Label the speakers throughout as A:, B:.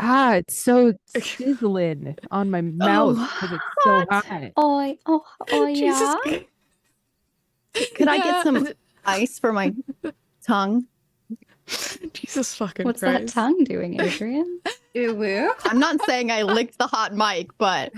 A: it's so sizzling on my
B: Oh,
A: mouth because it's so
B: hot.
A: hot.
B: Oh,
C: Jesus.
B: yeah.
C: Could I get
B: Yeah.
C: some ice for my tongue?
D: Jesus fucking
B: What's that
D: Christ.
B: tongue doing, Adrian?
E: Ooh, woo.
C: I'm not saying I licked the hot mic, but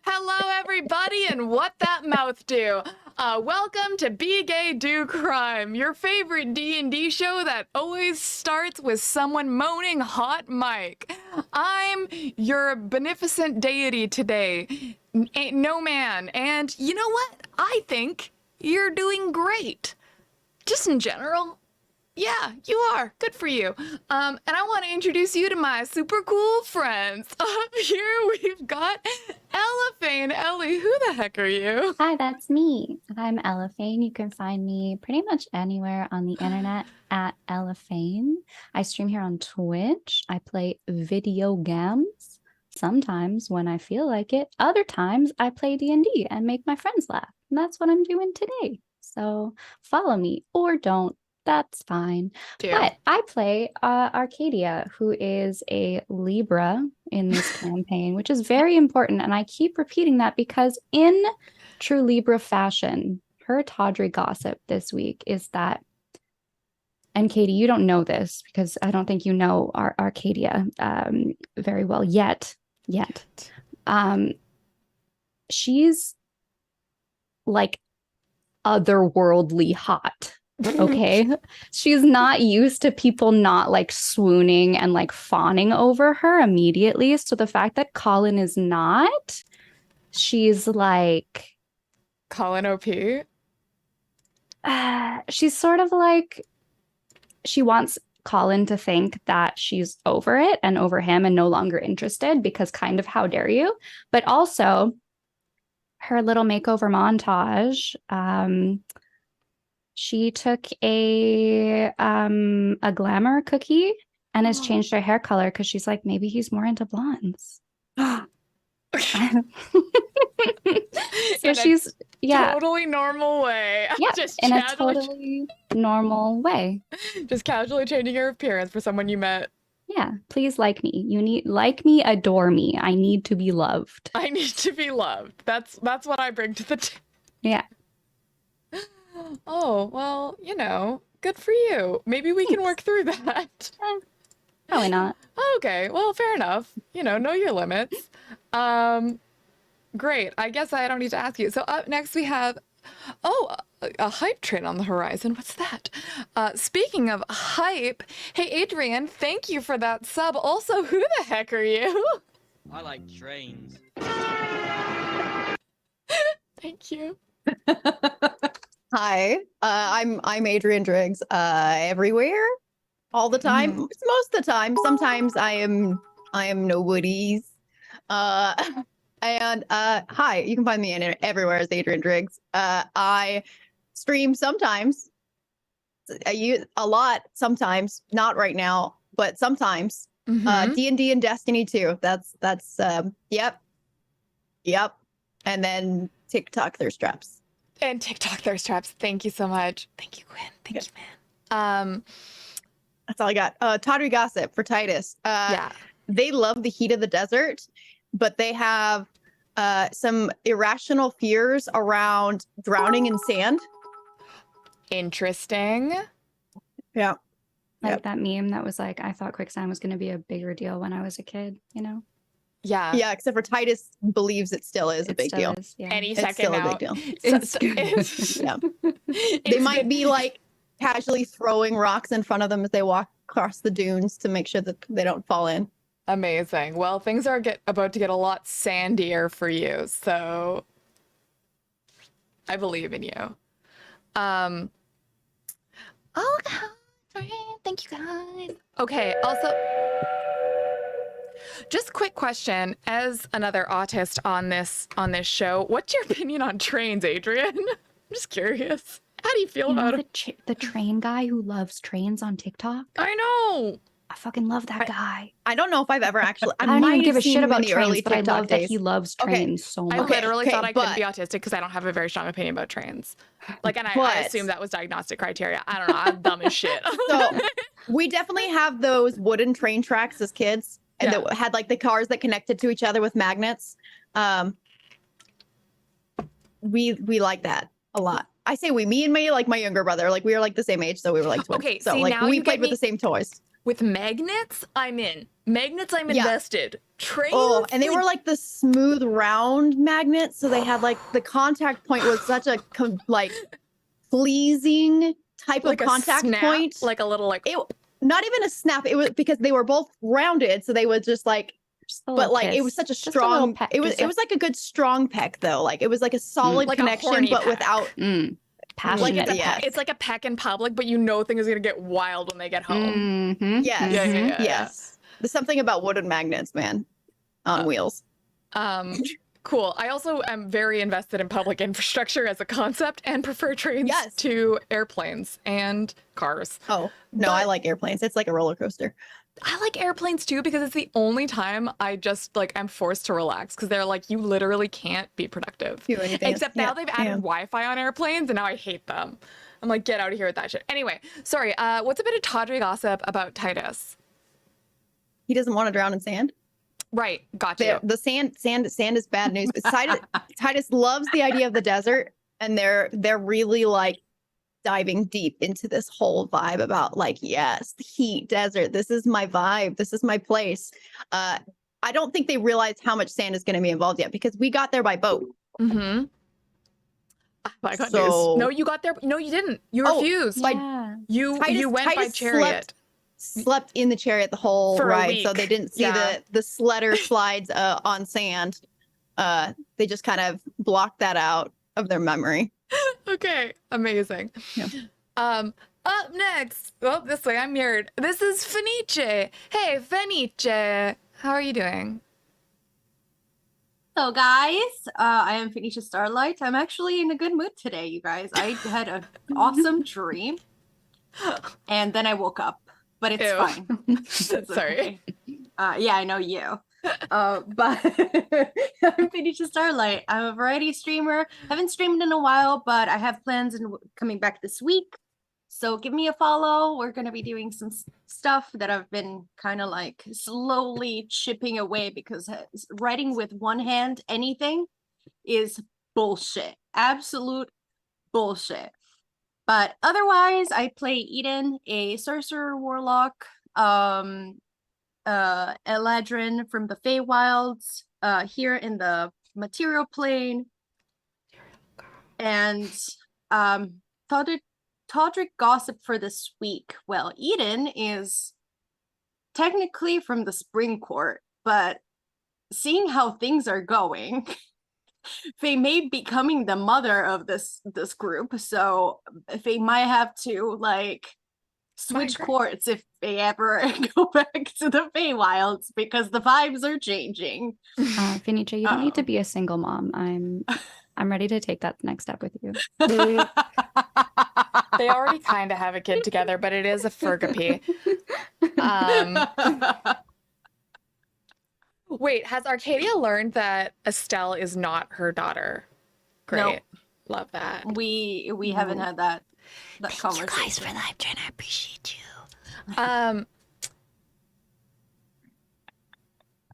D: Hello, everybody, and what that mouth do? Welcome to Be Gay, Do Crime, your favorite D&D show that always starts with someone moaning hot mic. I'm your beneficent deity today, Ain't No Man, and you know what? I think you're doing great. Just in general. Yeah, you are. Good for you. And I want to introduce you to my super cool friends. Up here we've got Elephane. Ellie, who the heck are you?
B: Hi, that's me. I'm Elephane. You can find me pretty much anywhere on the internet at Elephane. I stream here on Twitch. I play video games. Sometimes when I feel like it. Other times I play D&D and make my friends laugh. And that's what I'm doing today. So follow me or don't. That's fine. But I play Arcadia, who is a Libra in this campaign, which is very important. And I keep repeating that because in true Libra fashion, her tawdry gossip this week is that, and Katie, you don't know this because I don't think you know our Arcadia very well yet. She's like otherworldly hot. Okay. She's not used to people not like swooning and like fawning over her immediately. So the fact that Colin is not, she's like
D: Colin OP.
B: She's sort of like, she wants Colin to think that she's over it and over him and no longer interested because kind of how dare you. But also her little makeover montage, she took a glamour cookie and has changed her hair color because she's like, maybe he's more into blondes. So she's
D: totally normal way.
B: Yeah,
D: just
B: in a totally normal way.
D: Just casually changing your appearance for someone you met.
B: Yeah, please like me. You need like me, adore me. I need to be loved.
D: I need to be loved. That's what I bring to the table.
B: Yeah.
D: Oh, well, you know, good for you. Maybe we can work through that.
B: Probably not.
D: Okay, well, fair enough. You know your limits. Great. I guess I don't need to ask you. So up next we have, a hype train on the horizon. What's that? Speaking of hype, hey, Adrian, thank you for that sub. Also, who the heck are you?
F: I like trains.
D: Thank you.
C: hi. I'm Adrian Driggs. Everywhere, all the time, most of the time. Sometimes I am nobody's. And hi, you can find me everywhere as Adrian Driggs. I stream sometimes. I use a lot sometimes, not right now, but sometimes. D&D and Destiny too. That's yep. And then TikTok thirst traps.
D: And TikTok thirst traps. Thank you so much. Thank you, Quinn. Thank you, man.
C: That's all I got. Tawdry gossip for Titus.
D: Yeah.
C: They love the heat of the desert, but they have some irrational fears around drowning in sand.
D: Interesting.
C: Yeah.
B: Like that meme that was like, I thought quicksand was going to be a bigger deal when I was a kid, you know?
D: Yeah.
C: Yeah, except for Titus believes it still is a big deal.
B: Yeah.
D: Any
C: It's
D: second
C: still
D: now.
C: a big deal.
D: Yeah.
C: They might be like casually throwing rocks in front of them as they walk across the dunes to make sure that they don't fall in.
D: Amazing. Well, things are about to get a lot sandier for you, so I believe in you. Oh, God. Thank you, guys. Okay, also, just quick question. As another autist on this show, what's your opinion on trains, Adrian? I'm just curious. How do you feel about it?
B: The train guy who loves trains on TikTok?
D: I know.
B: I fucking love that guy.
C: I don't know if I've ever actually.
B: I don't
C: might
B: even give
C: have
B: a shit
C: seen him in
B: about
C: the
B: trains,
C: early
B: but I
C: TikTok
B: love that
C: days.
B: he loves
C: Okay.
B: trains so
D: I
B: much.
D: literally thought I couldn't
C: but-
D: be autistic because I don't have a very strong opinion about trains. Like, and I
C: But-
D: assume that was diagnostic criteria. I don't know. I'm dumb as shit.
C: So we definitely have those wooden train tracks as kids, and
D: Yeah.
C: that had like the cars that connected to each other with magnets. We like that a lot. I say we, me and like my younger brother, like we were like the same age, so we were like twins.
D: Okay,
C: so
D: see,
C: like
D: now
C: we
D: you
C: played
D: get
C: with
D: me-
C: the same toys.
D: With magnets, I'm in. Magnets, I'm
C: Yeah.
D: invested. Trains,
C: Oh, and they were like the smooth round magnets, so they had like the contact point was such a like pleasing type
D: like
C: of
D: a
C: contact
D: snap,
C: point.
D: like a little like.
C: It not even a snap. It was because they were both rounded, so they would just like.
B: Just a
C: But
B: little
C: like it
B: kiss.
C: was such a
B: Just little
C: strong.
B: peck,
C: It was
B: just
C: it was like a good strong peck though. Like it was like a solid
D: Like a
C: connection,
D: horny
C: but
D: peck.
C: without.
B: Passionate.
D: Like it's a
C: Yes.
D: peck. It's like a peck in public, but you know things are gonna get wild when they get home.
B: Mhm,
C: Yes.
D: Yeah, yeah,
B: mhm.
D: yeah.
C: Yes. There's something about wooden magnets, man, on wheels.
D: Cool. I also am very invested in public infrastructure as a concept and prefer trains
C: Yes.
D: to airplanes and cars.
C: Oh no, I
D: But-
C: like airplanes. It's like a roller coaster.
D: I like airplanes too because it's the only time I just like am forced to relax because they're like you literally can't be productive.
C: Do anything.
D: Except now they've added Wi-Fi on airplanes and now I hate them. I'm like, get out of here with that shit. Anyway, sorry. What's a bit of tawdry gossip about Titus?
C: He doesn't want to drown in sand.
D: Right, got you.
C: The sand is bad news. But Titus loves the idea of the desert, and they're really like diving deep into this whole vibe about like, yes, the heat, desert. This is my vibe. This is my place. I don't think they realize how much sand is going to be involved yet because we got there by boat.
D: Mm-hmm. I got
C: So-
D: news. No, you got there. No, you didn't. You
C: Oh,
D: refused.
C: by-
B: Yeah.
D: You
C: Titus-
D: went by
C: Titus
D: chariot.
C: Slept in the chariot the whole
D: For a
C: ride, so they
D: week.
C: didn't see
D: Yeah.
C: the sledder slides on sand. They just kind of blocked that out of their memory.
D: Okay, amazing.
C: Yeah.
D: Up next. Oh, this way. I'm mirrored. This is Fenice. Hey, Fenice. How are you doing?
E: So guys, I am Phoenicia Starlight. I'm actually in a good mood today, you guys. I had an awesome dream, and then I woke up, but it's
D: Ew.
E: fine. It's
D: Sorry.
E: okay. Yeah, I know you. But I'm Phoenicia Starlight. I'm a variety streamer. Haven't streamed in a while, but I have plans and coming back this week. So give me a follow. We're going to be doing some stuff that I've been kind of like slowly chipping away because writing with one hand anything is bullshit. Absolute bullshit. But otherwise, I play Eden, a sorcerer warlock, Eladrin from the Feywilds, here in the material plane. And Todrick gossip for this week. Well, Eden is technically from the Spring Court, but seeing how things are going, Faye may be becoming the mother of this group, so Faye might have to like switch
D: Migrate.
E: courts if they ever go back to the Feywilds because the vibes are changing.
B: Fenicia, you don't need to
E: Oh.
B: be a single mom. I'm ready to take that next step with you.
D: They already kind of have a kid together, but it is a Fergapy. Wait, has Arcadia learned that Estelle is not her daughter? Great.
E: Nope.
D: Love that.
E: we haven't had that conversation.
B: that. Jen, I appreciate you.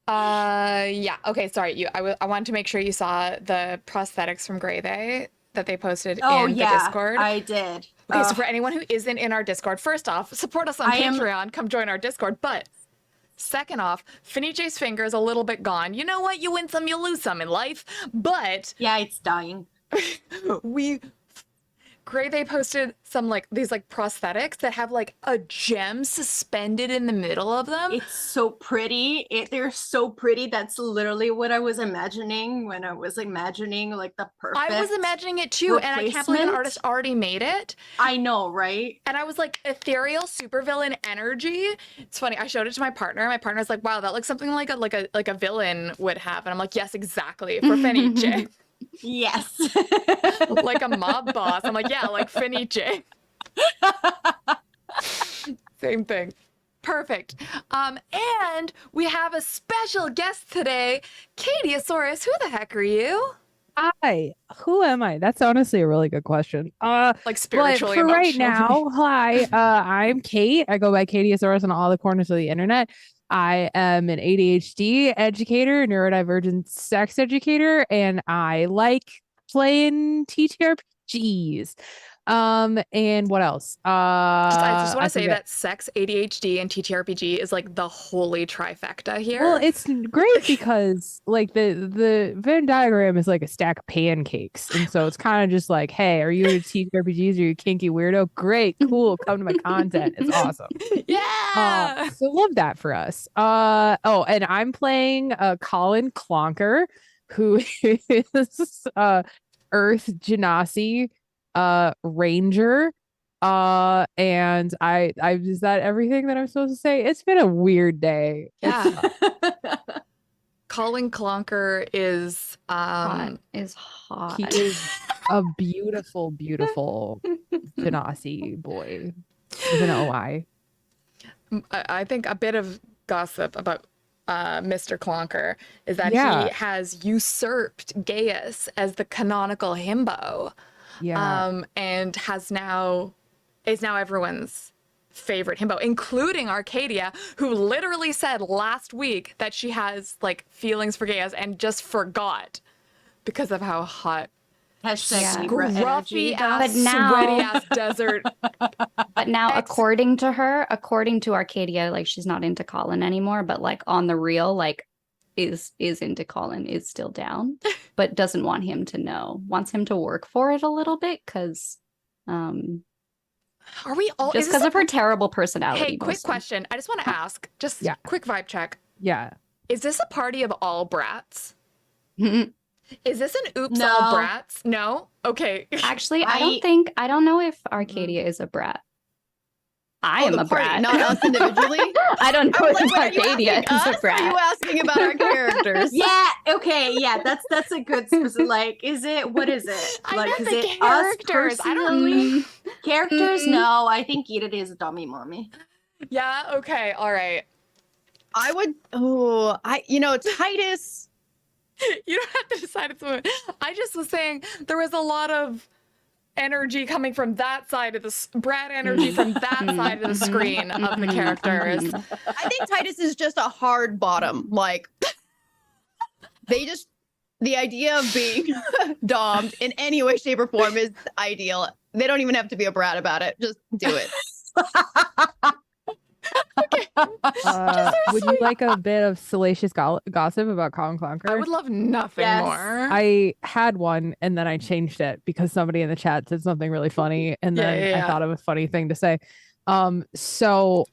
D: Yeah. Okay. Sorry. I wanted to make sure you saw the prosthetics from Grey Day that they posted
E: Oh
D: in the
E: yeah,
D: Discord.
E: I did.
D: Okay, so for anyone who isn't in our Discord, first off, support us on
E: I am-
D: Patreon. Come join our Discord. But second off, Fenice's finger is a little bit gone. You know what? You win some, you lose some in life. But
E: Yeah, it's dying.
D: Gray, they posted some like these like prosthetics that have like a gem suspended in the middle of them.
E: It's so pretty. They're so pretty. That's literally what I was imagining when I was imagining like the perfect.
D: I was imagining it too, and I can't believe an
E: replacement.
D: artist already made it.
E: I know, right?
D: And I was like, ethereal supervillain energy. It's funny. I showed it to my partner. My partner's like, wow, that looks something like a villain would have. And I'm like, yes, exactly, for Fenice.
E: Yes.
D: Like a mob boss. I'm like, yeah, like Fenice. Same thing. Perfect. And we have a special guest today, Katiosaurus. Who the heck are you?
A: Hi, who am I? That's honestly a really good question.
D: Like
A: But
D: spiritually,
A: for right
D: emotionally.
A: now, hi, I'm Kate. I go by Katiosaurus on all the corners of the internet. I am an ADHD educator, neurodivergent sex educator, and I like playing TTRPGs. And what else?
D: I just want
A: I
D: to say
A: forget.
D: that sex, ADHD, and TTRPG is like the holy trifecta here.
A: Well, it's great because like the Venn diagram is like a stack of pancakes, and so it's kind of just like, hey, are you into TTRPGs? Are you a kinky weirdo? Great, cool. Come to my content. It's awesome.
D: yeah.
A: So love that for us. Oh, and I'm playing Colin Clonker, who is Earth Genasi Ranger. And I is that everything that I'm supposed to say? It's been a weird day.
D: Yeah. Colin Clonker is
B: Hot is hot.
A: He is a beautiful, beautiful Genasi boy with an OI.
D: I think a bit of gossip about Mr. Clonker is that
A: Yeah.
D: he has usurped Gaius as the canonical himbo.
A: Yeah.
D: And is now everyone's favorite himbo, including Arcadia, who literally said last week that she has like feelings for Gaius and just forgot because of how hot,
E: Hashtag
B: Libra
D: scruffy ass,
B: But now-
D: sweaty ass desert.
B: But now,
D: Ex-
B: according to Arcadia, like she's not into Colin anymore, but like on the real, like is into Colin, is still down, but doesn't want him to know, wants him to work for it a little bit because
D: Are we all
B: just
D: is this
B: because
D: a-
B: of her terrible personality.
D: Hey, quick
B: mostly.
D: question. I just want to ask, just
A: Yeah.
D: quick vibe check.
A: Yeah.
D: Is this a party of all brats? Is this an oops
E: No.
D: all brats? No? Okay.
B: Actually, I
E: I-
B: don't know if Arcadia is a brat. I am
C: the
B: a
C: party,
B: brat.
C: not us individually.
B: I don't know
C: I was
B: if
C: like, wait, are you
B: Arcadia
C: asking
B: is
C: us,
B: a
C: or are
B: brat.
C: you asking about our characters?
E: Yeah, okay, yeah, that's a good specific. Like, is it what is it?
D: I
E: Like,
D: meant
E: is
D: the
E: it
D: characters.
E: us
D: I don't-
E: personally? Characters?
B: Mm.
E: No, I think Edith is a dummy mommy.
D: Yeah, okay, all right.
C: I would. Titus.
D: You don't have to decide it's a I just was saying there was a lot of energy coming from that side of the brat energy from that side of the screen of the characters.
C: I think Titus is just a hard bottom. Like, the idea of being domed in any way, shape, or form is ideal. They don't even have to be a brat about it. Just do it.
A: Would you like a bit of salacious gossip about Colin Clonker?
D: I would love nothing
E: Yes.
D: more.
A: I had one and then I changed it because somebody in the chat said something really funny and
D: Yeah,
A: then
D: yeah, yeah.
A: I thought of a funny thing to say. So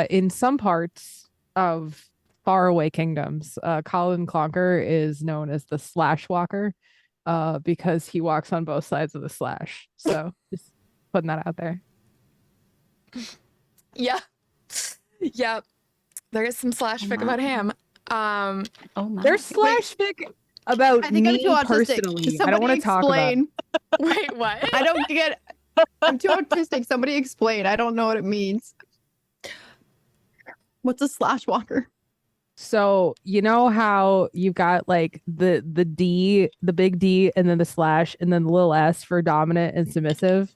A: in some parts of faraway kingdoms, Colin Clonker is known as the slash walker because he walks on both sides of the slash. So just putting that out there.
D: Yeah. Yep. There is some slash fic about him.
B: Oh my.
A: There's slash fic about
C: I think I'm
A: me
C: too autistic.
A: personally. I don't want to talk about
C: explain.
D: Wait, what?
C: I don't get. I'm too autistic. Somebody explain. I don't know what it means. What's a slash walker?
A: So you know how you've got like the D, the big D, and then the slash, and then the little S for dominant and submissive.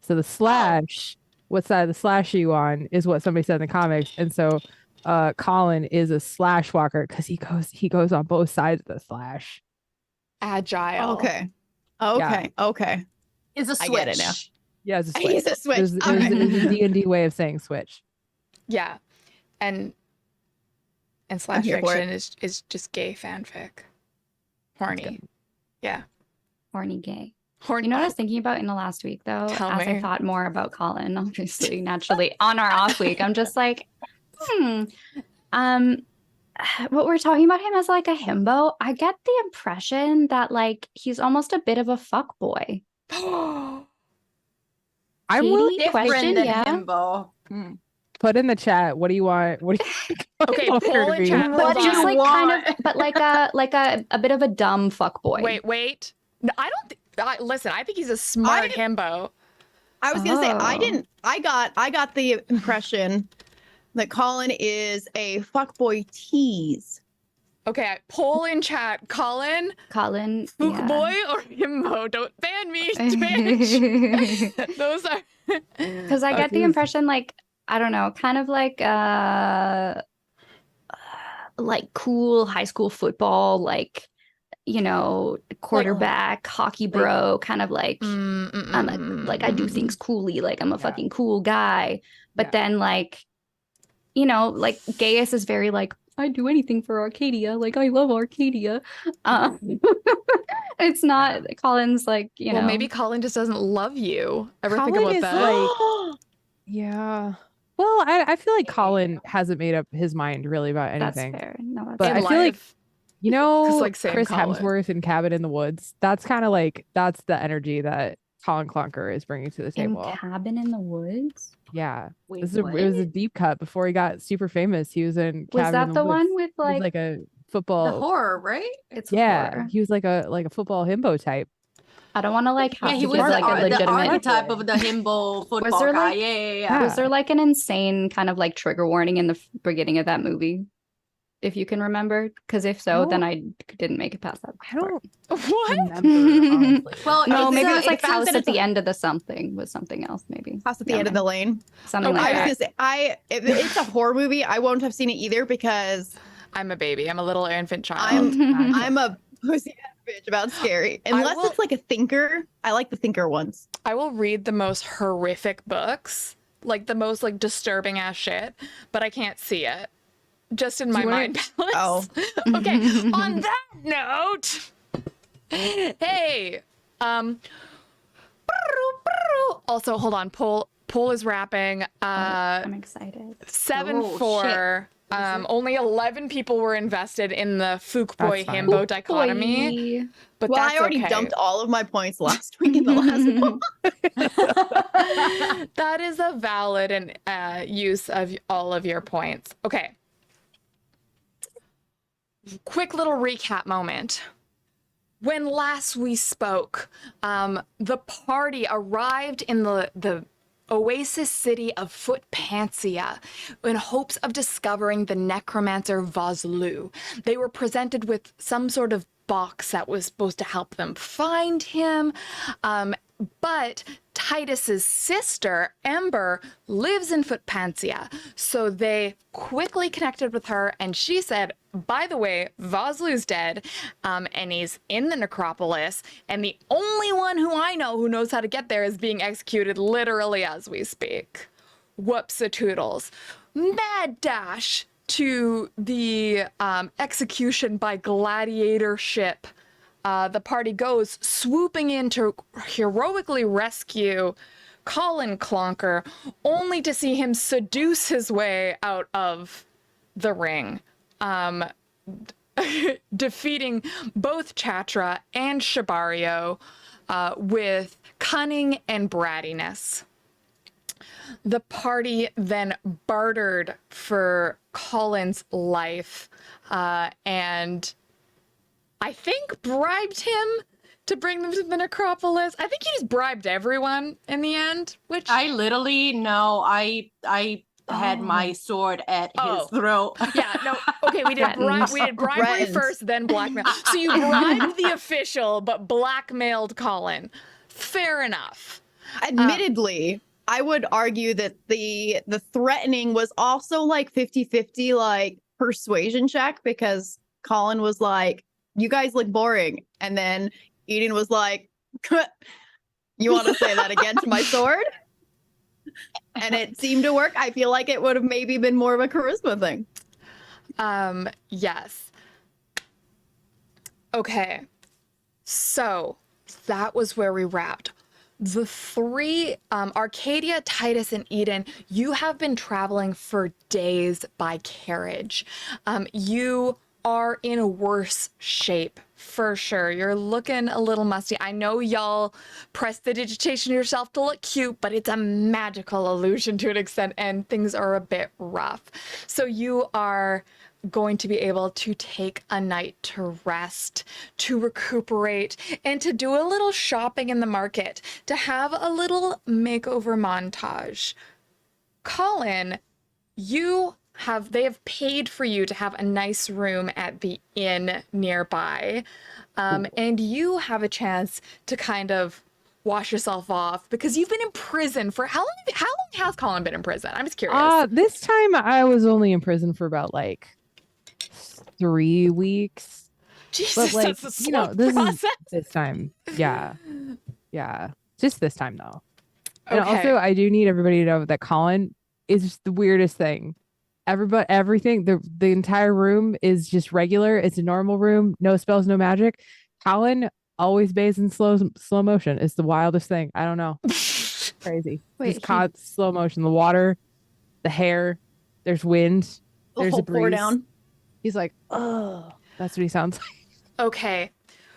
A: So the slash, what side of the slash are you on, is what somebody said in the comics. And so Colin is a slash walker because he goes on both sides of the slash.
D: Agile.
C: Okay. Okay.
E: Is a
C: I
E: switch.
C: get it now.
A: Yeah, it's a switch.
C: He's a switch.
A: There's
C: Okay.
A: a D&D way of saying switch.
D: Yeah. And slash
C: here for
D: fiction is just gay fanfic. Horny. Yeah.
B: Horny gay.
D: Horny.
B: You know what I was thinking about in the last week though?
D: Tell
B: As
D: me.
B: I thought more about Colin, obviously, naturally, on our off week, I'm just like, what we're talking about him as like a himbo, I get the impression that like he's almost a bit of a fuck boy.
A: I'm
B: Katie?
A: willing to
E: Different
B: Question,
E: than
B: yeah.
E: himbo.
A: put in the chat. What do you want? What do you
D: Okay,
A: want
D: poll
A: to
D: in
A: be?
D: chat.
E: What
D: Hold
E: do
B: Just
E: you
D: on.
B: like kind
E: want?
B: of, but like a bit of a dumb fuck boy.
D: Wait. No, I don't listen, I think he's a smart himbo.
C: I was gonna say
B: Oh.
C: I got the impression that Colin is a fuckboy tease.
D: Okay, poll in chat. Colin,
B: Colin.
D: Fook
B: Yeah.
D: boy or himbo? Don't ban me, Twitch. Those are
B: Because I get the
A: Okay.
B: impression, like, I don't know, kind of like cool high school football, like, you know, quarterback, hockey bro, kind of like like I do things coolly, like I'm a
A: Yeah.
B: fucking cool guy. But
A: Yeah.
B: then like, you know, like Gaius is very like, I do anything for Arcadia. Like I love Arcadia. It's not Colin's like, you
D: well,
B: know.
D: maybe Colin just doesn't love you. Ever think
A: Colin
D: about
A: is
D: that?
A: like- Yeah. Well, I feel like Colin hasn't made up his mind really about
B: That's
A: anything.
B: fair. No, that's
A: But
D: In
A: I feel like,
D: life.
A: you know,
D: like, same
A: Chris
D: Colin.
A: Hemsworth in Cabin in the Woods. That's kind of like that's the energy that Colin Clonker is bringing to the
B: in
A: table.
B: Cabin in the Woods.
A: Yeah.
E: Wait,
A: It was a deep cut before he got super famous. He was in
B: Was
A: Cabin
B: that
A: in the
B: the
A: Woods.
B: one with
A: He was
B: like
A: like a
E: The
A: football.
E: horror, right?
B: it's
A: Yeah,
B: horror?
A: he was like a football himbo type.
B: I don't want to like have
E: Yeah,
B: to
E: he
B: give
E: was
B: like a
E: the
B: legitimate.
E: archetype of the himbo football
B: there,
E: guy.
B: like-
E: Yeah.
B: Was there like an insane kind of like trigger warning in the beginning of that movie? If you can remember, because if so, then I didn't make it past that.
A: I don't
D: What?
A: remember, honestly.
E: Well,
B: No,
E: it's,
B: maybe it was
E: it
B: like
E: says
B: house
E: that
B: at
E: it's a-
B: the end of the something was something else. Maybe
C: House at the
B: Never
C: end of the
B: mind.
C: lane.
B: Something
D: Okay.
B: like
C: I was
B: that.
C: gonna say, if it's a horror movie, I won't have seen it either because
D: I'm a baby. I'm a little infant child.
C: I'm a pussy ass bitch about scary. Unless
D: will-
C: it's like a thinker. I like the thinker ones.
D: I will read the most horrific books, like the most like disturbing ass shit, but I can't see it. Just in my
A: you wanna-
D: mind palace.
C: Oh.
D: Okay. On that note, hey, also hold on. Poll is wrapping.
B: I'm excited.
D: 7-4. Only 11 people were invested in the Fook boy
A: That's fine.
D: himbo dichotomy,
B: Boy.
D: but
C: Well,
D: that's
C: I already
D: okay.
C: dumped all of my points last week in the last one.
D: That is a valid and use of all of your points. Okay. Quick little recap moment. When last we spoke, the party arrived in the oasis city of Footpansia in hopes of discovering the necromancer Vazlu. They were presented with some sort of box that was supposed to help them find him, but Titus's sister, Ember, lives in Footpansia, so they quickly connected with her, and she said, by the way, Vazlu's dead, and he's in the necropolis, and the only one who I know who knows how to get there is being executed literally as we speak. Whoops-a-toodles. Mad dash to the execution by gladiator ship. The party goes swooping in to heroically rescue Colin Clonker, only to see him seduce his way out of the ring, defeating both Chatra and Shabario with cunning and brattiness. The party then bartered for Colin's life and I think bribed him to bring them to the necropolis. I think he just bribed everyone in the end, which
E: I literally know I had my sword at his throat.
D: yeah, no, okay, we did bribery
C: Threatened.
D: first, then blackmail. So you bribed the official, but blackmailed Colin. Fair enough.
C: Admittedly, I would argue that the threatening was also like 50-50 like persuasion check because Colin was like, you guys look boring. And then Eden was like, you want to say that again to my sword? And it seemed to work. I feel like it would have maybe been more of a charisma thing.
D: Yes. Okay. So that was where we wrapped. The three, Arcadia, Titus, and Eden, you have been traveling for days by carriage. You are in worse shape for sure. You're looking a little musty. I know y'all press the digitation yourself to look cute, but it's a magical illusion to an extent, and things are a bit rough. So you are going to be able to take a night to rest, to recuperate, and to do a little shopping in the market, to have a little makeover montage. Colin, they have paid for you to have a nice room at the inn nearby. And you have a chance to kind of wash yourself off because you've been in prison for how long has Colin been in prison? I'm just curious.
A: This time I was only in prison for about like 3 weeks.
D: Jesus,
A: But like,
D: that's a slow
A: this
D: process.
A: is this time. Yeah. Yeah. Just this time though. And
D: Okay.
A: also I do need everybody to know that Colin is just the weirdest thing. Everything, the entire room is just regular. It's a normal room, no spells, no magic. Colin always bathes in slow motion. It's the wildest thing. I don't know. Crazy.
B: Wait,
A: Just slow motion. The water, the hair, there's wind,
C: The
A: there's
C: whole
A: a
C: pour
A: breeze.
C: down.
A: He's like, oh, that's what he sounds like.
D: Okay,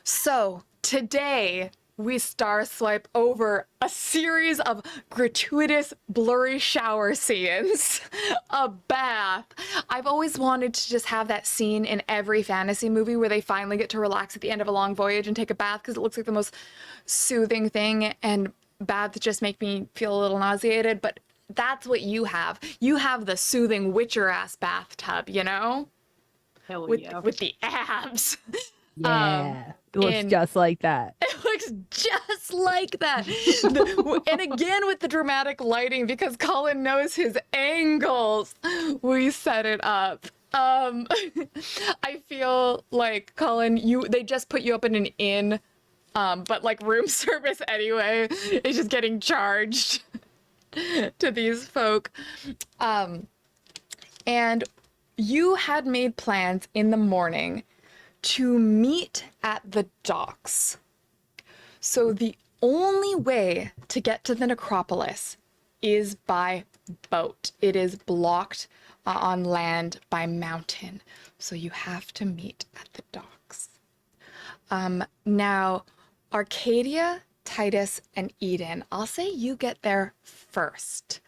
D: so today we star swipe over a series of gratuitous blurry shower scenes, a bath. I've always wanted to just have that scene in every fantasy movie where they finally get to relax at the end of a long voyage and take a bath because it looks like the most soothing thing, and baths just make me feel a little nauseated, but that's what you have. You have the soothing Witcher-ass bathtub, you know?
E: Hell
D: With,
E: yeah.
D: with the abs.
A: Yeah. It looks
D: in-
A: just like that.
D: It looks just like that. And again with the dramatic lighting because Colin knows his angles. We set it up. I feel like Colin, they just put you up in an inn, but like room service anyway. It's just getting charged to these folk. And you had made plans in the morning to meet at the docks. So the only way to get to the necropolis is by boat. It is blocked on land by mountain. So you have to meet at the docks. Now, Arcadia, Titus, and Eden, I'll say you get there first.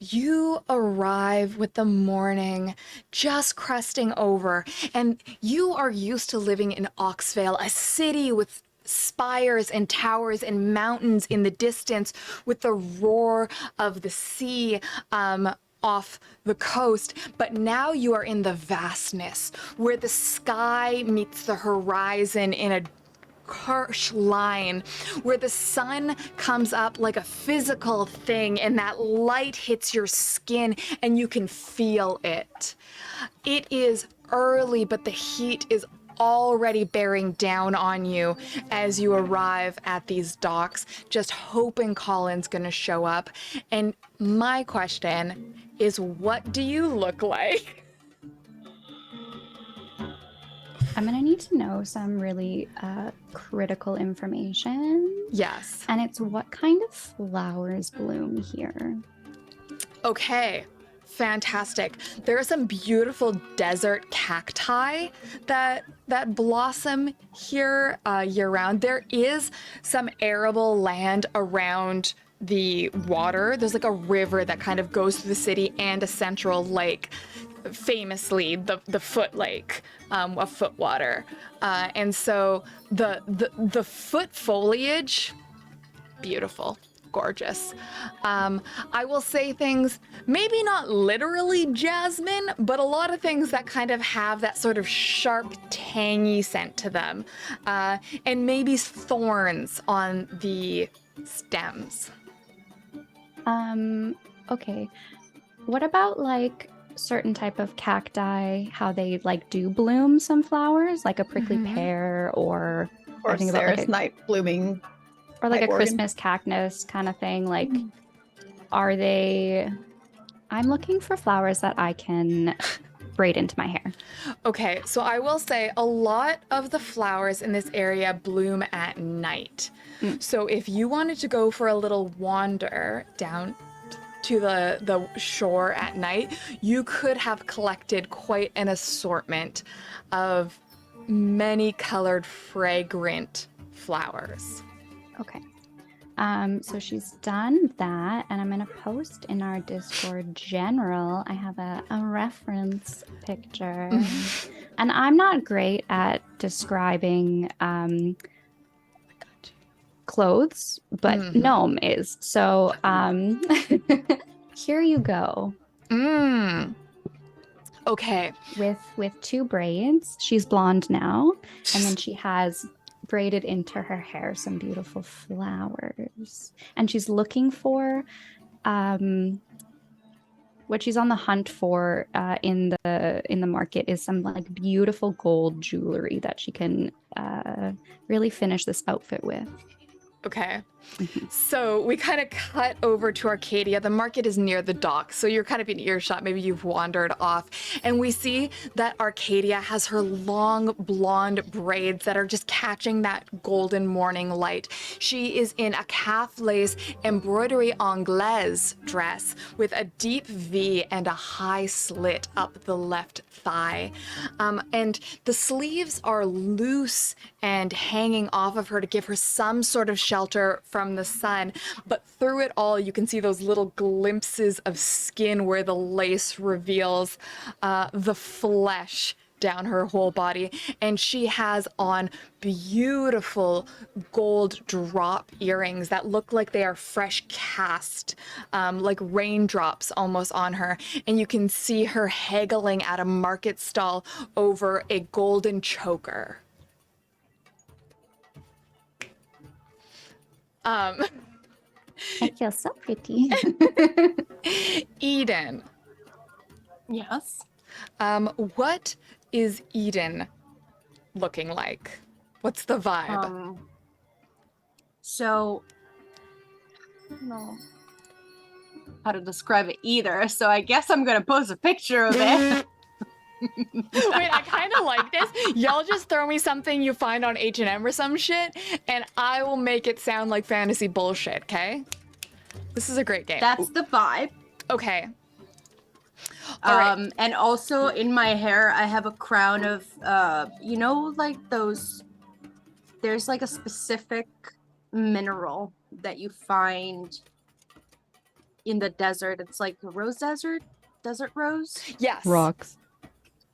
D: You arrive with the morning, just cresting over, and you are used to living in Oxvale, a city with spires and towers and mountains in the distance, with the roar of the sea off the coast. But now you are in the vastness, where the sky meets the horizon in a harsh line, where the sun comes up like a physical thing and that light hits your skin and you can feel it. It is early, but the heat is already bearing down on you as you arrive at these docks, just hoping Colin's gonna show up. And my question is, what do you look like?
B: I'm gonna need to know some really critical information.
D: Yes.
B: And it's what kind of flowers bloom here?
D: Okay, fantastic. There are some beautiful desert cacti that blossom here year-round. There is some arable land around the water. There's like a river that kind of goes through the city and a central lake, famously the Foot Lake of Footwater. And so the foot foliage, beautiful. Gorgeous. I will say things, maybe not literally jasmine, but a lot of things that kind of have that sort of sharp, tangy scent to them. And maybe thorns on the stems.
B: Okay. What about like certain type of cacti, how they like do bloom some flowers, like a prickly pear or
C: Or
B: I think about like
C: Sarah's
B: a-
C: night blooming.
B: or like
C: Night
B: a
C: organ.
B: Christmas cactus kind of thing. Like, are they? I'm looking for flowers that I can braid into my hair.
D: Okay, so I will say a lot of the flowers in this area bloom at night. So if you wanted to go for a little wander down to the shore at night, you could have collected quite an assortment of many colored, fragrant flowers.
B: Okay. So she's done that, and I'm gonna post in our Discord general. I have a reference picture, and I'm not great at describing clothes, but Gnome is. So here you go.
D: Mm. Okay.
B: with 2 braids. She's blonde now, and then she has braided into her hair some beautiful flowers. And she's looking for what she's on the hunt for in the market is some like beautiful gold jewelry that she can really finish this outfit with.
D: Okay. So we kind of cut over to Arcadia. The market is near the docks, so you're kind of in earshot. Maybe you've wandered off. And we see that Arcadia has her long blonde braids that are just catching that golden morning light. She is in a calf lace embroidery anglaise dress with a deep V and a high slit up the left thigh. And the sleeves are loose and hanging off of her to give her some sort of shelter from the sun, but through it all you can see those little glimpses of skin where the lace reveals the flesh down her whole body. And she has on beautiful gold drop earrings that look like they are fresh cast, like raindrops almost on her. And you can see her haggling at a market stall over a golden choker.
B: I feel so pretty.
D: Eden,
E: Yes.
D: what is Eden looking like? What's the vibe?
E: So I don't know how to describe it either. So I guess I'm gonna post a picture of it.
D: Wait, I kind of like this. Y'all just throw me something you find on H&M or some shit, and I will make it sound like fantasy bullshit, okay? This is a great game.
E: That's the vibe.
D: Okay. All right.
E: And also in my hair, I have a crown of, you know, like those, there's like a specific mineral that you find in the desert. It's like the rose desert rose.
D: Yes.
A: Rocks.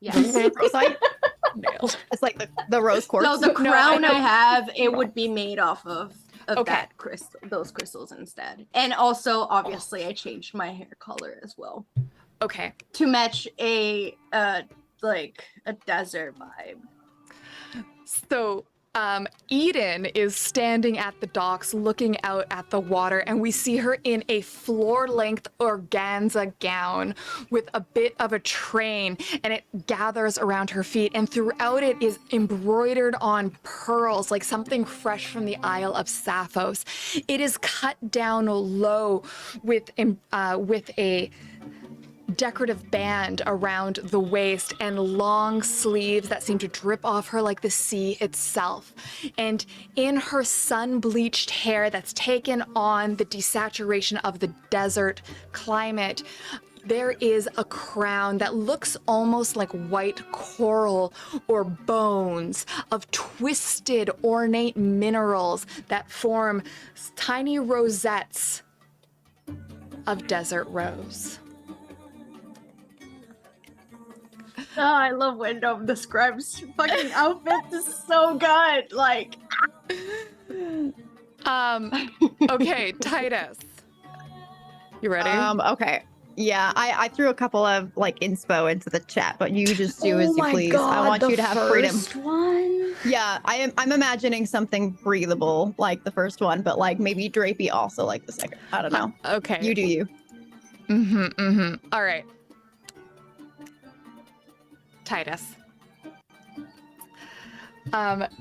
E: Yes.
C: Rosite?
D: Nailed.
C: It's like the rose quartz.
E: No, the
D: No,
E: crown
D: I
E: I have, it would be made off of
D: Okay.
E: that crystal, those crystals instead. And also, obviously, I changed my hair color as well
D: Okay.
E: to match a like a desert vibe.
D: So, Eden is standing at the docks looking out at the water, and we see her in a floor-length organza gown with a bit of a train, and it gathers around her feet, and throughout it is embroidered on pearls, like something fresh from the Isle of Sappho's. It is cut down low with a decorative band around the waist and long sleeves that seem to drip off her like the sea itself. And in her sun-bleached hair that's taken on the desaturation of the desert climate, there is a crown that looks almost like white coral or bones of twisted, ornate minerals that form tiny rosettes of desert rose.
E: Oh, I love when Dome describes fucking outfits. Is so good. Like,
D: Okay, Titus. You ready?
C: Okay. Yeah, I threw a couple of like inspo into the chat, but you just do as you please. I want you to have freedom.
B: One.
C: Yeah, I'm imagining something breathable like the first one, but like maybe drapey also like the second. I don't know.
D: Okay.
C: You do you.
D: All right. Titus.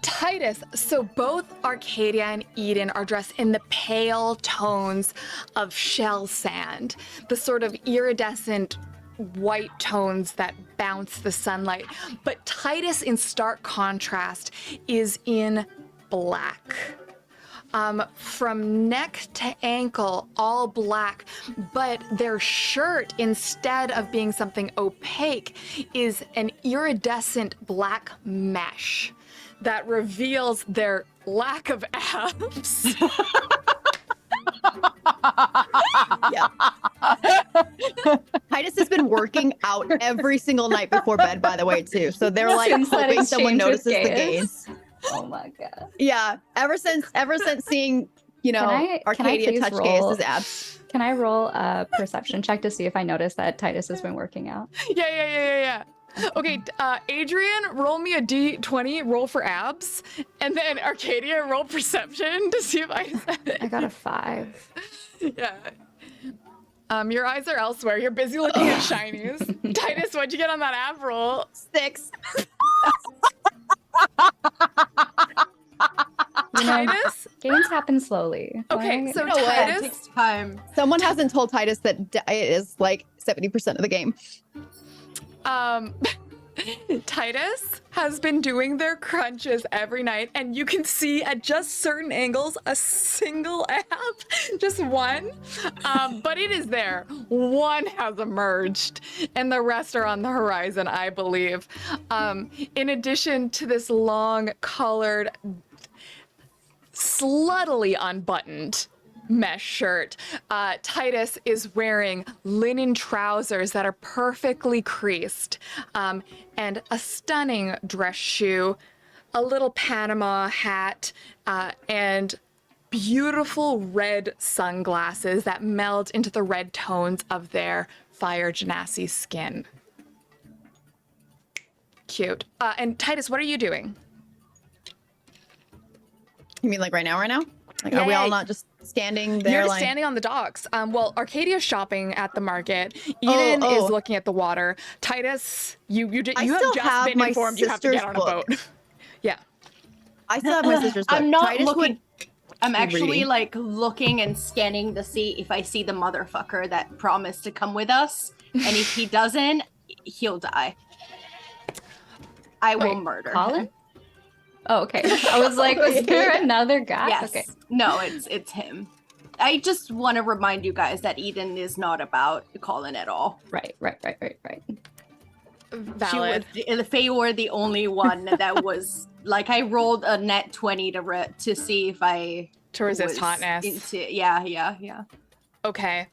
D: Titus, so both Arcadia and Eden are dressed in the pale tones of shell sand, the sort of iridescent white tones that bounce the sunlight. But Titus, in stark contrast, is in black. From neck to ankle, all black, but their shirt, instead of being something opaque, is an iridescent black mesh that reveals their lack of abs.
C: Yeah. Titus has been working out every single night before bed, by the way, too. So they're like
B: Since that
C: hoping someone
B: exchange with
C: notices the
B: Gaius.
C: gains.
B: Oh my god.
C: Yeah, ever since seeing you know,
B: Can I
C: Arcadia
B: please
C: touch
B: roll-
C: Gaius's abs.
B: Can I roll a perception check to see if I notice that Titus has been working out?
D: Yeah. Okay, Adrian, roll me a d20, roll for abs, and then Arcadia, roll perception to see if I said it.
B: I got a 5.
D: Yeah. Your eyes are elsewhere. You're busy looking at shinies. Titus, what'd you get on that ab roll?
C: 6.
B: You know,
D: Titus?
B: gains happen slowly.
D: Okay,
B: right?
D: so
C: You know what?
E: Yeah, it
D: Titus,
E: takes time.
C: Someone hasn't told Titus that diet is like 70% of the game.
D: Titus has been doing their crunches every night, and you can see at just certain angles a single ab, just one. But it is there. One has emerged, and the rest are on the horizon, I believe. In addition to this long, colored, sluttily unbuttoned mesh shirt, Titus is wearing linen trousers that are perfectly creased, and a stunning dress shoe, a little Panama hat, and beautiful red sunglasses that meld into the red tones of their fire genasi skin. Cute. And Titus, what are you doing?
C: You mean like right now? Like, are we all
D: Yeah.
C: not just standing there?
D: You're
C: like,
D: standing on the docks. Well, Arcadia's shopping at the market. Eden
C: oh.
D: is looking at the water. Titus, you
C: I
D: have
C: still
D: just
C: have
D: been
C: my
D: informed you have to get
C: sister's
D: on a
C: book.
D: boat. Yeah.
C: I still have my sister's book.
E: I'm not
C: Titus
E: looking.
C: would-
E: I'm actually
C: reading.
E: like looking and scanning to see if I see the motherfucker that promised to come with us, and if he doesn't, he'll die. I will
B: Wait,
E: murder
B: Colin?
E: him.
B: Oh, okay. I was like, was there another guy?
E: Yes.
B: Okay.
E: No, it's him. I just want to remind you guys that Eden is not about Colin at all.
B: Right.
D: Valid.
E: Faye were the only one that was like, I rolled a net 20 to see if I
D: To resist
E: was
D: hotness.
E: Yeah.
D: Okay.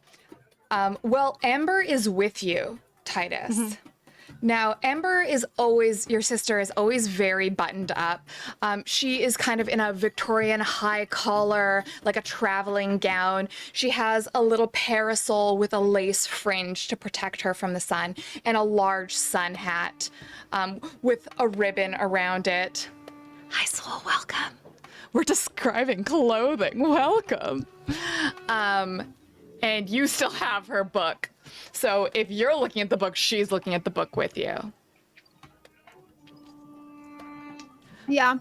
D: Well, Ember is with you, Titus.
E: Mhm.
D: Now, Ember is always, your sister is always very buttoned up. She is kind of in a Victorian high collar, like a traveling gown. She has a little parasol with a lace fringe to protect her from the sun, and a large sun hat with a ribbon around it. Hi, Soul, welcome. We're describing clothing. Welcome. And you still have her book. So if you're looking at the book, she's looking at the book with you.
C: Yeah.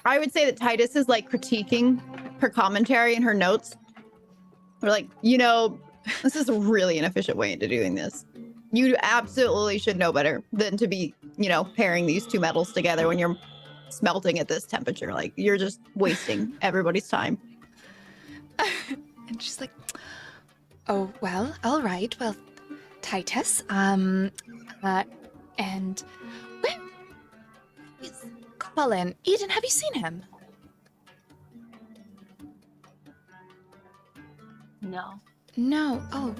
C: I would say that Titus is like critiquing her commentary and her notes. We're like, this is a really inefficient way into doing this. You absolutely should know better than to be, pairing these two metals together when you're smelting at this temperature. Like, you're just wasting everybody's time.
D: And she's like, oh, well, all right. Well, Titus, and where is Colin? Eden, have you seen him?
E: No.
D: No. Oh.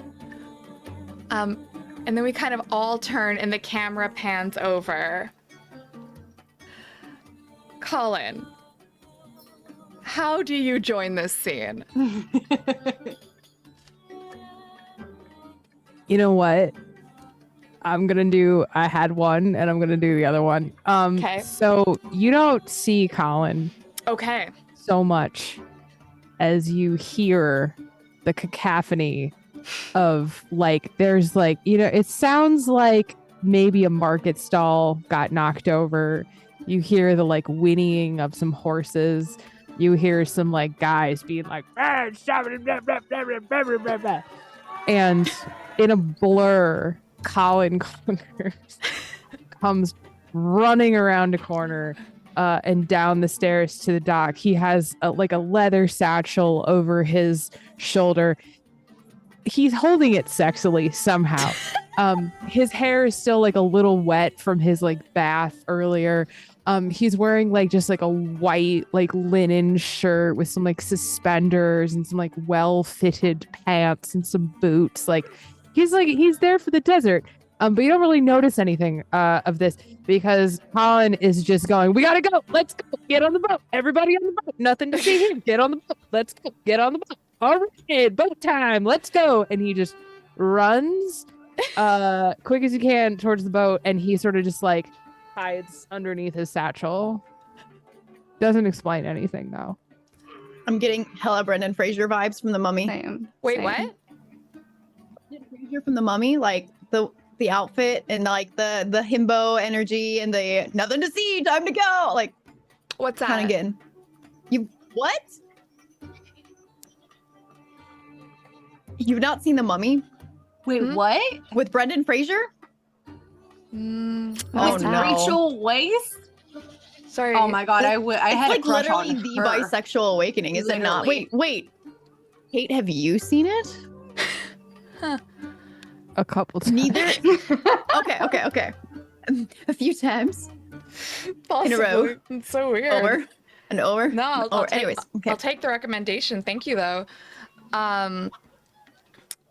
D: And then we kind of all turn and the camera pans over. Colin, how do you join this scene?
A: You know what? I had one and I'm gonna do the other one.
D: Okay.
A: So you don't see Colin
D: Okay.
A: so much as you hear the cacophony of there's it sounds like maybe a market stall got knocked over. You hear the whinnying of some horses. You hear some guys being like, "Ah, stop it, blah, blah, blah, blah, blah, blah, blah, blah." And in a blur, Colin Clunkers comes running around a corner and down the stairs to the dock. He has a leather satchel over his shoulder. He's holding it sexily somehow. His hair is still a little wet from his bath earlier. He's wearing just a white linen shirt with some suspenders and some well-fitted pants and some boots. He's there for the desert. But you don't really notice anything of this because Colin is just going, we gotta go. Let's go. Get on the boat. Everybody on the boat. Nothing to see here. Get on the boat. Let's go. Get on the boat. All right, boat time. Let's go. And he just runs quick as he can towards the boat, and he sort of just like hides underneath his satchel. Doesn't explain anything though.
C: I'm getting hella Brendan Fraser vibes from the Mummy.
B: Same.
D: Wait,
B: same.
D: what?
C: Brendan Fraser from the Mummy, like the outfit and like the himbo energy and the nothing to see, time to go. Like
D: What's that?
C: kind of getting. You what? You've not seen the Mummy
E: Wait,
D: Hmm?
E: what?
C: with Brendan Fraser?
D: Mm,
C: Oh
B: What's
C: no!
B: that?
E: Rachel Weisz?
D: sorry.
E: Oh my god, I
C: It's
E: had
C: like
E: a crush
C: literally
E: on
C: the
E: her.
C: bisexual awakening, is it not?
E: Literally.
C: Wait. Kate, have you seen it?
A: A couple times.
C: Neither. Okay. A few times.
D: Possibly.
C: in a row.
D: It's so weird.
C: Over and over.
D: No, I'll,
C: and
D: I'll
C: over.
D: take,
C: Anyways, okay.
D: I'll take the recommendation. Thank you, though.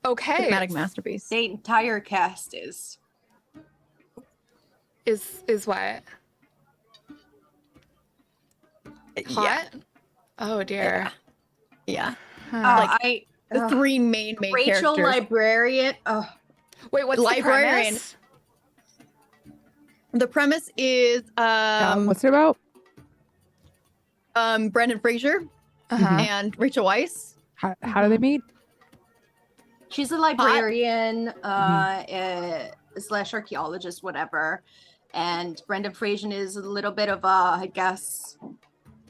D: Okay.
C: Cinematic masterpiece.
E: The entire cast is.
D: Is what? Hot? Oh dear.
C: Yeah.
D: Huh.
C: Like, The three main
E: Rachel
C: characters.
E: Librarian. Oh,
D: Wait, what's
C: Librarian.
D: the premise?
C: The premise is
A: What's it about?
C: Brendan Fraser
D: Uh-huh.
C: and Rachel Weisz.
A: How do they meet?
E: she's a librarian, slash archaeologist, whatever. And Brendan Fraser is a little bit of a, I guess,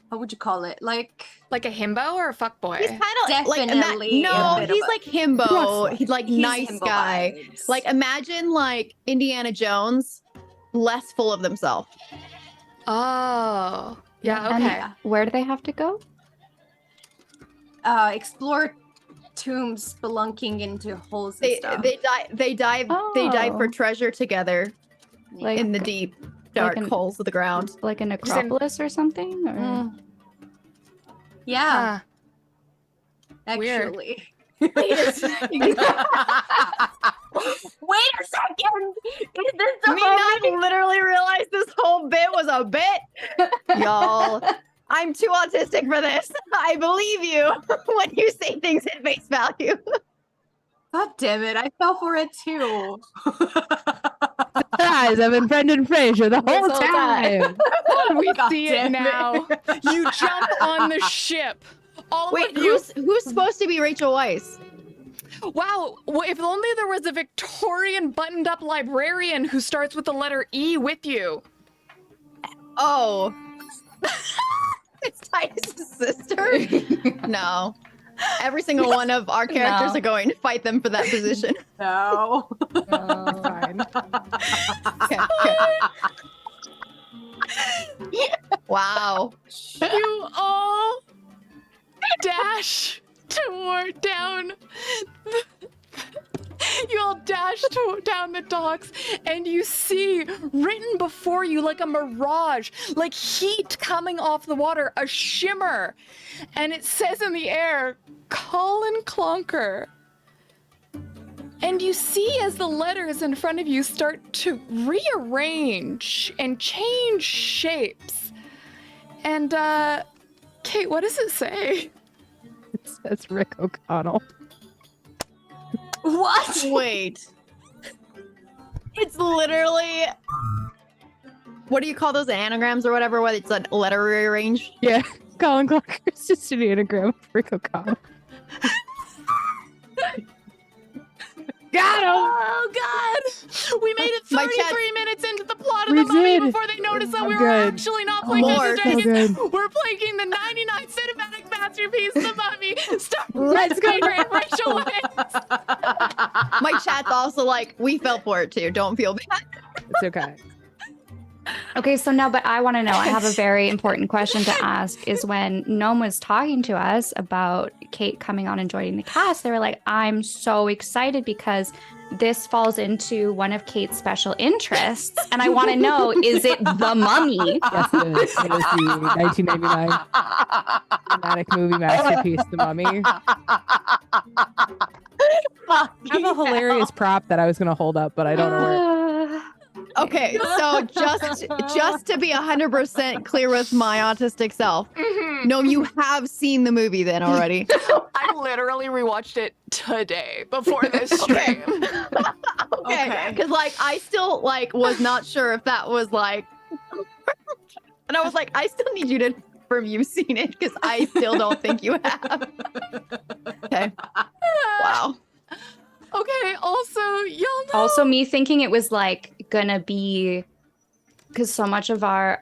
E: what would you call it? Like
D: Like a himbo or a fuckboy?
C: He's kind of like
E: Definitely
C: no,
E: a bit
C: he's
E: of a-
C: like himbo. He's like
E: he's
C: nice
E: himbo
C: guy.
E: vibes.
C: Like imagine like Indiana Jones, less full of themselves.
D: Oh. Yeah,
B: And
D: okay.
B: where do they have to go?
E: Explore tombs spelunking into holes and
C: They
E: stuff.
C: dive for
B: Oh.
C: treasure together
B: Like
C: in the deep dark
B: an-
C: holes of the ground.
B: like a
D: said-
B: necropolis or something? Or?
E: Mm. Yeah,
D: Huh. weird.
E: actually.
C: Wait a second.
E: Wait a second! Is this the
C: Me not literally realize this whole bit was a bit. Y'all, I'm too autistic for this. I believe you when you say things at face value.
E: God damn it, I fell for it too.
A: Guys, I've been Brendan Fraser the whole
C: whole time.
A: time.
D: We
E: God
D: see it
E: damn it.
D: now. You jump on the ship. All
C: Wait,
D: of you.
C: who's supposed to be Rachel Weisz?
D: Wow. Well, if only there was a Victorian buttoned up librarian who starts with the letter E with you.
C: Oh. It's Titus's sister? No. Every single one of our characters
B: No.
C: are going to fight them for that position.
E: No.
A: Fine.
C: Okay, okay. Wow.
D: You all dash toward down. You all dash down the docks, and you see written before you like a mirage, like heat coming off the water, a shimmer, and it says in the air, Colin Clonker. And you see as the letters in front of you start to rearrange and change shapes. And Kate, what does it say?
A: It says Rick O'Connell.
E: What?
C: Wait. It's literally. What do you call those anagrams or whatever? Whether it's a letter rearranged?
A: Yeah, Colin Clark is just an anagram of Rick O'Connell. Got him!
D: Oh God! We made it
C: My
D: 33
C: chat-
D: minutes into the plot of
A: We
D: the Mummy
A: did.
D: before they noticed that
A: I'm
D: we were
A: good.
D: actually not playing
C: Lord.
D: Dungeons
A: So
D: and Dragons.
A: good.
D: We're playing the 99 cinematic masterpiece, The Mummy, starring
C: Let's go.
D: Fraser and Rachel Weisz.
C: My chat's also like, we fell for it too. Don't feel bad.
A: It's okay.
B: Okay, so now, but I want to know, I have a very important question to ask is when Gnome was talking to us about Kate coming on and joining the cast, they were like, I'm so excited because this falls into one of Kate's special interests. And I want to know, is it The Mummy?
A: Yes, it is. It is the 1999 dramatic movie masterpiece, The Mummy. I have a hilarious prop that I was going to hold up, but I don't know where.
C: Okay, so just to be 100% clear with my autistic self,
D: Mhm.
C: no, you have seen the movie then already.
D: I literally rewatched it today before this stream.
C: Okay, because like I still like was not sure if that was like, and I was like, I still need you to confirm you've seen it because I still don't think you have. Okay. Wow.
D: Okay, also, y'all know.
B: Also, me thinking it was like gonna be because so much of our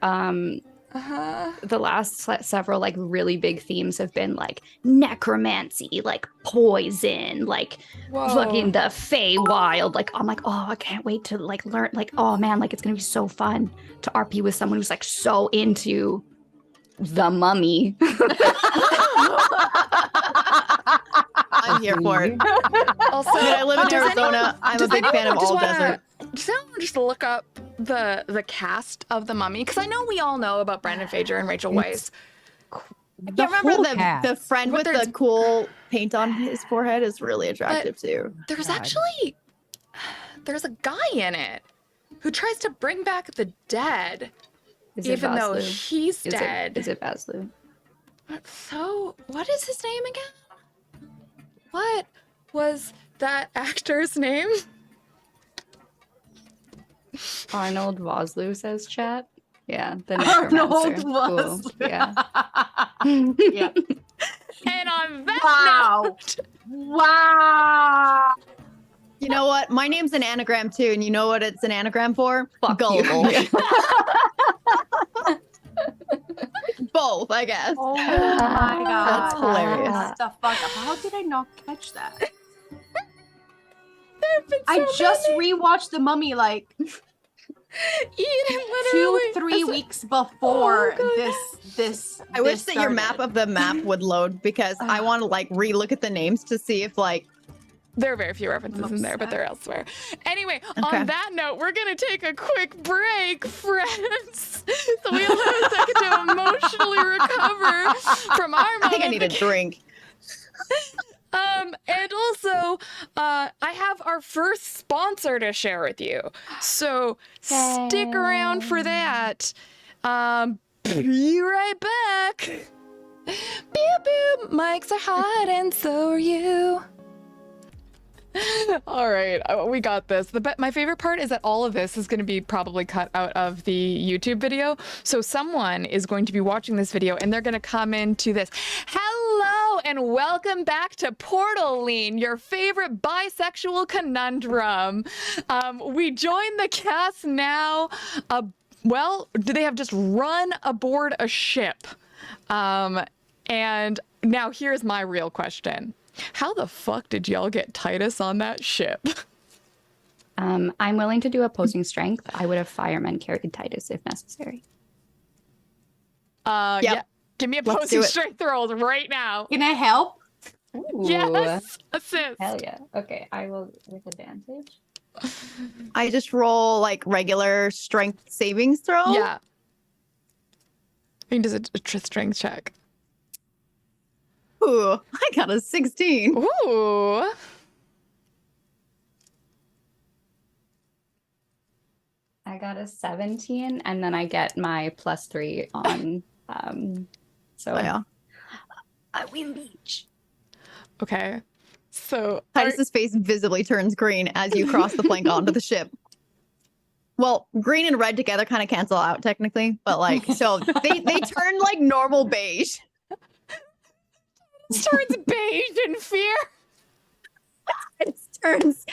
B: the last several like really big themes have been like necromancy, like poison, like fucking the Feywild. Like I'm like, oh, I can't wait to like learn. Like, oh man, like it's gonna be so fun to RP with someone who's like so into the mummy.
C: I'm here for it.
D: Also,
C: I mean, I live in
D: does
C: Arizona. I'm a
D: does
C: big fan
D: anyone
C: of
D: just
C: all
D: wanna-
C: desert.
D: Does anyone just look up the cast of the Mummy? Because I know we all know about Brendan Fraser and Rachel Weisz.
C: I can't remember the friend
D: But
C: with
D: there's-
C: the cool paint on his forehead is really attractive too.
D: There's
A: God.
D: actually there's a guy in it who tries to bring back the dead,
B: Is it
D: even though
B: Vaslu?
D: he's dead.
B: Is it Vaslu?
D: So, what is his name again? What was that actor's name?
B: Arnold Vosloo says chat. Yeah, the
E: Arnold
B: necromancer. Cool.
E: Vosloo.
B: Yeah.
E: Yeah.
D: And on that
E: Wow.
D: note,
E: Wow.
C: You know what? My name's an anagram too, and you know what it's an anagram for?
B: Fuck
C: Gullible.
B: you.
C: Both, I guess.
E: Oh my god.
C: That's hilarious.
E: What the fuck? How did I not catch that?
D: there've been
E: I
D: so
E: just
D: many.
E: rewatched the mummy like
D: Eden literally
E: 2-3 weeks before
D: Oh,
E: this.
C: I wish
E: this
C: that your map
E: started.
C: of the map would load because I want to like re-look at the names to see if like
D: There are very few references
E: I'm
D: in there, but
E: upset.
D: they're elsewhere. Anyway,
C: Okay.
D: on that note, we're gonna take a quick break, friends. So we all have a second to emotionally recover from our
C: I think I
D: moment
C: need a drink.
D: and also, I have our first sponsor to share with you. So stick around for that. Be right back. Beep beep. Mics are hot and so are you. All right, we got this. My favorite part is that all of this is going to be probably cut out of the YouTube video. So someone is going to be watching this video and they're going to come into this. Hello and welcome back to Portal Lean, your favorite bisexual conundrum. We join the cast now. Well, do they have just run aboard a ship? And now here's my real question. How the fuck did y'all get Titus on that ship?
B: I'm willing to do opposing strength. I would have firemen carried Titus if necessary.
D: Yeah. Give me
C: Let's do
D: opposing
C: it.
D: strength rolls right now.
E: Can I help?
D: Yes, assist.
B: Hell yeah. Okay, I will with advantage.
C: I just roll like regular strength savings throw.
D: Yeah. I mean, does a strength check?
C: Ooh, I got a 16.
D: Ooh.
B: I got a 17, and then I get my +3 on. So
C: Oh, yeah.
B: I win beach.
D: Okay. So
C: Titus's face visibly turns green as you cross the plank onto the ship. Well, green and red together kind of cancel out technically, but like so they turn like normal beige.
D: turns beige in fear.
C: It turns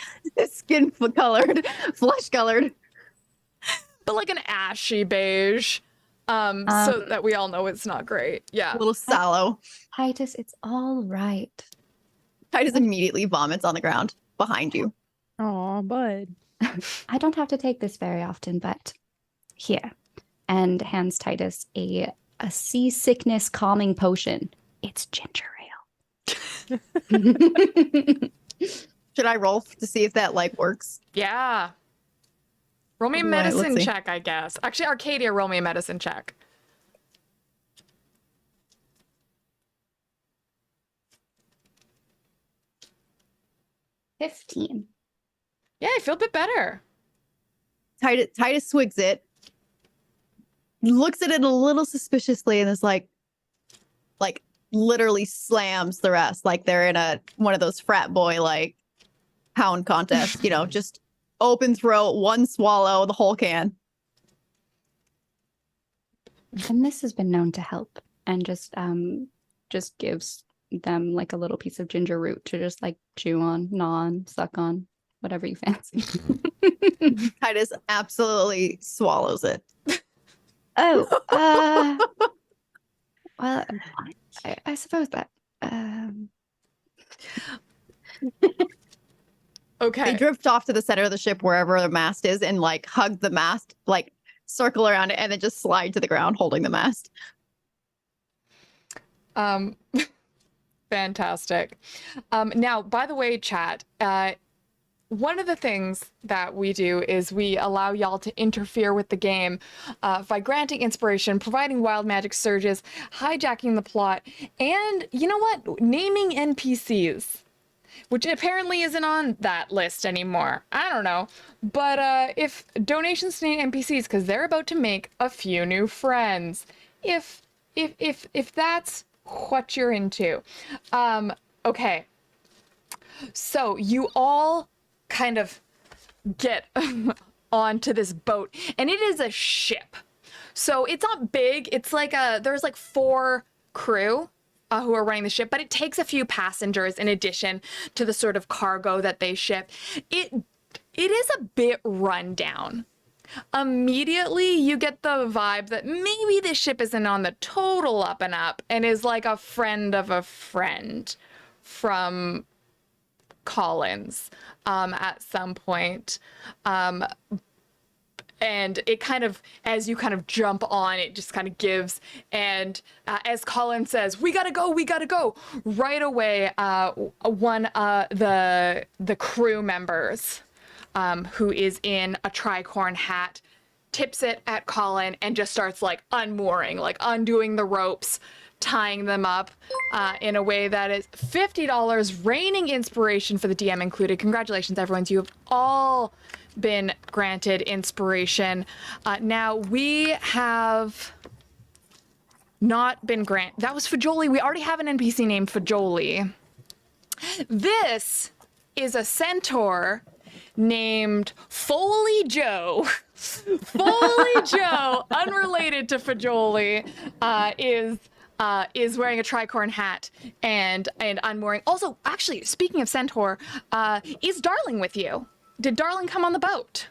C: skin colored, flesh colored.
D: But like an ashy beige. So that we all know it's not great. Yeah.
C: A little sallow.
B: Titus, it's all right.
C: Titus immediately vomits on the ground behind you.
A: Oh, bud.
B: I don't have to take this very often, but here. And hands Titus a seasickness calming potion. It's ginger ale.
C: Should I roll to see if that like works?
D: Yeah. Roll me a
C: All right, let's
D: medicine
C: see.
D: check, I guess. Actually, Arcadia, roll me a medicine check.
B: $15.
D: Yeah, I feel a bit better.
C: Titus swigs it, looks at it a little suspiciously, and is like literally slams the rest like they're in one of those frat boy like pound contests. Just open throat, one swallow, the whole can.
B: And this has been known to help, and just gives them like a little piece of ginger root to just like chew on, gnaw on, suck on, whatever you fancy.
C: Titus absolutely swallows it.
B: Oh, well, I suppose that.
D: Okay.
C: They drift off to the center of the ship wherever the mast is and like hug the mast, like circle around it, and then just slide to the ground holding the mast.
D: Fantastic. Now, by the way, chat, one of the things that we do is we allow y'all to interfere with the game by granting inspiration, providing wild magic surges, hijacking the plot, and you know what? Naming NPCs, which apparently isn't on that list anymore. I don't know. But if donations to name NPCs, because they're about to make a few new friends. If that's what you're into. Okay. So you all kind of get onto this boat, and it is a ship. So it's not big. It's like there's like 4 crew who are running the ship, but it takes a few passengers in addition to the sort of cargo that they ship. It is a bit run down. Immediately you get the vibe that maybe this ship isn't on the total up and up and is like a friend of a friend from Collins at some point. And it kind of, as you kind of jump on, it just kind of gives. And as Colin says, we gotta go. Right away, one the crew members, who is in a tricorn hat, tips it at Colin and just starts like unmooring, like undoing the ropes, tying them up in a way that is $50, raining inspiration for the DM included. Congratulations, everyone. You have all been granted inspiration. Now we have not been granted. That was Fajoli. We already have an NPC named Fajoli. This is a centaur named Foley Joe. Foley Joe, unrelated to Fajoli, is wearing a tricorn hat and unmooring. Also, actually, speaking of centaur, is Darling with you? Did Darling come on the boat?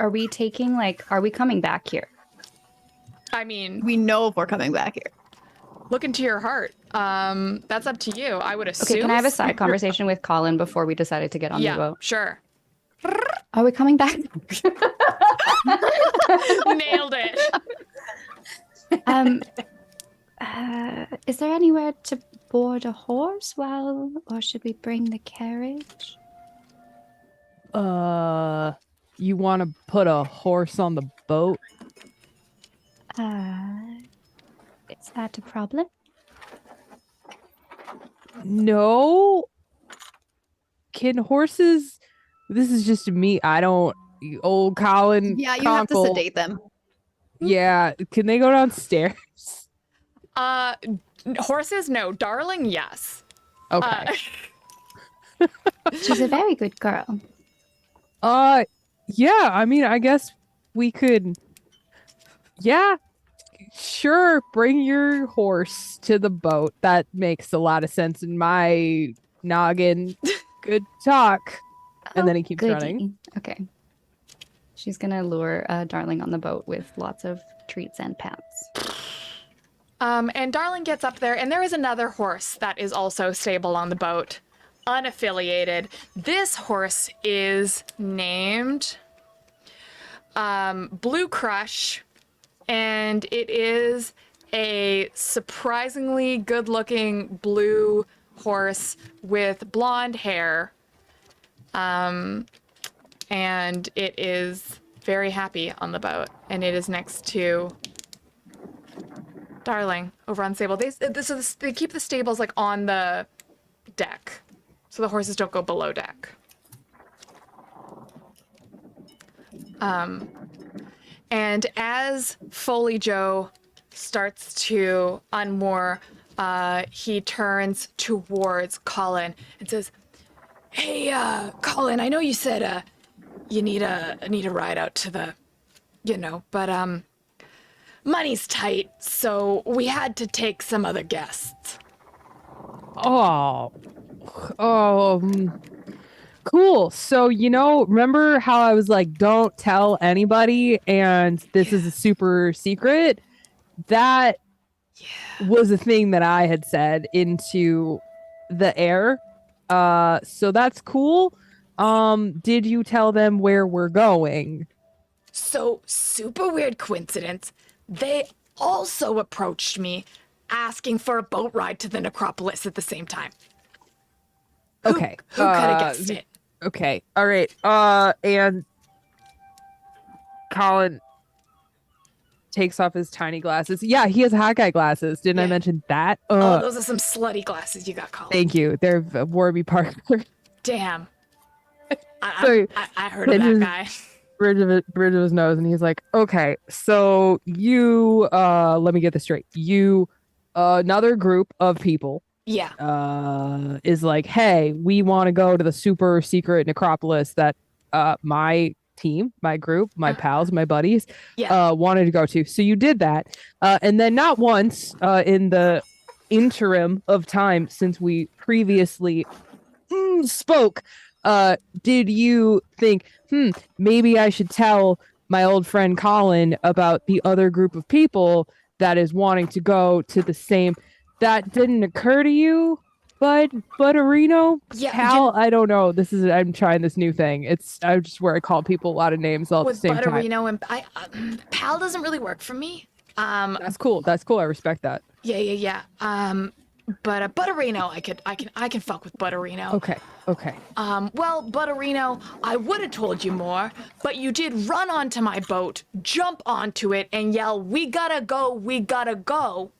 B: Are we coming back here?
D: I mean,
C: We know if we're coming back here.
D: look into your heart. That's up to you. I would assume.
B: Okay, can I have a side conversation with Colin before we decided to get on the
D: Yeah,
B: boat?
D: sure.
B: Are we coming back?
D: Nailed it.
B: Is there anywhere to board a horse or should we bring the carriage?
A: You want to put a horse on the boat?
B: Is that a problem?
A: No. Can horses? This is just me. I don't. Old Colin.
C: Yeah, you have to
A: Conkle.
C: sedate them.
A: Yeah. Can they go downstairs?
D: Horses, no. Darling, yes.
A: Okay.
B: She's a very good girl.
A: Yeah. I mean, I guess we could. Yeah. Sure. Bring your horse to the boat. That makes a lot of sense in my noggin. Good talk. And then he keeps
B: Goody.
A: running.
B: Okay. She's gonna lure Darling on the boat with lots of treats and pats.
D: And Darling gets up there, and there is another horse that is also stable on the boat, unaffiliated. This horse is named Blue Crush, and it is a surprisingly good-looking blue horse with blonde hair. And it is very happy on the boat, and it is next to Darling over on the stable. They keep the stables like on the deck. So the horses don't go below deck. And as Foley Joe starts to unmoor, he turns towards Colin and says, "Hey, Colin, I know you said you need a ride out to the, but money's tight, so we had to take some other guests."
A: Oh, cool. So, remember how I was like, don't tell anybody, and this is a super secret? That was a thing that I had said into the air. So that's cool. Did you tell them where we're going?
D: So, super weird coincidence. They also approached me asking for a boat ride to the necropolis at the same time.
A: Okay.
D: Who could have guessed it?
A: Okay. All right. And Colin takes off his tiny glasses. Yeah, he has Hawkeye glasses. Didn't I
D: Yeah.
A: mention that?
D: Oh, those are some slutty glasses you got, Colin.
A: Thank you. They're Warby Parker.
D: Damn.
A: So
D: I heard of that guy.
A: bridge of his nose, and he's like, okay, so you let me get this straight. You another group of people
D: Yeah.
A: is like, hey, we want to go to the super secret necropolis that my team, my group, my pals, my buddies wanted to go to. So you did that. And then not once in the interim of time since we previously spoke, did you think, maybe I should tell my old friend Colin about the other group of people that is wanting to go to the same? That didn't occur to you, Butterino?
D: Yeah,
A: Pal? I don't know. I'm trying this new thing. I just where I call people a lot of names all at the
D: With
A: same time.
D: Butterino and Pal doesn't really work for me.
A: That's cool. I respect that.
D: Yeah. But Butterino, I can fuck with Butterino.
A: Okay.
D: Well, Butterino, I would have told you more, but you did run onto my boat, jump onto it, and yell, we gotta go,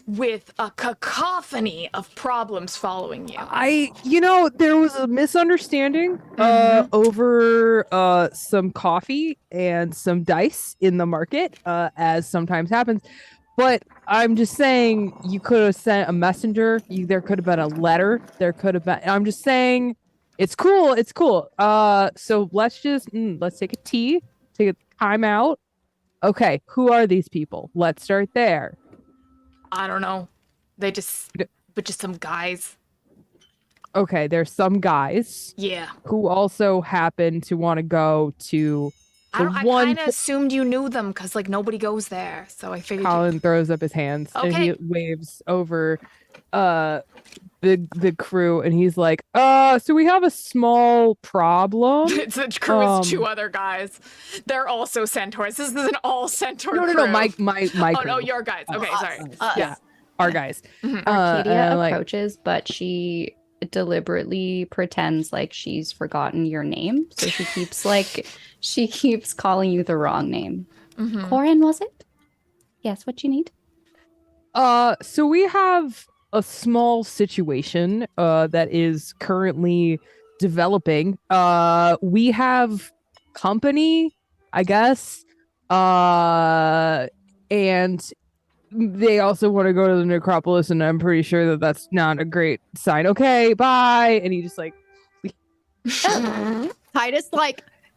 D: with a cacophony of problems following you.
A: There was a misunderstanding over some coffee and some dice in the market, as sometimes happens. But I'm just saying, you could have sent a messenger. There could have been a letter. There could have been. I'm just saying, it's cool. So let's take a tea, take a time out. Okay, who are these people? Let's start there.
D: I don't know. But just some guys.
A: Okay, there's some guys.
D: Yeah.
A: Who also happen to want to go to
D: I kind of assumed you knew them because nobody goes there, so I figured.
A: Colin throws up his hands and he waves over the crew, and he's like, so we have a small problem.
D: It's a crew is two other guys. They're also centaurs. This is an all centaur crew.
A: No, my
D: Oh
A: crew.
D: no, your guys. Okay, sorry.
A: Yeah, our guys.
B: Arcadia approaches, but she deliberately pretends like she's forgotten your name, so she keeps calling you the wrong name. Corin, was it? Yes, what you need?
A: So we have a small situation that is currently developing. We have company, I guess. And they also want to go to the necropolis, and I'm pretty sure that that's not a great sign. Okay, bye. And he just
C: Titus,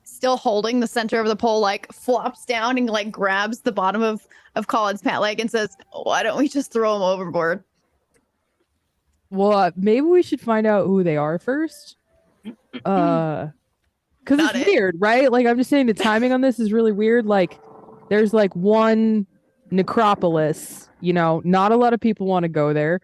C: still holding the center of the pole, flops down and grabs the bottom of Colin's pant leg and says, why don't we just throw him overboard?
A: Well, maybe we should find out who they are first. Because it's weird, right? I'm just saying the timing on this is really weird. There's one necropolis, not a lot of people want to go there.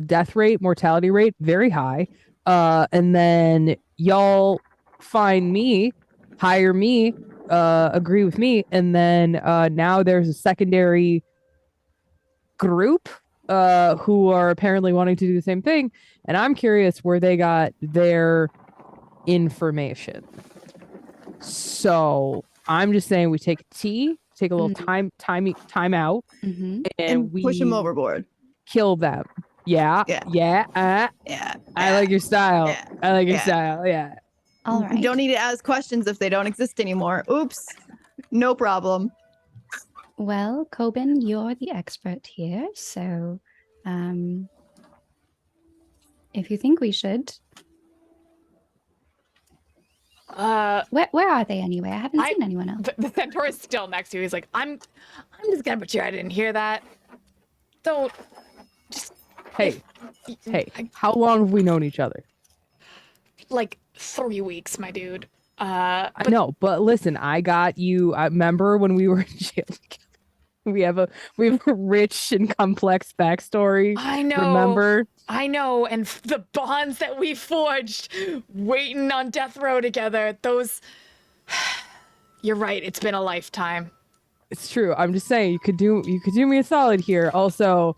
A: Death rate, mortality rate, very high. And then y'all find me, hire me, agree with me, and then now there's a secondary group who are apparently wanting to do the same thing, and I'm curious where they got their information. So I'm just saying we take a tea, take a little time out, and we
C: push them overboard.
A: Kill them. Yeah.
C: Yeah.
A: Yeah.
C: Yeah.
A: I like your style.
C: Yeah.
A: I like your
C: Yeah.
A: style. Yeah.
B: All
C: You
B: right.
C: don't need to ask questions if they don't exist anymore. Oops. No problem.
B: Well, Coben, you're the expert here, so if you think we should, where are they anyway? I haven't seen anyone else.
D: The centaur is still next to you. He's like, I'm just gonna put you. I didn't hear that. Don't.
A: Hey. Hey.
D: I-
A: How long have we known each other?
D: Like 3 weeks, my dude.
A: I know, but listen, I got you. I remember when we were in jail together. We have a rich and complex backstory.
D: I know.
A: Remember?
D: I know, and the bonds that we forged, waiting on death row together. Those. You're right. It's been a lifetime.
A: It's true. I'm just saying you could do me a solid here. Also,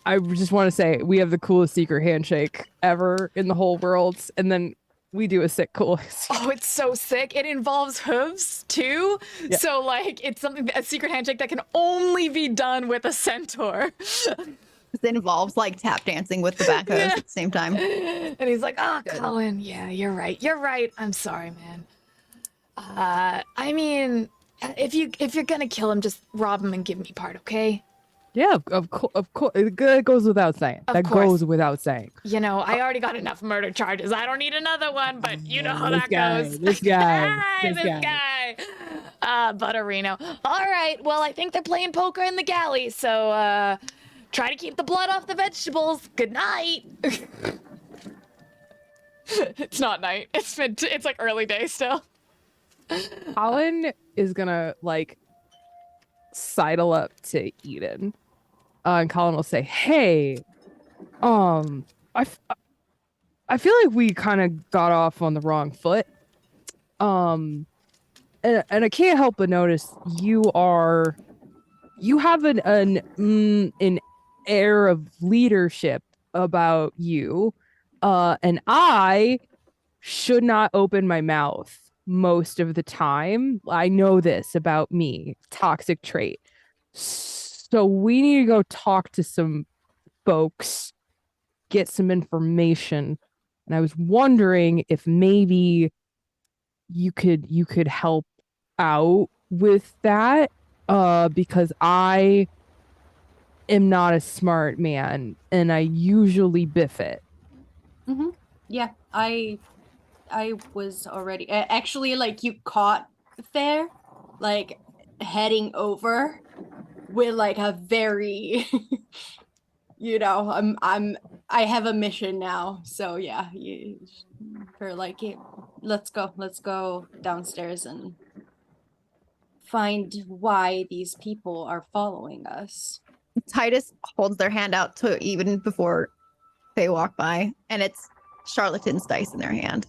A: I just want to say we have the coolest secret handshake ever in the whole world, and then we do a sick cool.
D: Oh, it's so sick. It involves hooves too.
A: Yeah.
D: So like it's something a secret handshake that can only be done with a centaur.
C: It involves like tap dancing with the back hose
D: Yeah.
C: at the same time.
D: And he's like, "Oh, Colin, yeah, you're right. You're right. I'm sorry, man. I mean, if you're gonna kill him, just rob him and give me part, okay?
A: Yeah, of course. It goes without saying.
D: Of
A: That
D: course.
A: goes without saying.
D: You know, I already got enough murder charges. I don't need another one, but you know how
A: This
D: that
A: guy,
D: goes.
A: this guy,
D: Hey,
A: this
D: this
A: guy.
D: guy. Butterino. All right, well, I think they're playing poker in the galley, so try to keep the blood off the vegetables. Good night. It's not night. It's like early day still.
A: Colin is gonna like sidle up to Eden, and Colin will say, "Hey, I feel like we kind of got off on the wrong foot. And I can't help but notice you have an air of leadership about you, and I should not open my mouth most of the time. I know this about me, toxic trait. So we need to go talk to some folks, get some information. And I was wondering if maybe you could help out with that, because I am not a smart man and I usually biff it.
E: Yeah, I was already actually like you caught there, like heading over with like a very, I have a mission now, so yeah, for like let's go downstairs and find why these people are following us.
C: Titus holds their hand out to even before they walk by, and it's charlatan's dice in their hand.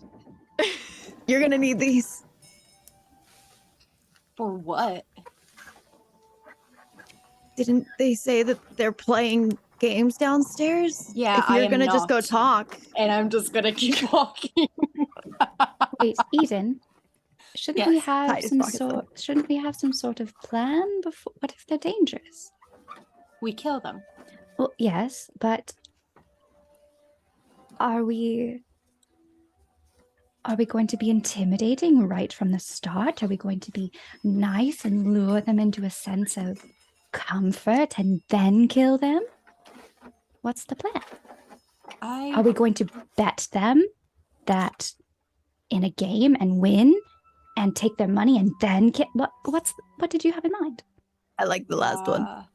C: You're gonna need these.
E: For what?
C: Didn't they say that they're playing games downstairs?
E: Yeah,
C: if you're
E: I am
C: gonna just go
E: not.
C: talk.
E: And I'm just gonna keep walking.
B: Wait, Eden, shouldn't we
E: Yes,
B: have
C: Titus
B: some
C: pockets them.
B: shouldn't we have some sort of plan before? What if they're dangerous?
E: We kill them.
B: Well, yes, but are we going to be intimidating right from the start? Are we going to be nice and lure them into a sense of comfort and then kill them? What's the plan? Are we going to bet them that in a game and win and take their money and then kill? What did you have in mind?
C: I like the last one.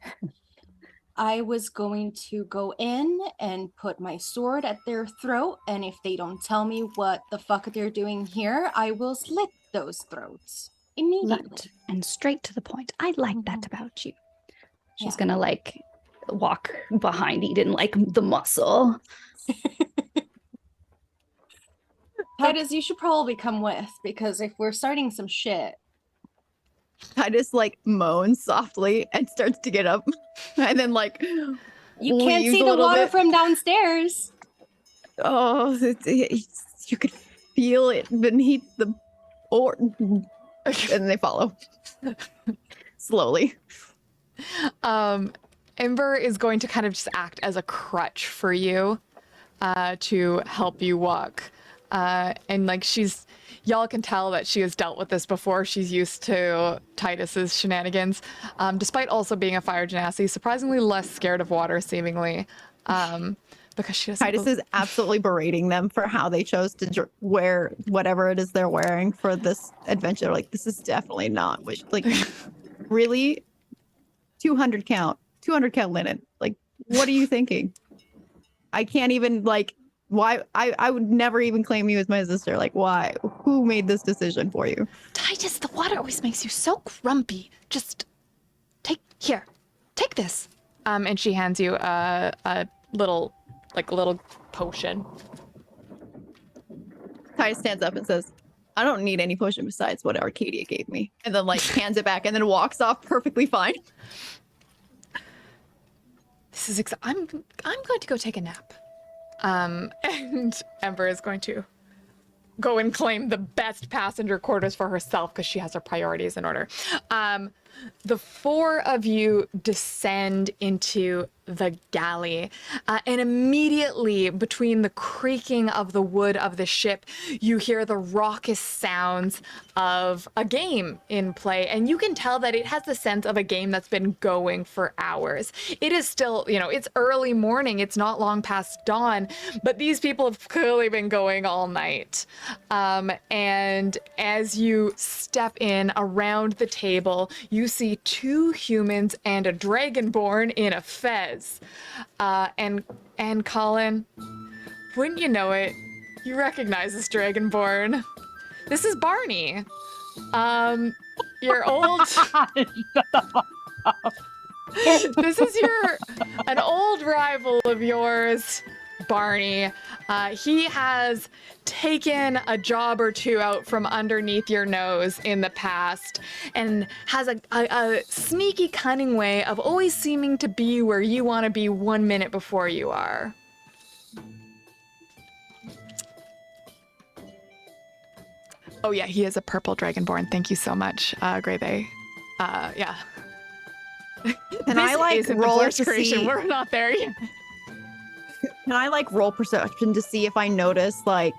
E: I was going to go in and put my sword at their throat, and if they don't tell me what the fuck they're doing here, I will slit those throats immediately.
B: Blunt and straight to the point. I like that about you. She's
E: Yeah.
B: gonna like walk behind Eden like the muscle.
E: Titus, you should probably come with, because if we're starting some shit,
C: Titus like moans softly and starts to get up, and then like
E: you can't
C: leaves
E: see
C: a
E: the
C: little
E: water
C: bit.
E: from downstairs.
C: Oh, you could feel it beneath the board, and they follow slowly.
D: Ember is going to kind of just act as a crutch for you to help you walk. And like y'all can tell that she has dealt with this before. She's used to Titus's shenanigans, despite also being a fire genasi, surprisingly less scared of water, seemingly, because she doesn't.
C: Titus is absolutely berating them for how they chose to wear whatever it is they're wearing for this adventure. Like, this is definitely not like really 200 count linen. Like, what are you thinking? I can't even like. Why? I would never even claim you as my sister. Like, why? Who made this decision for you?
D: Titus, the water always makes you so grumpy. Just take this. And she hands you a little potion.
C: Titus stands up and says, "I don't need any potion besides what Arcadia gave me," and then like hands it back and then walks off perfectly fine.
D: This is I'm going to go take a nap. And Ember is going to go and claim the best passenger quarters for herself because she has her priorities in order. The four of you descend into the galley, and immediately between the creaking of the wood of the ship, you hear the raucous sounds of a game in play, and you can tell that it has the sense of a game that's been going for hours. It is still, it's early morning, it's not long past dawn, but these people have clearly been going all night. And as you step in around the table, you see two humans and a dragonborn in a fez. And Colin, wouldn't you know it, you recognize this dragonborn. This is Barney. Your old. This is an old rival of yours, Barney. He has taken a job or two out from underneath your nose in the past and has a sneaky, cunning way of always seeming to be where you want to be 1 minute before you are. Oh yeah, he is a purple dragonborn. Thank you so much, Grey. Yeah.
C: Can I like roll to see?
D: We're not there yet.
C: Can I like roll perception to see if I notice like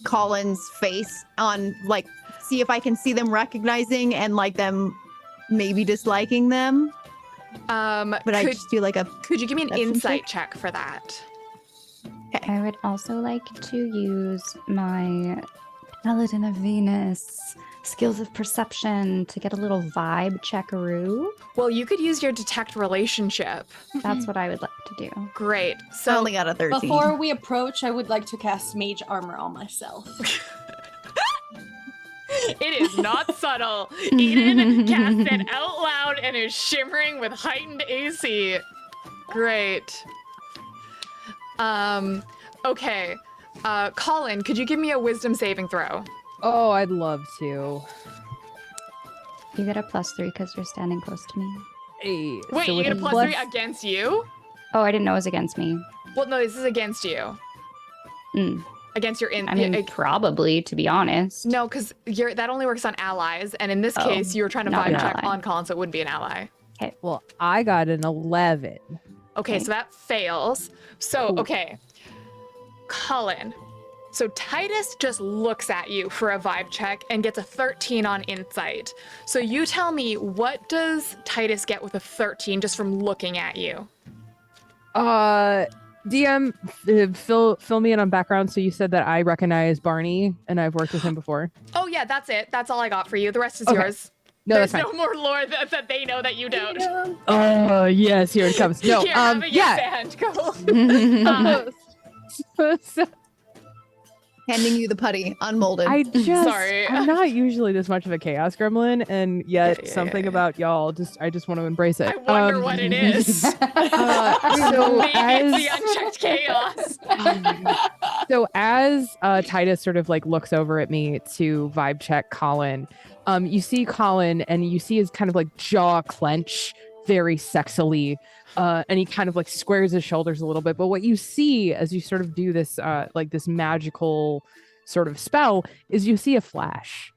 C: Colin's face on like see if I can see them recognizing and like them maybe disliking them? But I just do like a.
D: Could you give me an insight check for that?
B: I would also like to use my Paladin of Venus skills of perception to get a little vibe checkaroo.
D: Well, you could use your detect relationship.
B: That's what I would like to do.
D: Great.
C: I
D: So
C: only got a 13.
E: Before we approach, I would like to cast mage armor on myself.
D: it is not subtle. Eden casts it out loud and is shimmering with heightened AC. Great. Okay. Colin, could you give me a wisdom saving throw?
A: Oh, I'd love to.
B: You get a +3 because you're standing close to me.
A: Hey,
D: Wait,
A: so
D: you
A: with
D: get a
A: a
D: +3 against you?
B: Oh, I didn't know it was against me.
D: Well, no, this is against you. Against your
B: I mean, probably, to be honest.
D: No, because that only works on allies, and in this
B: Oh,
D: case, you were trying to
B: not
D: vibe
B: an
D: check
B: ally.
D: on Colin, so it wouldn't be an ally.
A: Well, I got an 11.
D: Okay,
B: Okay.
D: so that fails. So,
A: Cool.
D: okay. Colin. So Titus just looks at you for a vibe check and gets a 13 on insight. So you tell me, what does Titus get with a 13 just from looking at you?
A: DM, fill me in on background. So you said that I recognize Barney and I've worked with him before.
D: Oh yeah, that's it. That's all I got for you. The rest is
A: Okay.
D: yours.
A: No,
D: There's
A: that's fine.
D: no more lore that they know that you don't.
A: Oh, yes, here it comes. No,
D: Here, have a
A: yeah.
D: sand. Go.
A: So,
C: Handing you the putty, unmolded.
A: I just,
D: Sorry.
A: I'm not usually this much of a chaos gremlin, and yet
D: Yeah.
A: something about y'all, I just want to embrace it.
D: I wonder what it is.
A: So
D: Maybe
A: as,
D: it's the unchecked chaos.
A: so as Titus sort of like looks over at me to vibe check Colin, you see Colin and you see his kind of like jaw clench very sexily, and he kind of like squares his shoulders a little bit. But what you see as you sort of do this like this magical sort of spell is you see a flash.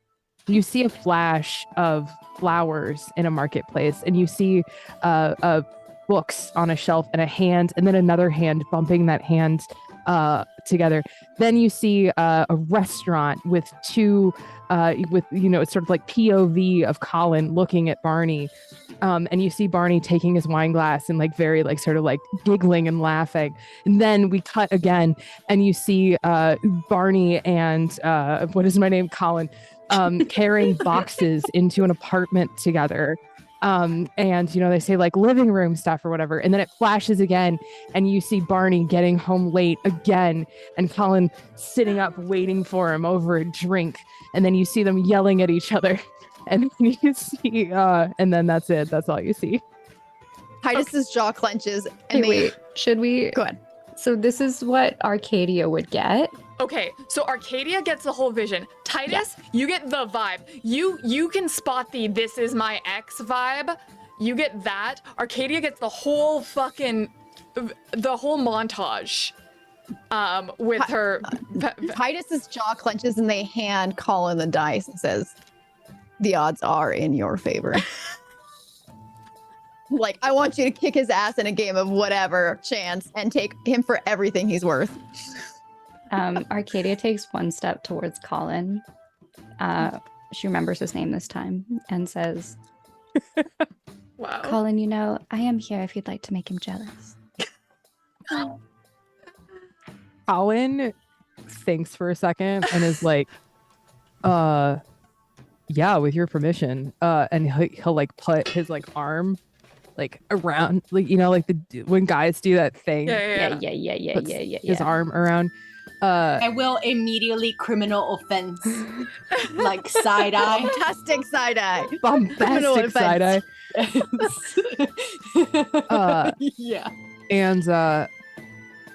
A: You see a flash of flowers in a marketplace, and you see a books on a shelf and a hand, and then another hand bumping that hand together. Then you see a restaurant with two, it's sort of like POV of Colin looking at Barney. And you see Barney taking his wine glass and like very like sort of like giggling and laughing. And then we cut again and you see Barney and what is my name? Colin carrying boxes into an apartment together. And they say like living room stuff or whatever. And then it flashes again and you see Barney getting home late again and Colin sitting up waiting for him over a drink. And then you see them yelling at each other. And then you see, and then that's it. That's all you see.
C: Titus's jaw clenches,
B: Hey,
C: and
B: wait, should we?
C: Go ahead.
B: So this is what Arcadia would get.
D: Okay, so Arcadia gets the whole vision. Titus, you get the vibe. You can spot the "this is my ex" vibe. You get that. Arcadia gets the whole montage. With her.
C: Titus's jaw clenches, and they hand Colin the dice and says, "The odds are in your favor." Like, I want you to kick his ass in a game of whatever chance and take him for everything he's worth.
B: Arcadia takes one step towards Colin. She remembers his name this time and says,
D: Wow.
B: Colin, I am here if you'd like to make him jealous.
A: Colin thinks for a second and is like, yeah, with your permission. And he'll like put his like arm like around, like, when guys do that thing.
D: Yeah.
A: Puts his arm around.
E: I will immediately criminal offense, like side eye.
C: Fantastic side eye.
A: Bombastic side eye.
E: Yeah.
A: And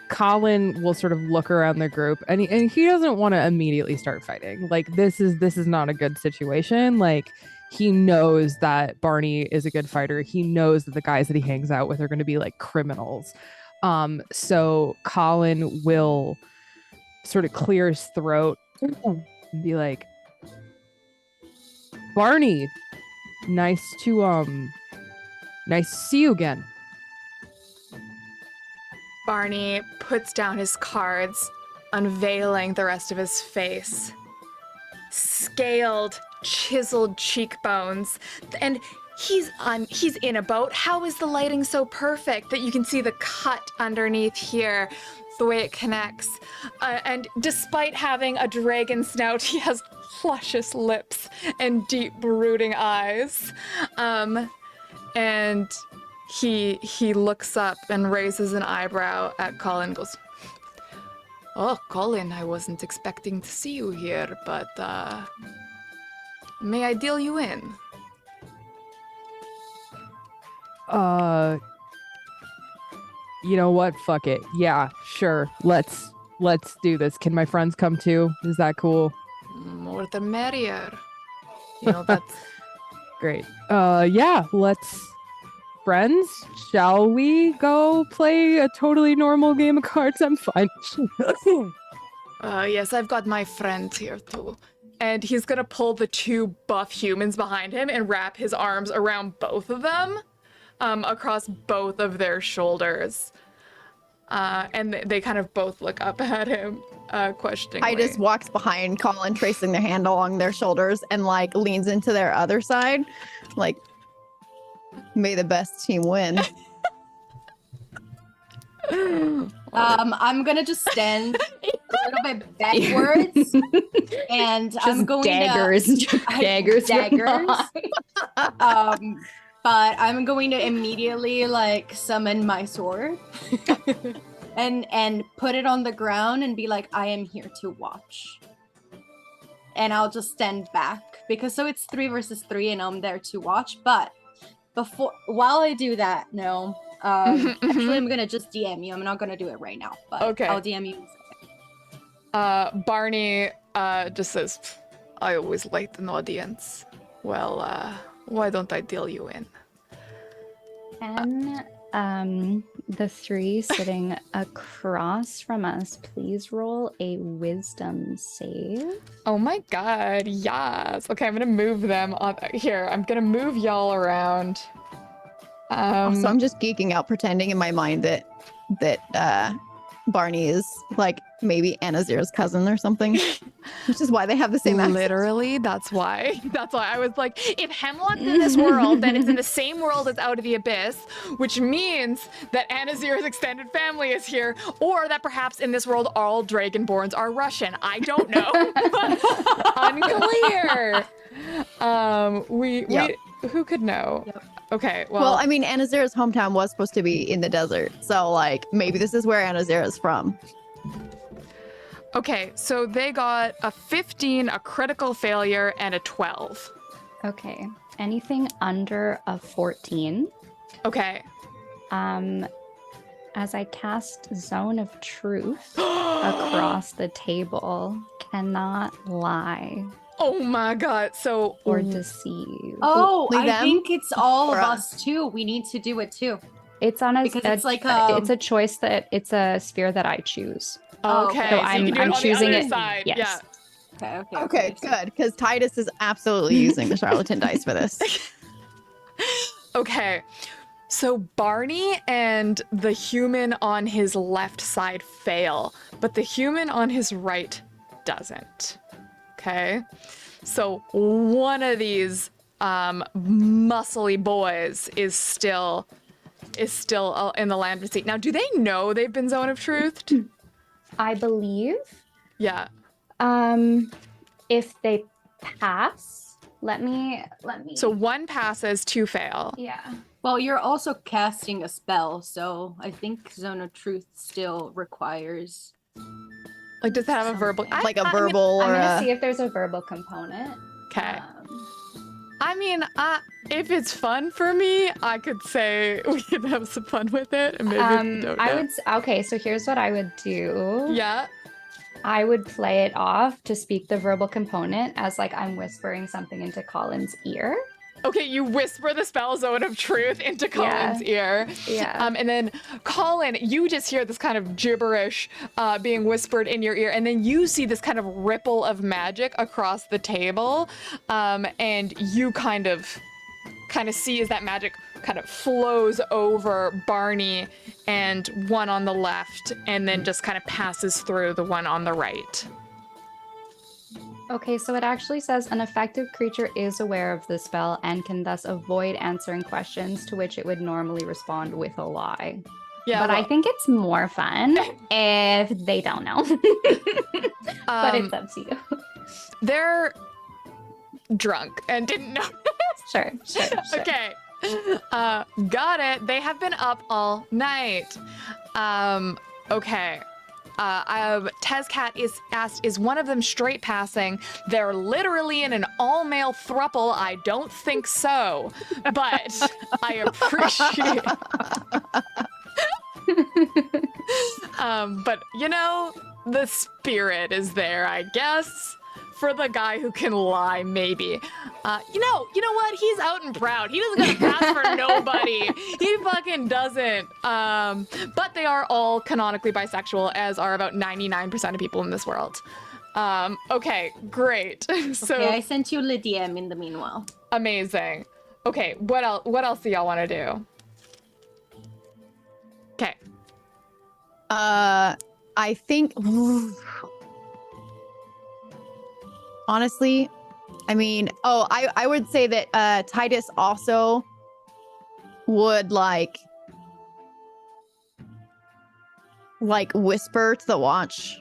A: Colin will sort of look around the group and he doesn't want to immediately start fighting. Like, this is not a good situation. Like, he knows that Barney is a good fighter. He knows that the guys that he hangs out with are going to be like criminals. So Colin will sort of clear his throat and be like, Barney, nice to see you again.
D: Barney puts down his cards, unveiling the rest of his face. Scaled, chiseled cheekbones, and he's in a boat. How is the lighting so perfect that you can see the cut underneath here, the way it connects? And despite having a dragon snout, he has luscious lips and deep, brooding eyes. And he looks up and raises an eyebrow at Colin and goes, "Oh, Colin, I wasn't expecting to see you here, but may I deal you in?"
A: You know what? Fuck it. Yeah, sure. Let's do this. Can my friends come too? Is that cool?
D: More the merrier. That's
A: Great. Yeah, friends, shall we go play a totally normal game of cards? I'm fine.
D: yes, I've got my friends here too. And he's gonna pull the two buff humans behind him and wrap his arms around both of them, across both of their shoulders. And they kind of both look up at him, questioningly.
C: Titus walks behind Colin, tracing their hand along their shoulders, and like leans into their other side, like, may the best team win.
E: I'm gonna just stand a little bit backwards, and I'm going
B: daggers.
E: daggers. But I'm going to immediately like summon my sword, and put it on the ground and be like, I am here to watch. And I'll just stand back because it's 3 versus 3, and I'm there to watch. But while I do that, no. Actually, I'm gonna just DM you. I'm not gonna do it right now, but
D: Okay.
E: I'll DM you in a second.
D: Barney just says, "I always liked an audience. Well, why don't I deal you in?"
B: Can the 3 sitting across from us please roll a wisdom save?
D: Oh my god, yes. Okay, I'm gonna move them up here. I'm gonna move y'all around.
C: So I'm just geeking out, pretending in my mind that Barney is like maybe Anazir's cousin or something, which is why they have the same accent.
D: Literally, that's why. That's why I was like, if Hemlock's in this world, then it's in the same world as Out of the Abyss, which means that Anazir's extended family is here, or that perhaps in this world all Dragonborns are Russian. I don't know. Unclear. Who could know?
E: Yep.
D: Okay,
C: Well, I mean, Anazir's hometown was supposed to be in the desert, so like maybe this is where Anazir is from.
D: okay, so they got a 15, a critical failure, and a 12.
B: Okay. Anything under a 14.
D: Okay.
B: As I cast Zone of Truth across the table, cannot lie
D: Oh my god, so
B: or deceive.
E: Oh,
C: Only
E: I
C: them
E: think it's all
C: or
E: of
C: us?
E: us too. We need to do it too.
B: It's on a
E: Because it's like,
B: it's a choice that it's a sphere that I choose.
E: Oh,
D: okay,
E: okay.
D: so
E: So
D: you can do
B: I'm
D: it on
B: choosing
D: the other
B: it-
D: side.
B: yes.
D: Yeah.
C: Okay, good, because Titus is absolutely using the charlatan dice for this.
D: Okay. So Barney and the human on his left side fail, but the human on his right doesn't. Okay. So one of these muscly boys is still in the land receipt. Now, do they know they've been Zone of Truthed?
B: I believe.
D: Yeah.
B: If they pass, let me.
D: So one passes, two fail.
B: yeah.
E: Well, you're also casting a spell, so I think Zone of Truth still requires.
D: Like, does that have a verbal?
C: Like a
D: I mean,
C: verbal
B: I'm
C: or
B: gonna
C: a...
B: see if there's a verbal component.
D: Okay. I mean, if it's fun for me, I could say we could have some fun with it, and maybe don't
B: I
D: know.
B: would. Okay, so here's what I would do.
D: Yeah.
B: I would play it off to speak the verbal component as like I'm whispering something into Colin's ear.
D: Okay, you whisper the spell Zone of Truth into Colin's ear.
B: Yeah.
D: And then Colin, you just hear this kind of gibberish being whispered in your ear, and then you see this kind of ripple of magic across the table, and you kind of see as that magic kind of flows over Barney and one on the left, and then just kind of passes through the one on the right.
B: Okay, so it actually says an effective creature is aware of the spell and can thus avoid answering questions to which it would normally respond with a lie.
D: Yeah,
B: But I
D: well,
B: think it's more fun if they don't know. But it's up to you.
D: they're drunk and didn't know.
B: Sure.
D: Okay. Got it. They have been up all night. Okay. Tezcat is asked, is one of them straight passing? They're literally in an all-male thruple. I don't think so, but I appreciate. But you know, the spirit is there, I guess. For the guy who can lie, maybe. You know what? He's out and proud. He doesn't gotta pass for nobody. He fucking doesn't. But they are all canonically bisexual, as are about 99% of people in this world. Okay, great. So
E: Okay, I sent you the DM in the meanwhile.
D: amazing. Okay, what else do y'all want to do? Okay.
C: I think... Honestly, I mean, I would say that Titus also would like whisper to the watch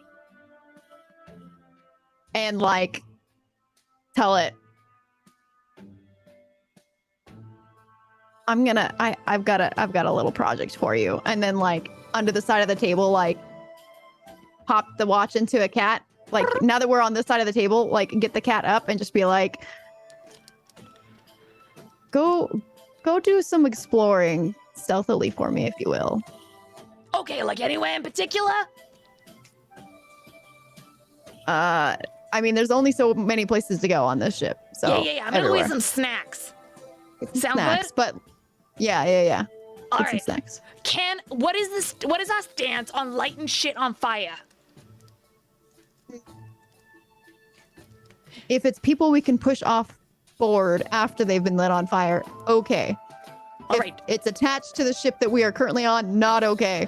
C: and like tell it, I've got a little project for you, and then like under the side of the table, like pop the watch into a cat. Like, now that we're on this side of the table, like, get the cat up and just be like, go do some exploring stealthily for me, if you will.
G: Okay, like anywhere in particular?
C: I mean, there's only so many places to go on this ship, so
G: Yeah. I'm gonna
C: everywhere.
G: get some snacks.
C: Get some
G: sound
C: snacks,
G: good?
C: but yeah.
G: All
C: Get some
G: right.
C: snacks.
G: What is our stance on lighting shit on fire?
C: If it's people we can push off board after they've been lit on fire, okay.
G: All
C: If
G: right.
C: it's attached to the ship that we are currently on, not okay.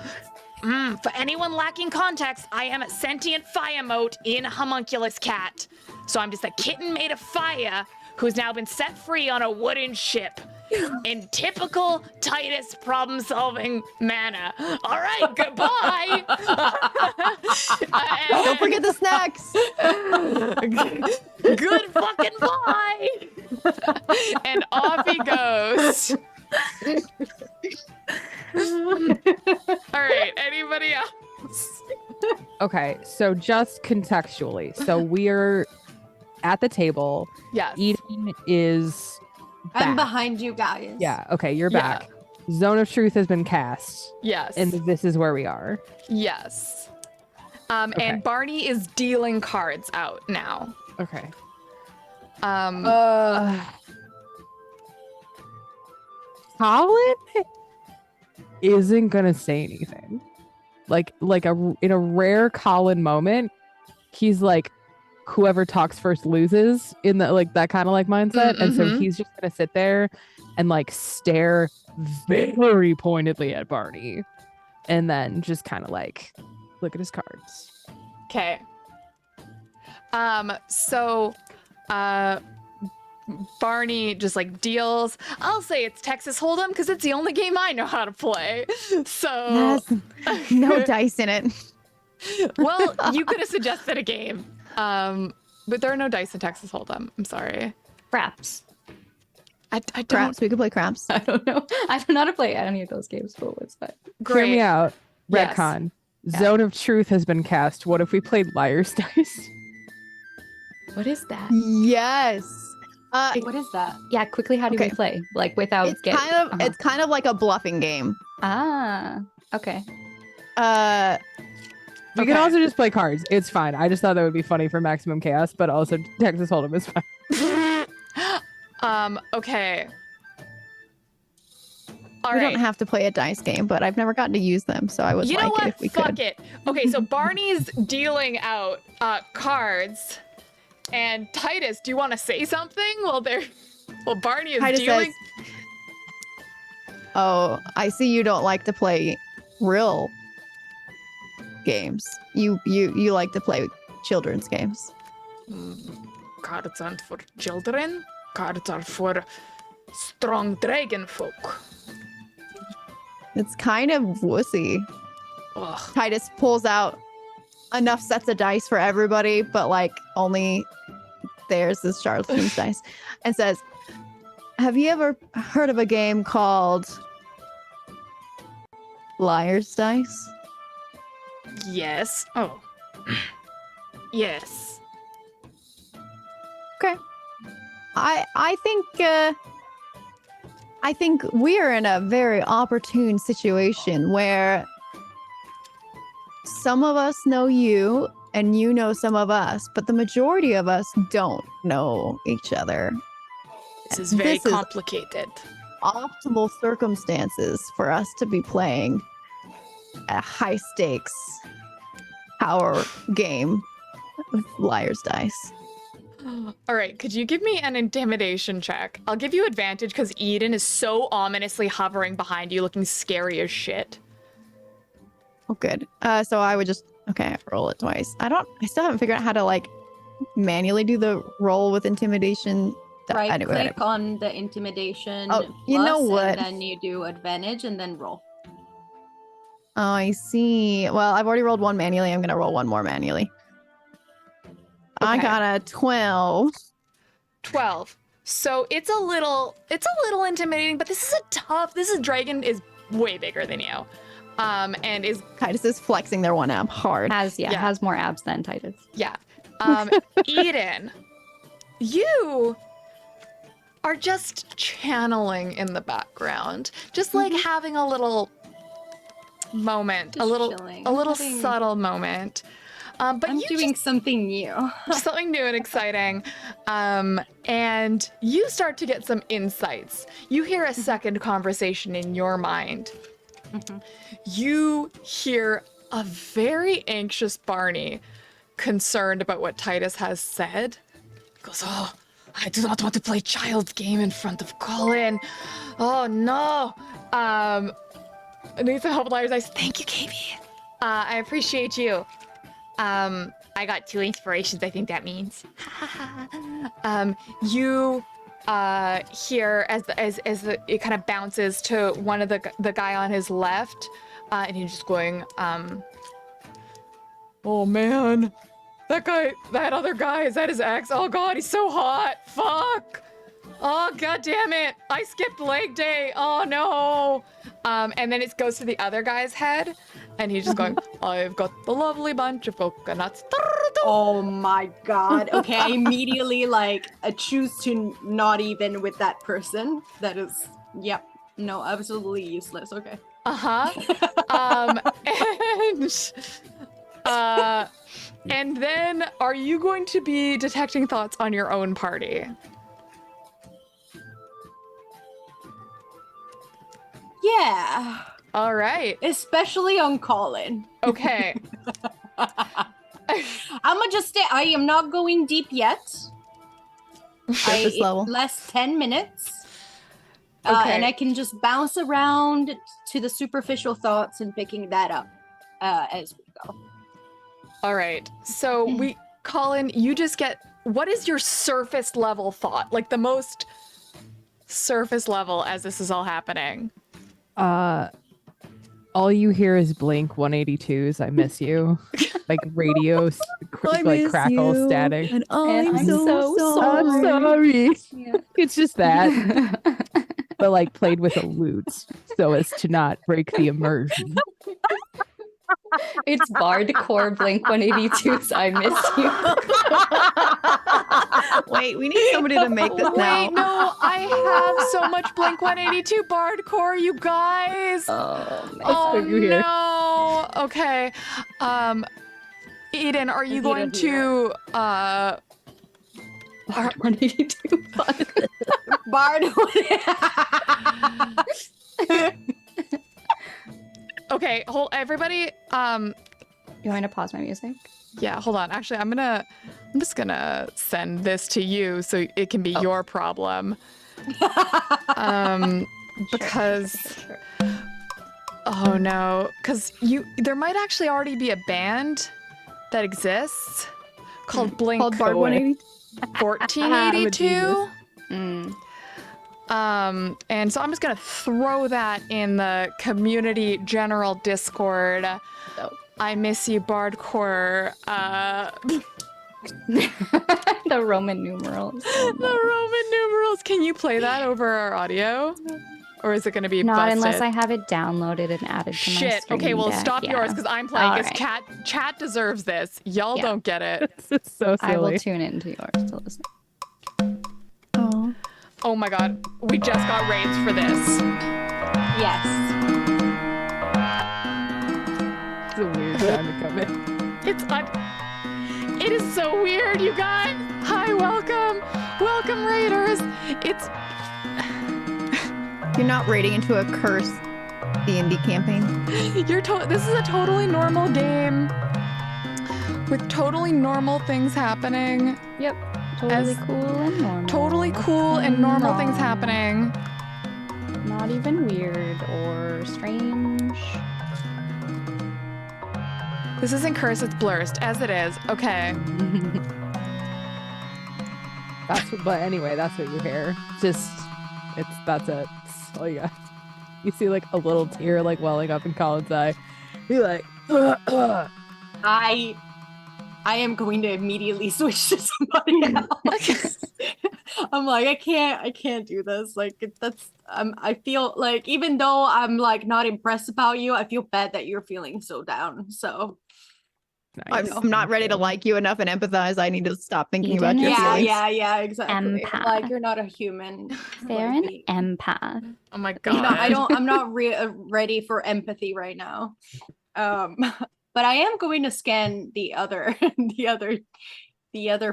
G: For anyone lacking context, I am a sentient fire mote in Homunculus Cat. So I'm just a kitten made of fire who's now been set free on a wooden ship. In typical Titus problem-solving manner. All right, goodbye.
C: Don't forget the snacks.
G: Good fucking bye.
D: And off he goes. All right, anybody else?
A: Okay, so just contextually. So we're at the table.
D: Yes.
A: Eden is
E: I'm
A: back.
E: behind you guys.
A: Yeah, okay, you're
D: Yeah.
A: back. Zone of Truth has been cast,
D: Yes.
A: and this is where we are.
D: Yes.
A: Okay.
D: And Barney is dealing cards out now.
A: Okay. Colin isn't gonna say anything. In a rare Colin moment, he's like, whoever talks first loses in the that kind of mindset, and so
D: Mhm.
A: he's just gonna sit there and stare very pointedly at Barney, and then just kind of look at his cards.
D: Okay. So Barney just deals. I'll say it's Texas Hold'em because it's the only game I know how to play. So
C: Yes. No dice in it.
D: well, you could have suggested a game. But there are no dice in Texas Hold'em. I'm sorry.
B: Craps.
D: I don't.
C: Craps. We could play craps.
B: I don't know. I don't know how to play any of those games, but it's fine.
D: Great.
A: Hear me out.
D: Yes.
A: Redcon.
B: Yeah.
A: Zone of Truth has been cast. What if we played Liar's Dice?
B: What is that?
C: Yes.
E: What is that?
B: Yeah, quickly, how do
C: Okay.
B: we play? Without
C: It's
B: getting...
C: it's kind of like a bluffing game.
B: Ah, okay.
A: We can
D: Okay.
A: also just play cards. It's fine. I just thought that would be funny for maximum chaos, but also Texas Hold'em is fine.
D: Okay. All
C: We
D: right.
C: don't have to play a dice game, but I've never gotten to use them, so I would
D: You
C: like
D: know
C: it
D: what?
C: if we
D: Fuck
C: could.
D: it. Okay, so Barney's dealing out cards, and Titus, do you want to say something while Barney is
C: Titus
D: dealing?
C: says, "Oh, I see you don't like to play real games. You like to play children's games."
D: Cards aren't for children. Cards are for strong dragon folk.
C: It's kind of wussy.
D: Ugh.
C: Titus pulls out enough sets of dice for everybody, but only theirs is Charleston's dice, and says, "Have you ever heard of a game called Liar's Dice?"
D: Yes. Oh. Yes.
C: Okay. I think we're in a very opportune situation where some of us know you and you know some of us, but the majority of us don't know each other.
G: This is very
C: This is-
G: complicated.
C: Optimal circumstances for us to be playing a high stakes power game with Liar's Dice.
D: All right, could you give me an intimidation check? I'll give you advantage because Eden is so ominously hovering behind you, looking scary as shit.
C: Oh, good. So I would just roll it twice. I still haven't figured out how to manually do the roll with intimidation.
E: Right
C: Anyway,
E: click on the intimidation.
C: Oh, you know
E: plus,
C: what?
E: And then you do advantage and then roll.
C: Oh, I see. Well, I've already rolled one manually. I'm gonna roll one more manually. I
D: Okay.
C: got a 12.
D: 12. So it's a little intimidating, but this dragon is way bigger than you. And is
C: Titus is flexing their one ab hard.
D: Yeah.
B: Has more abs than Titus.
D: yeah. Eden, you are just channeling in the background, just having a little moment,
E: Just
D: a little
E: chilling. Having-
D: subtle moment. But
E: I'm
D: you
E: doing something new.
D: something new and exciting. And you start to get some insights. You hear a second conversation in your mind.
E: Mhm.
D: You hear a very anxious Barney concerned about what Titus has said. He goes, "Oh,
G: I do not want to play child's game in front of Colin. Oh no. Need some help with liar's eyes. Thank you, KB. I appreciate you. I got 2 inspirations, I think that means. You hear as it kind of bounces to one of the guy on his left, and he's just going, oh man, that other guy, is that his ex? Oh god, he's so hot. Fuck. Oh god damn it. I skipped leg day. Oh no. And then it goes to the other guy's head, and he's just going, I've got the lovely bunch of coconuts.
E: Oh my god. Okay, I immediately choose to not even with that person. That is, yep. No, absolutely useless. Okay.
G: And then are you going to be detecting thoughts on your own party?
E: Yeah.
G: All right.
E: Especially on Colin.
G: Okay.
E: I'm gonna just stay. I am not going deep yet.
C: Surface level.
E: Less 10 minutes.
G: Okay.
E: And I can just bounce around to the superficial thoughts and picking that up as we go.
G: All right. So Colin, you just get, what is your surface level thought? Like the most surface level as this is all happening?
A: All you hear is Blink 182's "I Miss You," like radio, like crackle static.
C: And
B: I'm so
A: I'm sorry.
B: Yeah.
A: It's just that, but like played with a lute, so as to not break the immersion.
B: It's Bardcore Blink 182's I Miss You.
C: Wait, we need somebody to make this now.
G: Wait, no, I have so much Blink 182 Bardcore, you guys.
B: Oh, man.
G: Oh
A: what you hear.
G: no. Okay. Eden, are you going to
B: Bard 182.
E: Bard.
G: Okay, hold everybody.
B: You want me to pause my music?
G: Yeah, hold on. Actually, I'm just gonna send this to you so it can be your problem. Because
B: Sure.
G: oh no, because there might actually already be a band that exists called Blink
C: Called Bard 180.
G: 1482.
B: Mm.
G: And so I'm just gonna throw that in the community general Discord.
B: Oh.
G: I miss you, Bardcore.
B: The Roman numerals. Oh,
G: The Roman numerals. Can you play that over our audio? Or is it gonna be
B: Not
G: busted?
B: unless I have it downloaded and added to my
G: Shit. Okay,
B: streaming
G: well
B: deck,
G: stop
B: yeah.
G: yours because I'm playing.
B: All
G: Because
B: right.
G: chat deserves this. Y'all
B: Yeah.
G: don't get it.
A: It's so
B: I will
A: silly.
B: tune into yours to listen.
C: Oh.
G: Oh my god, we just got raids for this.
E: Yes.
A: It's a weird time to come in.
G: It is so weird, you guys. Hi, welcome raiders. It's
C: You're not raiding into a curse D&D campaign.
G: This is a totally normal game with totally normal things happening.
B: Yep. Totally
G: As-
B: cool and normal.
G: Totally cool and normal things happening.
B: Not even weird or strange.
G: This isn't curse, it's blurst, as it is. Okay.
A: But anyway, that's what you hear. That's it. That's all you got. You see like a little tear like welling up in Colin's eye. Be like,
E: I am going to immediately switch to somebody else. I'm like, I can't do this. Like I feel like even though I'm like not impressed about you, I feel bad that you're feeling so down. So
A: nice.
C: I'm not ready to like you enough and empathize. I need to stop thinking about
B: Eden
C: your
B: is
C: feelings.
E: yeah, exactly.
B: Empath.
E: Like you're not a human.
B: They're
E: like
B: an
E: me.
B: empath.
G: Oh my
E: You
G: god.
E: know, I'm not ready for empathy right now. But I am going to scan the other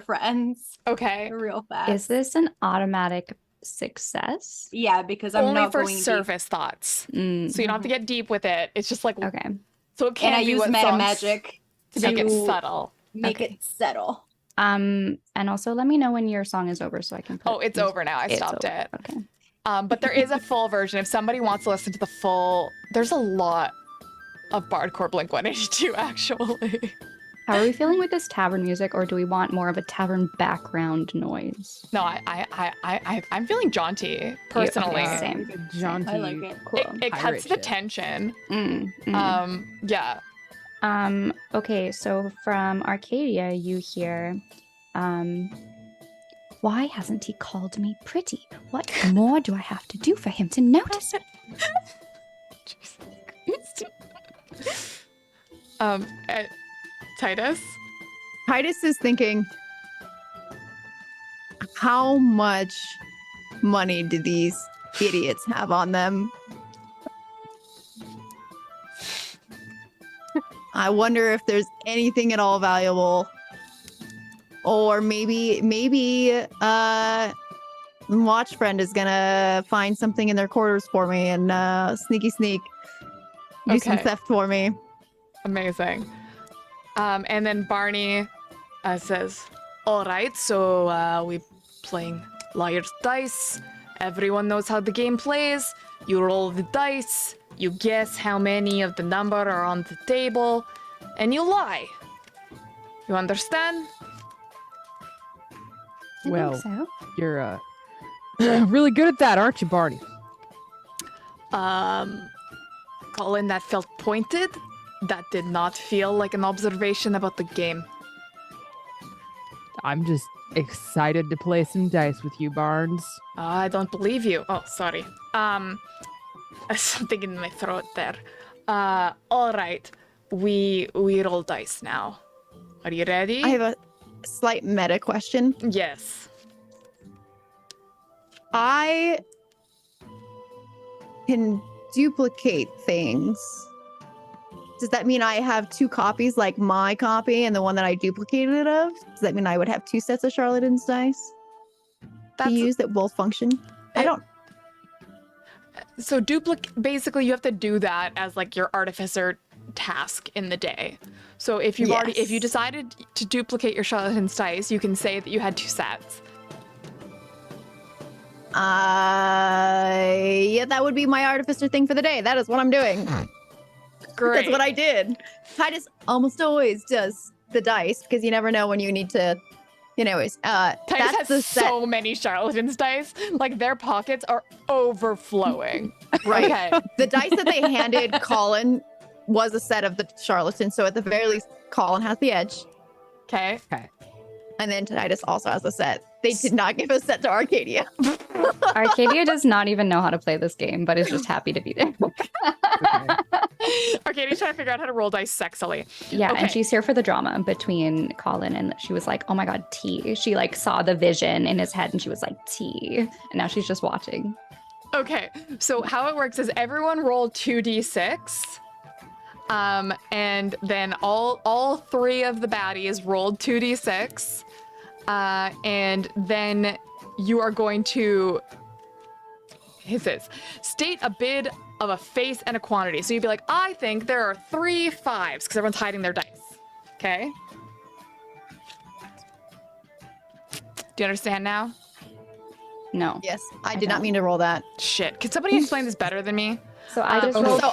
E: friends
G: Okay.
E: real fast.
B: Is this an automatic success?
E: Yeah, because I'm
G: Only
E: not
G: for
E: going deep.
G: surface thoughts.
B: Mm.
G: So you don't have to get deep with it. It's just like
B: Okay.
G: so it can
E: And I
G: be
E: use
G: what
E: meta
G: songs
E: magic
G: to make it subtle.
E: make
B: Okay.
E: it settle.
B: And also let me know when your song is over so I can put
D: Oh, it's over now. I
B: It's
D: stopped
B: over.
D: it.
B: Okay.
D: But there is a full version. If somebody wants to listen to the full, there's a lot of Bardcore Blink 182 actually.
B: How are we feeling with this tavern music, or do we want more of a tavern background noise?
D: No, I'm feeling jaunty personally.
B: okay, same.
A: Like a jaunty.
E: I like it.
B: Cool.
D: It cuts
A: pirate
D: the
A: ship.
D: tension.
B: Mm.
D: Yeah.
B: Okay, so from Arcadia, you hear, why hasn't he called me pretty? What more do I have to do for him to notice me?
D: Titus.
C: Titus is thinking, how much money do these idiots have on them? I wonder if there's anything at all valuable. Or maybe Watch Friend is gonna find something in their quarters for me and sneak do some
D: Okay.
C: theft for me.
D: Amazing. And then Barney says, all right, so we playing liar's dice. Everyone knows how the game plays. You roll the dice, you guess how many of the number are on the table, and you lie. You understand?
B: I
A: Well,
B: think so.
A: You're really good at that, aren't you, Barney?
D: Colin, that felt pointed. That did not feel like an observation about the game.
A: I'm just excited to play some dice with you, Barnes.
D: I don't believe you. Oh, sorry. Something in my throat there. All right. We roll dice now. Are you ready?
C: I have a slight meta question.
D: Yes.
C: I can duplicate things. Does that mean I have two copies, like my copy and the one that I duplicated it of? Does that mean I would have two sets of charlatan's dice to use that both function? I don't.
D: So basically you have to do that as like your artificer task in the day. So if you've already, if you
C: Yes.
D: decided to duplicate your charlatan's dice, you can say that you had two sets.
C: Yeah, that would be my artificer thing for the day. That is what I'm doing.
D: Great.
C: That's what I did. Titus almost always does the dice because you never know when you need to. Anyways,
D: Titus
C: that's the
D: has
C: set.
D: so many charlatan's dice. Like their pockets are overflowing.
C: Right.
D: Okay.
C: The dice that they handed Colin was a set of the charlatan, so at the very least, Colin has the edge,
D: Okay.
C: and then Titus also has a set. They did not give a set to Arcadia.
B: Arcadia does not even know how to play this game, but is just happy to be there.
D: Arcadia's trying to figure out how to roll dice sexily.
B: Yeah,
D: Okay.
B: and she's here for the drama between Colin, and she was like, oh my god, T. She like saw the vision in his head and she was like, T. And now she's just watching.
D: Okay, so how it works is everyone roll 2d6. And then all three of the baddies rolled 2d6. And then you are going to, state a bid of a face and a quantity. So you'd be like, I think there are 3 5s, because everyone's hiding their dice. Okay? Do you understand now?
B: No.
C: Yes, I
B: I
C: did not
B: don't.
C: mean to roll that.
D: Shit. Can somebody explain this better than me?
B: So I just
A: okay.
B: rolled.
C: So,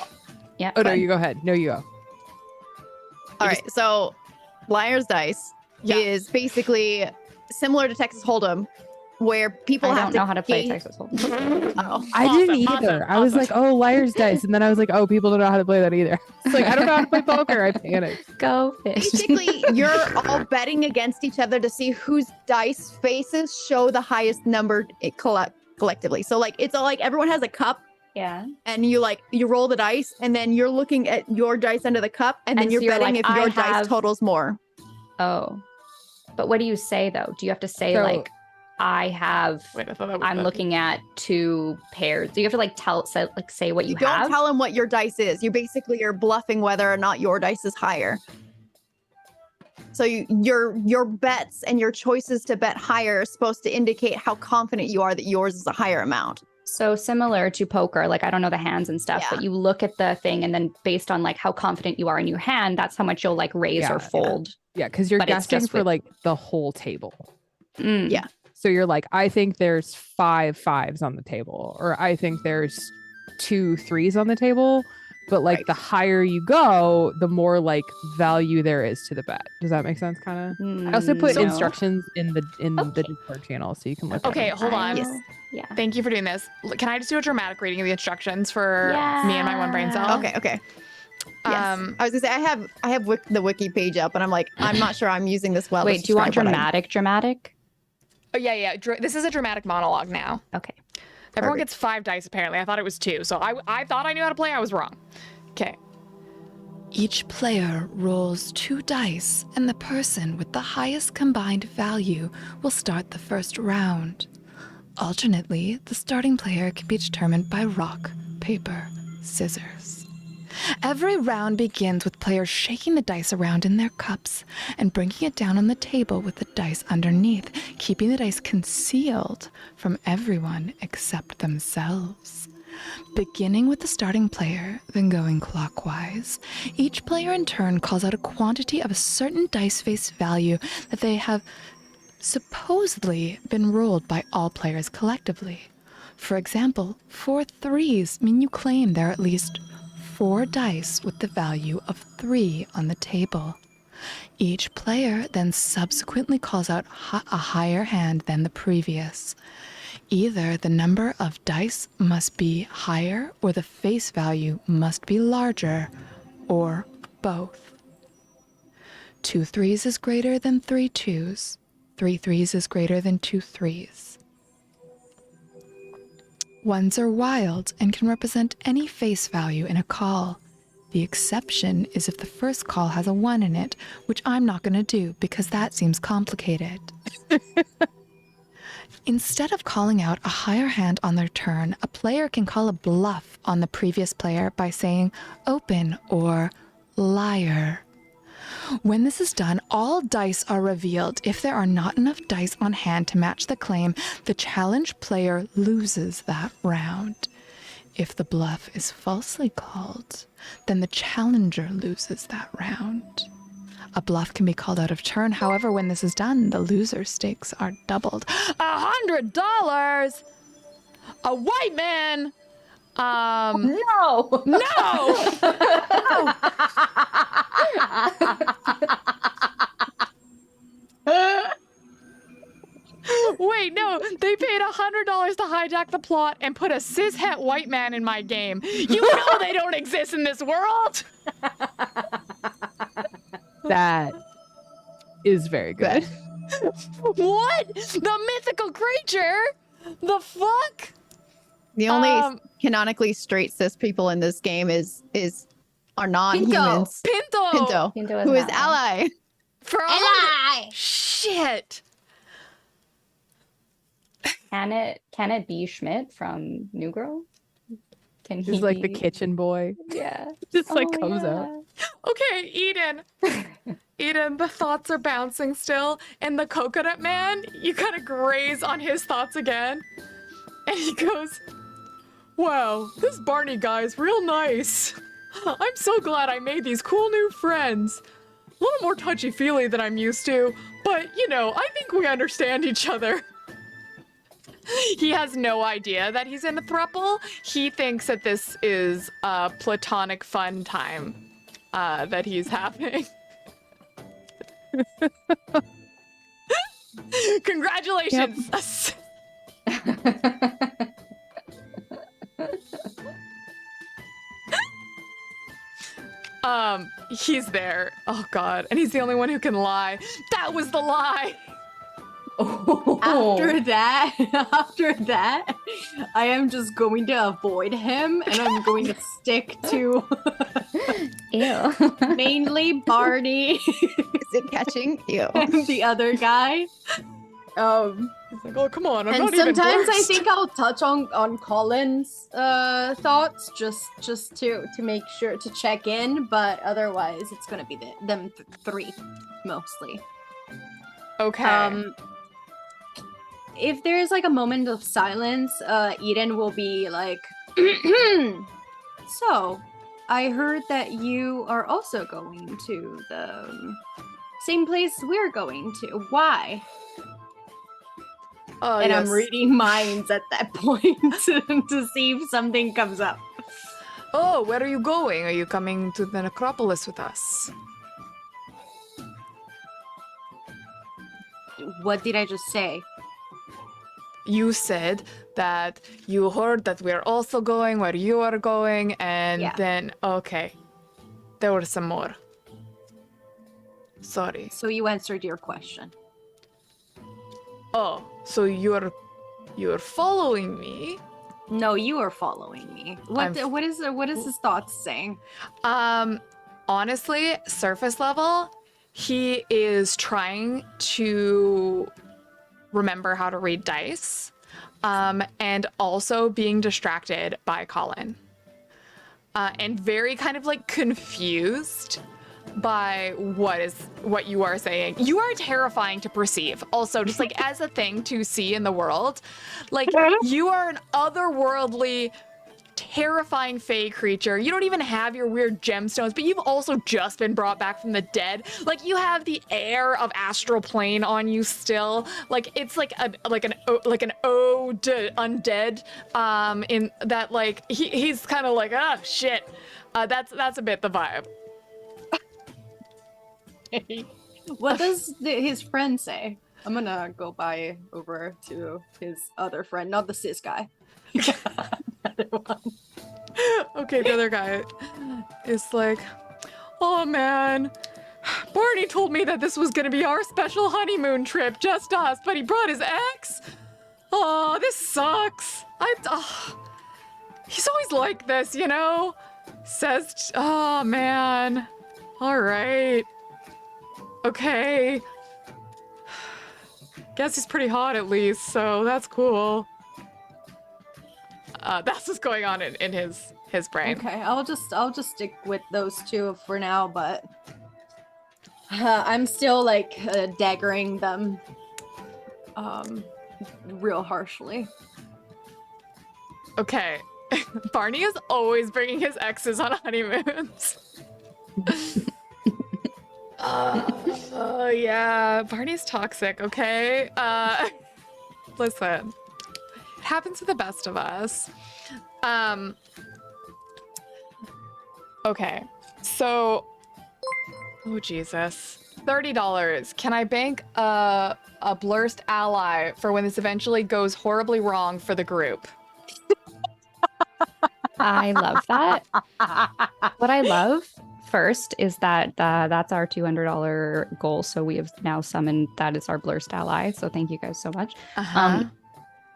B: Yeah.
A: Oh, no,
B: fine.
A: you go ahead. No, you go.
C: all right. So, Liar's Dice
D: Yeah.
C: is basically similar to Texas Hold'em, where people
B: I
C: have
B: don't
C: to
B: know how to play
C: gauge-
B: Texas Hold'em.
C: Oh,
A: I didn't
D: Awesome,
A: either.
D: awesome,
A: I was
D: awesome.
A: like, oh, liar's dice. And then I was like, oh, people don't know how to play that either. It's like, I don't know how to play poker. I panicked.
B: Go fish.
C: basically, you're all betting against each other to see whose dice faces show the highest number collectively. So, like, it's all like everyone has a cup.
B: Yeah.
C: And you roll the dice, and then you're looking at your dice under the cup, and then
B: And
C: you're
B: so you're
C: betting
B: like,
C: if your
B: I
C: dice
B: have-
C: totals more.
B: Oh. But what do you say though? Do you have to say
A: So-
B: like, I have?
D: Wait, I thought that was
B: I'm
D: the-
B: looking at 2 pairs. Do you have to like say what you,
C: You don't
B: have?
C: tell them what your dice is. You basically are bluffing whether or not your dice is higher. So your bets and your choices to bet higher are supposed to indicate how confident you are that yours is a higher amount.
B: So similar to poker, like I don't know the hands and stuff, but
C: Yeah.
B: you look at the thing and then based on like how confident you are in your hand, that's how much you'll like raise
A: Yeah,
B: or
A: yeah.
B: fold.
A: Yeah, because you're
B: But it's
A: guessing
B: just
A: for
B: with-
A: like the whole table.
B: Mm.
C: Yeah.
A: So you're like, I think there's 5 5s on the table, or I think there's 2 3s on the table. But like
C: Right.
A: the higher you go, the more like value there is to the bet. Does that make sense? Kind of. I also put
B: No.
A: instructions in the
B: Okay.
A: Discord channel, so you can look.
G: Okay,
A: at them.
G: hold on.
C: Yes.
B: Yeah.
G: Thank you for doing this. Can I just do a dramatic reading of the instructions for me and my one brain cell?
C: Okay. Yes.
G: Um,
C: I was gonna say I have the wiki page up, and I'm like, I'm not sure I'm using this well. to
B: Wait, do you want
C: describe what I'm-
B: dramatic?
G: Oh, yeah. This is a dramatic monologue now.
B: Okay.
G: Everyone
C: Perfect.
G: gets 5 dice, apparently. I thought it was 2. So I thought I knew how to play. I was wrong. Okay. Each player rolls 2 dice, and the person with the highest combined value will start the first round. Alternately, the starting player can be determined by rock, paper, scissors. Every round begins with players shaking the dice around in their cups and bringing it down on the table with the dice underneath, keeping the dice concealed from everyone except themselves. Beginning with the starting player, then going clockwise, each player in turn calls out a quantity of a certain dice face value that they have supposedly been rolled by all players collectively. For example, 4 3s mean you claim there are at least 4 dice with the value of 3 on the table. Each player then subsequently calls out a higher hand than the previous. Either the number of dice must be higher or the face value must be larger, or both. 2 3s is greater than 3 2s. 3 3s is greater than 2 3s. Ones are wild and can represent any face value in a call. The exception is if the first call has a 1 in it, which I'm not going to do because that seems complicated. Instead of calling out a higher hand on their turn, a player can call a bluff on the previous player by saying open or liar. When this is done, all dice are revealed. If there are not enough dice on hand to match the claim, the challenge player loses that round. If the bluff is falsely called, then the challenger loses that round. A bluff can be called out of turn. However, when this is done, the loser stakes are doubled. $100! A white man!
B: No.
G: No! Wait, no, they paid $100 to hijack the plot and put a cishet white man in my game. You know they don't exist in this world!
A: That is very good.
G: What? The mythical creature? The fuck?
C: The only
G: Um,
C: canonically straight cis people in this game are non-humans.
G: Pinto!
C: Pinto,
B: is
C: who is
B: an
C: ally.
G: For
E: Ally!
G: Shit!
B: Can it be Schmidt from New Girl? Can he
A: He's like the
B: be-
A: kitchen boy.
B: Yeah.
A: Just like
B: Oh,
A: comes
B: yeah.
A: out.
G: Okay, Eden. Eden, the thoughts are bouncing still, and the coconut man, you kind of graze on his thoughts again. And he goes, wow, this Barney guy's real nice. I'm so glad I made these cool new friends. A little more touchy-feely than I'm used to, but, you know, I think we understand each other. He has no idea that he's in a throuple. He thinks that this is a platonic fun time that he's having. Congratulations. He's there. Oh god. And he's the only one who can lie. That was the lie.
E: After that, I am just going to avoid him and I'm going to stick to
B: Ew.
E: mainly Barney
C: Is it catching? Ew.
E: and the other guy.
G: He's like, oh come on, I'm
E: And
G: not even
E: sometimes I
G: blessed.
E: think I'll touch on Colin's thoughts just to make sure to check in, but otherwise it's gonna be them three mostly.
G: Okay.
E: if there's like a moment of silence, Eden will be like, so, I heard that you are also going to the same place we're going to. Why?
D: Oh,
E: And
D: yes.
E: I'm reading minds at that point to see if something comes up.
D: Oh, where are you going? Are you coming to the necropolis with us?
E: What did I just say?
D: You said that you heard that we're also going where you are going, and
E: Yeah.
D: then okay, there were some more. Sorry.
E: So you answered your question.
D: Oh, so you're following me?
E: No, you are following me. What is his thoughts saying?
D: Honestly, surface level, he is trying to remember how to read dice, and also being distracted by Colin, and very kind of like confused by what you are saying. You are terrifying to perceive. Also, just like as a thing to see in the world, like you are an otherworldly, terrifying fey creature. You don't even have your weird gemstones, but you've also just been brought back from the dead. Like you have the air of astral plane on you still. Like it's like an ode to undead. In that like he's kind of like shit. That's a bit the vibe.
E: What does his friend say? I'm gonna go over to his other friend, not the cis guy. Other one.
D: Okay, the other guy is like, oh man, Barney told me that this was gonna be our special honeymoon trip, just us, but he brought his ex. Oh, this sucks. He's always like this, you know? Says, oh man. All right. Okay. Guess he's pretty hot at least, so that's cool. That's what's going on in his brain.
E: Okay, I'll just stick with those two for now, but I'm still like daggering them real harshly.
D: Okay. Barney is always bringing his exes on honeymoons. Yeah, Barney's toxic, okay? Listen. It happens to the best of us. Okay. So, oh Jesus. $30. Can I bank a blurst ally for when this eventually goes horribly wrong for the group?
B: I love that. What I love first is that that's our $200 goal. So we have now summoned that as our blurst ally. So thank you guys so much.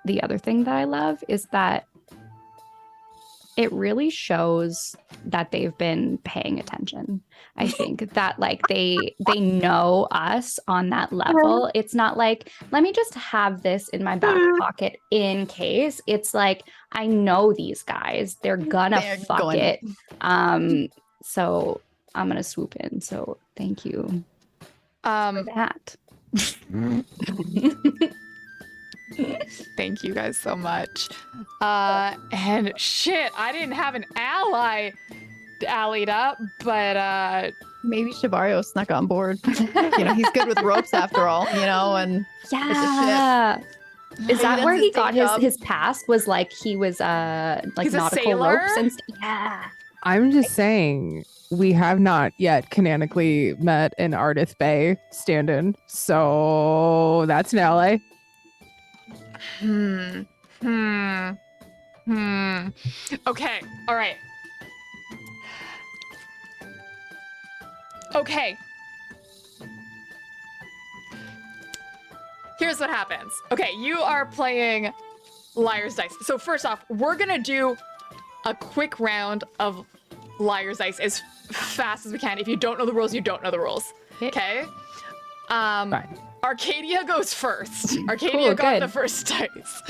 B: The other thing that I love is that it really shows that they've been paying attention. I think that like they know us on that level. It's not like, let me just have this in my back pocket in case. It's like, I know these guys. They're gonna fuck it. So I'm gonna swoop in. So thank you for that.
D: Thank you guys so much. And shit, I didn't have an ally allied up, but
C: Maybe Shibario snuck on board. You know, he's good with ropes after all, you know, and
B: Yeah. Is that
C: that's
B: where
C: his
B: he
C: day
B: got
C: job.
B: his past? Was like he was like
D: He's a
B: nautical
D: sailor?
B: ropes and yeah.
A: I'm just saying we have not yet canonically met in Artist Bay stand-in, so that's an ally.
D: Okay, all right. Okay. Here's what happens. Okay, you are playing Liar's Dice. So first off, we're gonna do a quick round of Liar's Dice as fast as we can. If you don't know the rules, you don't know the rules. Okay?
A: Fine.
D: Arcadia goes first. Arcadia
B: Cool,
D: got
B: good.
D: the first dice.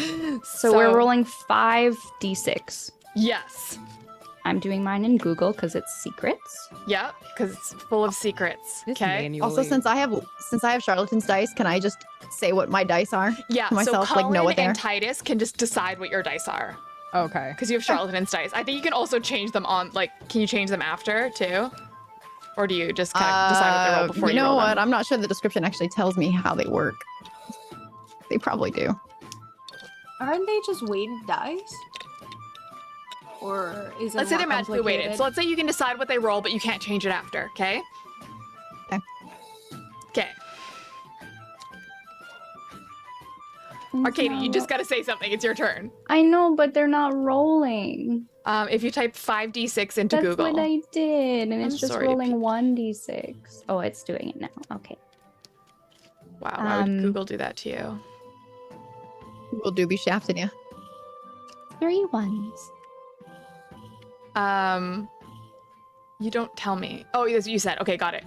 B: So we're rolling 5d6.
D: Yes.
B: I'm doing mine in Google because it's secrets.
D: Yep, because it's full of secrets.
A: This
D: Okay.
A: manually.
C: Also, since I have Charlatans dice, can I just say what my dice are?
D: Yeah.
C: to myself,
D: so
C: like, know
D: Colin
C: what they
D: and
C: are?
D: Titus can just decide what your dice are
A: Okay.
D: because you have charlatan's dice. I think you can also change them on. Like, can you change them after too, or do you just kind of decide what they roll before you
C: You know
D: roll
C: what?
D: them?
C: I'm not sure the description actually tells me how they work. They probably do.
E: Aren't they just weighted dice? Or is it
D: Let's say
E: more
D: they're magically weighted.
E: complicated?
D: So let's say you can decide what they roll, but you can't change it after. Okay.
C: Okay.
D: Okay. Arcadia, you just gotta say something. It's your turn.
B: I know, but they're not rolling.
D: If you type 5d6 into
B: That's
D: Google.
B: what I did, and it's
D: I'm
B: just
D: sorry,
B: rolling 1d6. Oh, it's doing it now. Okay.
D: Wow, why would
B: Um,
D: Google do that to you?
C: We'll do be shafting you.
B: 3 ones.
D: You don't tell me. Oh, yes, you said. Okay, got it.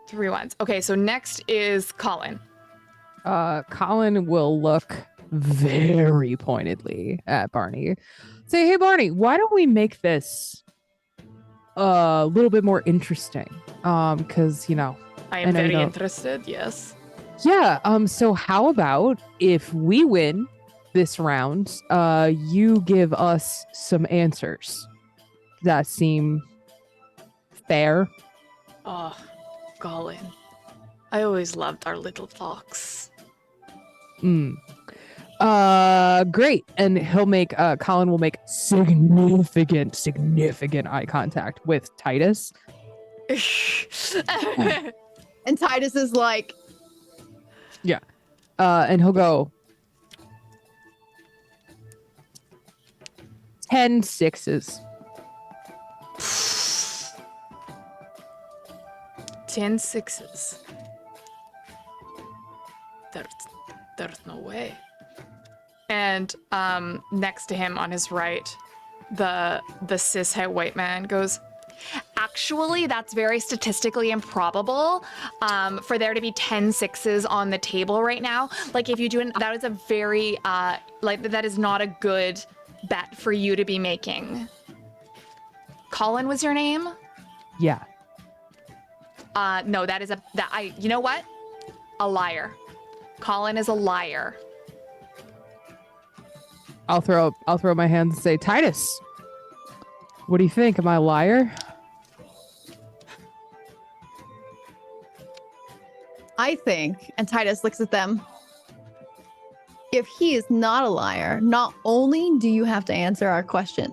D: 3 ones. Okay, so next is Colin.
A: Colin will look very pointedly at Barney. Say, hey Barney, why don't we make this a little bit more interesting? Because
D: I
A: I
D: am
A: know you
D: very
A: don't-
D: interested. Yes.
A: yeah. So how about if we win this round, you give us some answers that seem fair?
D: Oh, Colin. I always loved our little fox.
A: Great. And he'll make Colin will make significant eye contact with Titus.
C: And Titus is like,
A: And he'll go 10 sixes.
D: 10 sixes. There's no way. And next to him on his right, the cishet white man goes, actually, that's very statistically improbable for there to be 10 sixes on the table right now. Like, if you do that is a very, that is not a good bet for you to be making. Colin was your name?
A: Yeah.
D: No, you know what? A liar. Colin is a liar.
A: I'll throw my hands and say, Titus, what do you think? Am I a liar?
C: I think, and Titus looks at them. If he is not a liar, not only do you have to answer our questions,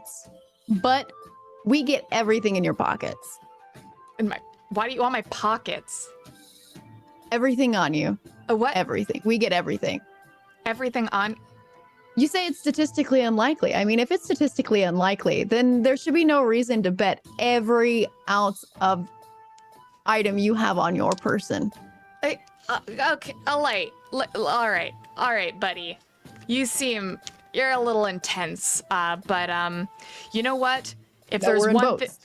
C: but we get everything in your pockets.
D: Why do you want my pockets?
C: Everything on you.
D: What?
C: Everything. We get everything.
D: Everything on.
C: You say it's statistically unlikely. I mean, if it's statistically unlikely, then there should be no reason to bet every ounce of item you have on your person.
D: Okay, all right, buddy. You're a little intense, but you know what? If
C: No,
D: there's
C: we're in
D: one
C: boats.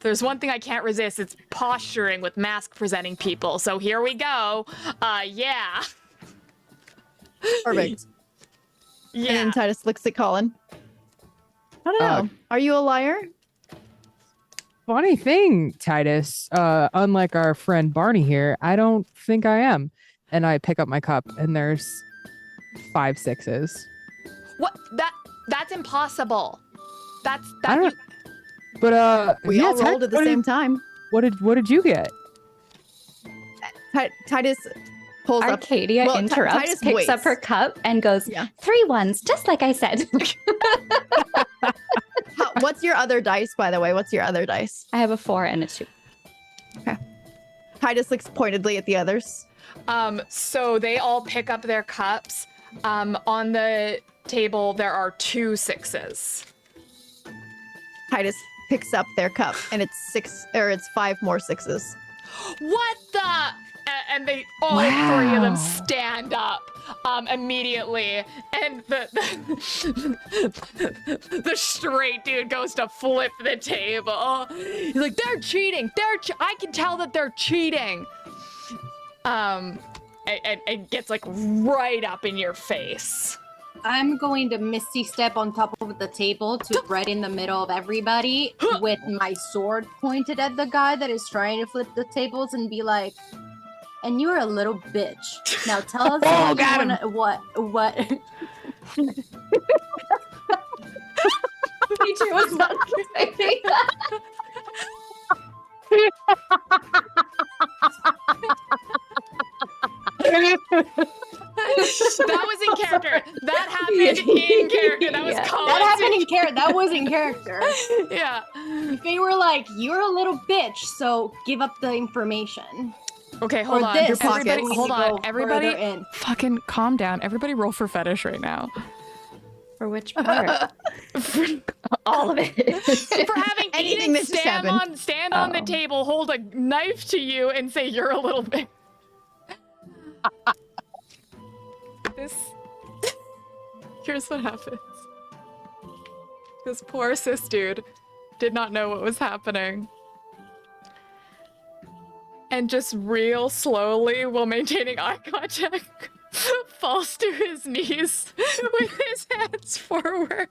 D: there's one thing I can't resist, it's posturing with mask presenting people. So here we go. Yeah.
C: Perfect.
D: Yeah.
C: And then Titus looks at Colin. I don't know. Are you a liar?
A: Funny thing, Titus, unlike our friend Barney here, I don't think I am. And I pick up my cup and there's 5 sixes.
D: What? That's impossible.
A: I
D: That
A: don't- But
C: We all rolled at the same time.
A: What did you get?
C: Titus pulls up.
B: Arcadia
C: well,
B: interrupts,
C: Titus
B: picks up
C: waits.
B: her cup, and goes,
C: Yeah.
B: 3 ones, just like I said.
C: What's your other dice, by the way? What's your other dice?
B: I have a 4 and a 2.
C: Titus looks pointedly at the others.
D: So they all pick up their cups. On the table there are 2 sixes.
C: Titus picks up their cup, and it's 5 more sixes.
D: What the? And they all 3 of them stand up immediately, and the straight dude goes to flip the table. He's like, "They're cheating! I can tell that they're cheating." And gets like right up in your face.
E: I'm going to Misty Step on top of the table to right in the middle of everybody with my sword pointed at the guy that is trying to flip the tables and be like, and you're a little bitch. Now tell us what you
G: got
E: wanna, what
B: PJ was not expecting that.
G: That was in character. That happened in character. That was
B: Yeah.
G: called.
E: that happened in character. That was in character.
G: Yeah.
E: They were like, you're a little bitch, so give up the information.
G: Okay, hold
E: Or
G: on.
E: this
G: Everybody,
C: is
G: hold
E: going to
G: on.
E: go
G: Everybody,
E: further in.
G: fucking calm down. Everybody, roll for fetish right now.
B: For which part? All of it.
G: For having
C: Anything
G: Eden
C: that just happened.
G: stand on the
B: Oh.
G: table, hold a knife to you, and say you're a little bit. This. Here's what happens. This poor cis dude did not know what was happening. And just real slowly, while maintaining eye contact, falls to his knees with his hands forward.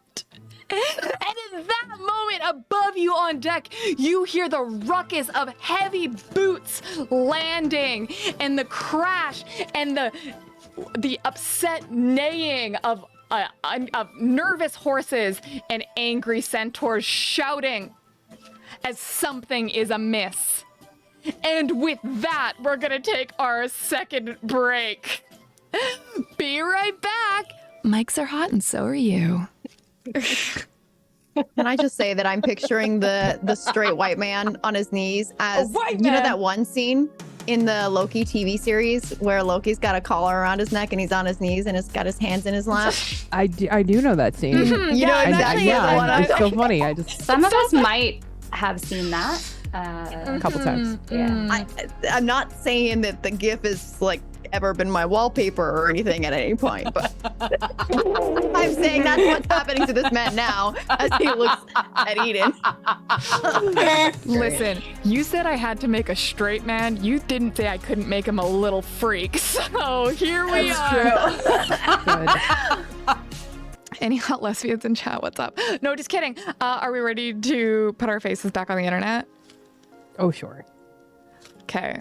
G: And in that moment, above you on deck, you hear the ruckus of heavy boots landing, and the crash, and the upset neighing of nervous horses and angry centaurs shouting as something is amiss. And with that, we're gonna take our second break. Be right back. Mics are hot and so are you.
C: Can I just say that I'm picturing the straight white man on his knees as
G: white
C: you know
G: man.
C: that one scene in the Loki TV series where Loki's got a collar around his neck and he's on his knees and he's got his hands in his lap.
A: I do know that scene.
C: You know exactly
A: yeah,
C: the one
A: it's
C: I'm
A: so funny. I just
B: Some of us might have seen that.
A: a couple times.
B: Yeah.
C: I'm not saying that the GIF is like ever been my wallpaper or anything at any point, but I'm saying that's what's happening to this man now as he looks at Eden.
G: Listen, you said I had to make a straight man. You didn't say I couldn't make him a little freak. So here we are.
A: Good.
G: Any hot lesbians in chat? What's up? No, just kidding. Are we ready to put our faces back on the internet?
A: Oh, sure.
G: Okay.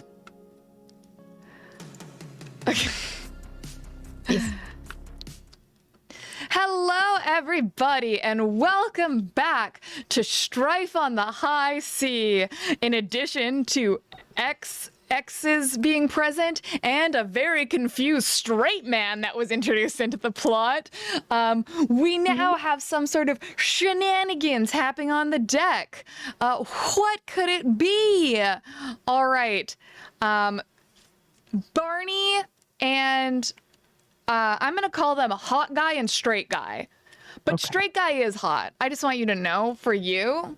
G: Hello, everybody, and welcome back to Strife on the High Sea. In addition to exes being present and a very confused straight man that was introduced into the plot, we now have some sort of shenanigans happening on the deck. What could it be? All right. Barney and I'm gonna call them a hot guy and straight guy. But
A: Okay.
G: straight guy is hot. I just want you to know for you.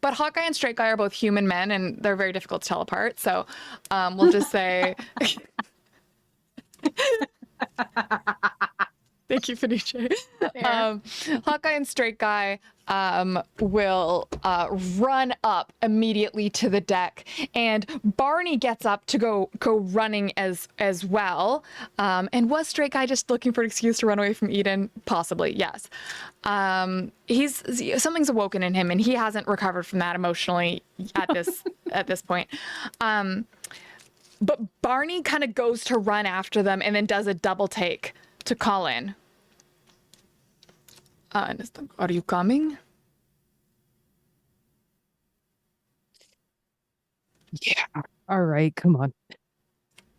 G: But hot guy and straight guy are both human men and they're very difficult to tell apart. So we'll just say thank you, Felice. Hot guy and straight guy will run up immediately to the deck, and Barney gets up to go running as well. And was straight guy just looking for an excuse to run away from Eden? Possibly, yes. Something's awoken in him, and he hasn't recovered from that emotionally at this point. But Barney kind of goes to run after them, and then does a double take to call in. Are you coming?
A: Yeah. All right. Come on.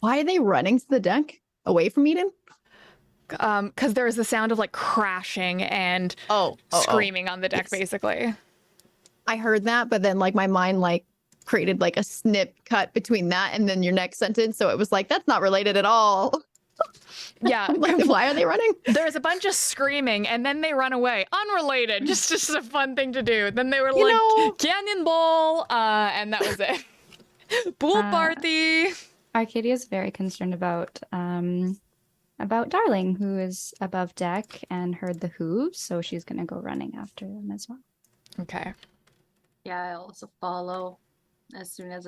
C: Why are they running to the deck away from Eden?
G: Because there is the sound of like crashing and screaming on the deck,
C: Yes.
G: basically.
C: I heard that, but then like my mind like created like a snip cut between that and then your next sentence. So it was like, that's not related at all.
G: Yeah.
C: Like, why are they running?
G: There's a bunch of screaming and then they run away. Unrelated. Just a fun thing to do. Then they were
C: You
G: like,
C: know-
G: cannonball, and that was it. Pool party.
B: Arcadia is very concerned about Darling, who is above deck and heard the hooves, so she's gonna go running after them as well.
G: Okay.
E: Yeah, I also follow as soon as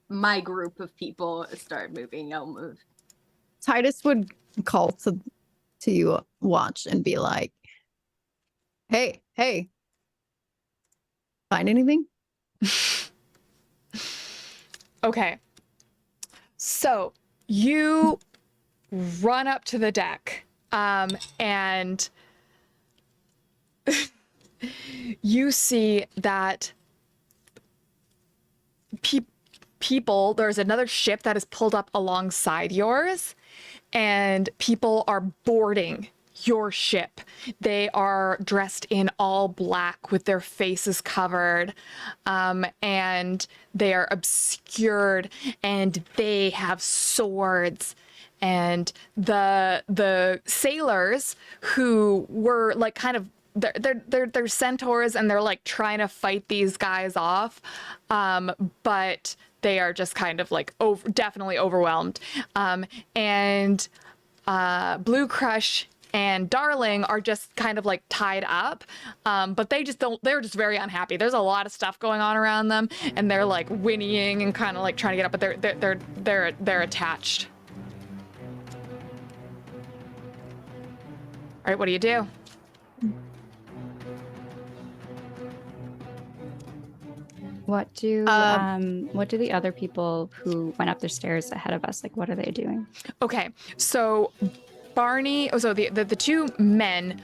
E: my group of people start moving. I'll move.
C: Titus would call to to watch and be like, hey, find anything?
D: Okay. So you run up to the deck, and you see that people, there's another ship that is pulled up alongside yours, and people are boarding your ship. They are dressed in all black with their faces covered, and they are obscured, and they have swords. And the sailors who were like kind of they're centaurs, and they're like trying to fight these guys off, but they are just kind of like definitely overwhelmed. And Blue Crush and Darling are just kind of like tied up, but they're just very unhappy. There's a lot of stuff going on around them, and they're like whinnying and kind of like trying to get up, but they're attached. All right, what do you do?
B: What do the other people who went up the stairs ahead of us, like, what are they doing?
D: Okay, so Barney, so the two men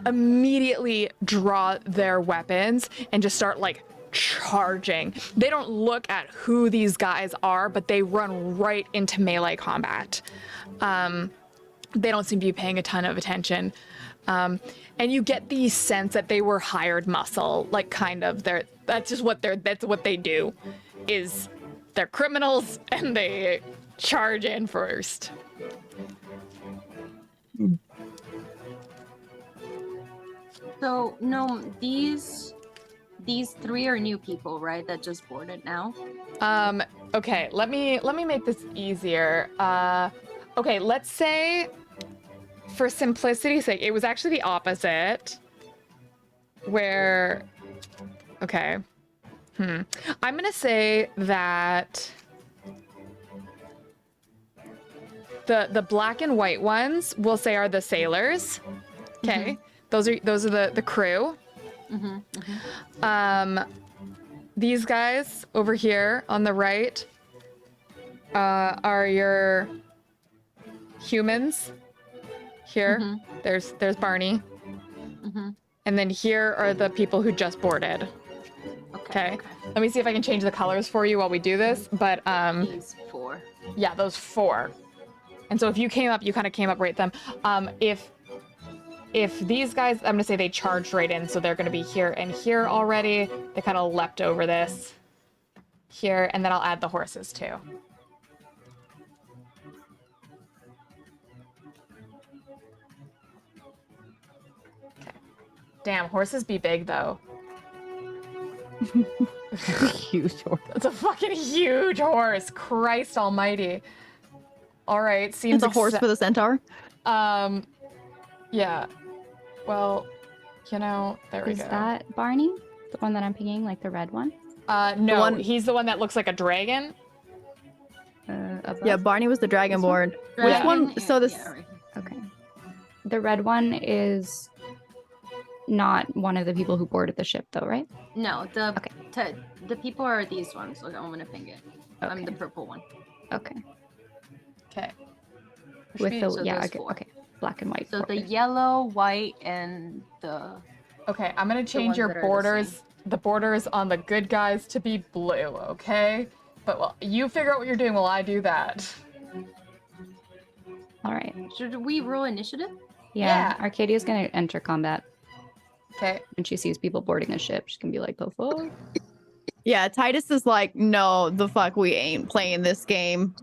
D: immediately draw their weapons and just start like charging. They don't look at who these guys are, but they run right into melee combat. They don't seem to be paying a ton of attention. And you get the sense that they were hired muscle, like kind of that's what they do, is they're criminals and they charge in first.
E: So no, these three are new people, right? That just boarded now.
D: Okay, let me make this easier. Okay, let's say for simplicity's sake, it was actually the opposite. Where, okay, I'm gonna say that the black and white ones we'll say are the sailors. Okay, those are the crew. These guys over here on the right are your humans. Here, there's Barney. And then here are the people who just boarded. Okay. Let me see if I can change the colors for you while we do this. But
E: These four.
D: yeah, those four. And so if you came up, you kind of came up right at them. If these guys, I'm gonna say they charged right in, so they're gonna be here and here already. They kind of leapt over this here, and then I'll add the horses too. Okay. Damn, horses be big though.
A: Huge horse.
D: That's a fucking huge horse. Christ almighty. All right, seems
C: It's a horse for the centaur.
D: Yeah. Well, you know, there we
B: Is
D: go.
B: that Barney? The one that I'm picking, like the red one?
D: No, he's the one that looks like a dragon.
B: Above?
C: Yeah, Barney was the dragon
B: This one?
C: board.
D: Yeah.
C: Which one? So this.
E: Yeah, right.
B: Okay. The red one is not one of the people who boarded the ship, though, right?
E: No, the people are these ones. So I'm gonna ping it. I'm
B: Okay.
E: the purple one.
B: Okay.
D: Okay.
B: With the
E: so
B: yeah,
E: there's
B: okay,
E: four.
B: okay. Black and white.
E: So the
B: boarded.
E: yellow, white, and the
D: Okay, I'm gonna change
E: ones
D: your
E: that are the
D: borders, the borders on the good guys to be blue, okay? But well, you figure out what you're doing while I do that.
B: All right.
E: should we roll initiative?
B: Yeah.
D: Yeah.
B: Arcadia's gonna enter combat.
D: Okay.
B: When she sees people boarding a ship, she's gonna be like, "The fuck."
C: Yeah, Titus is like, no, the fuck, we ain't playing this game.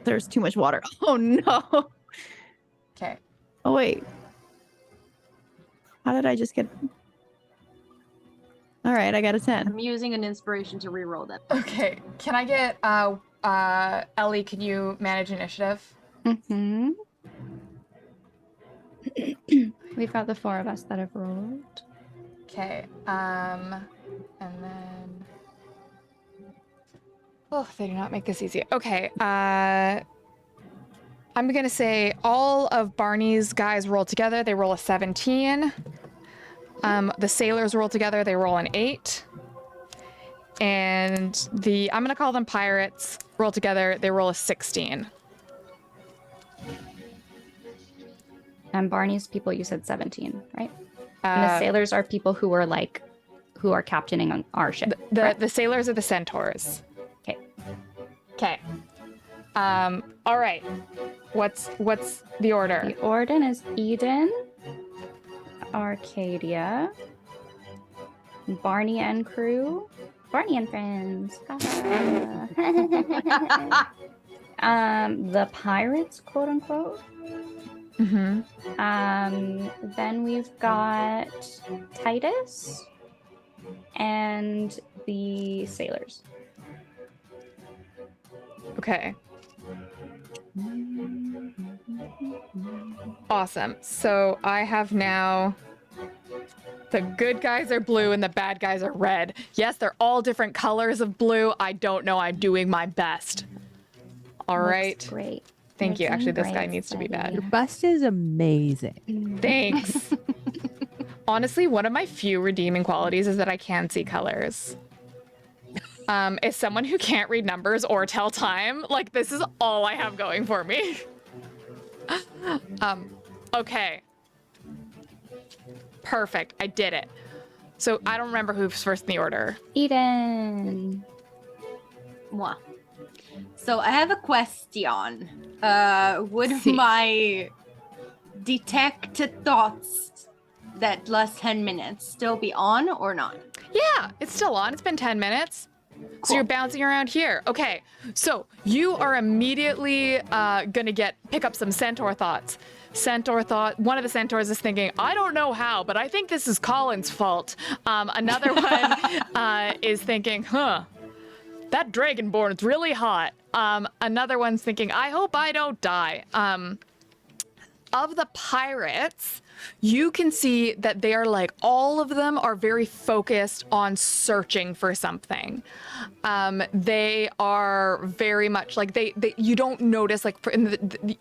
C: There's too much water. Oh no.
D: Okay.
C: Oh wait. How did I just get? All right, I got a 10.
E: I'm using an inspiration to re-roll that.
D: Okay. Can I get Ellie, can you manage initiative?
B: Mm-hmm. We've got the four of us that have rolled.
D: Okay. And then oh, they do not make this easy. Okay. I'm going to say all of Barney's guys roll together. They roll a 17. The sailors roll together. They roll an 8. And I'm going to call them pirates, roll together. They roll a 16.
B: And Barney's people, you said 17, right? And the sailors are people who are captaining on our ship.
D: The sailors are the centaurs.
B: Okay.
D: Okay. All right. What's the order?
B: The order is Eden, Arcadia, Barney and crew, Barney and friends. The pirates, quote unquote.
D: Mm-hmm.
B: Then we've got Titus and the sailors.
D: Okay. Awesome. So I have now the good guys are blue and the bad guys are red. Yes, they're all different colors of blue. I don't know. I'm doing my best. All right.
B: Looks great.
D: Thank you.
B: You're
D: Actually,
B: doing
D: this guy
B: great,
D: needs to be
B: Steady.
D: bad.
A: Your bust is amazing.
D: Thanks. Honestly, one of my few redeeming qualities is that I can see colors. As someone who can't read numbers or tell time, like this is all I have going for me. Okay. Perfect. I did it. So I don't remember who's first in the order.
B: Eden.
E: Moi. So I have a question. Would
D: Si.
E: my detected thoughts that last 10 minutes still be on or not?
D: Yeah, it's still on. It's been 10 minutes. So
E: Cool.
D: you're bouncing around here. Okay, so you are immediately gonna pick up some centaur thoughts. One of the centaurs is thinking, I don't know how, but I think this is Colin's fault. Another one is thinking, that dragonborn is really hot. Another one's thinking, I hope I don't die. Of the pirates, you can see that they are like, all of them are very focused on searching for something. They are very much like, you don't notice like,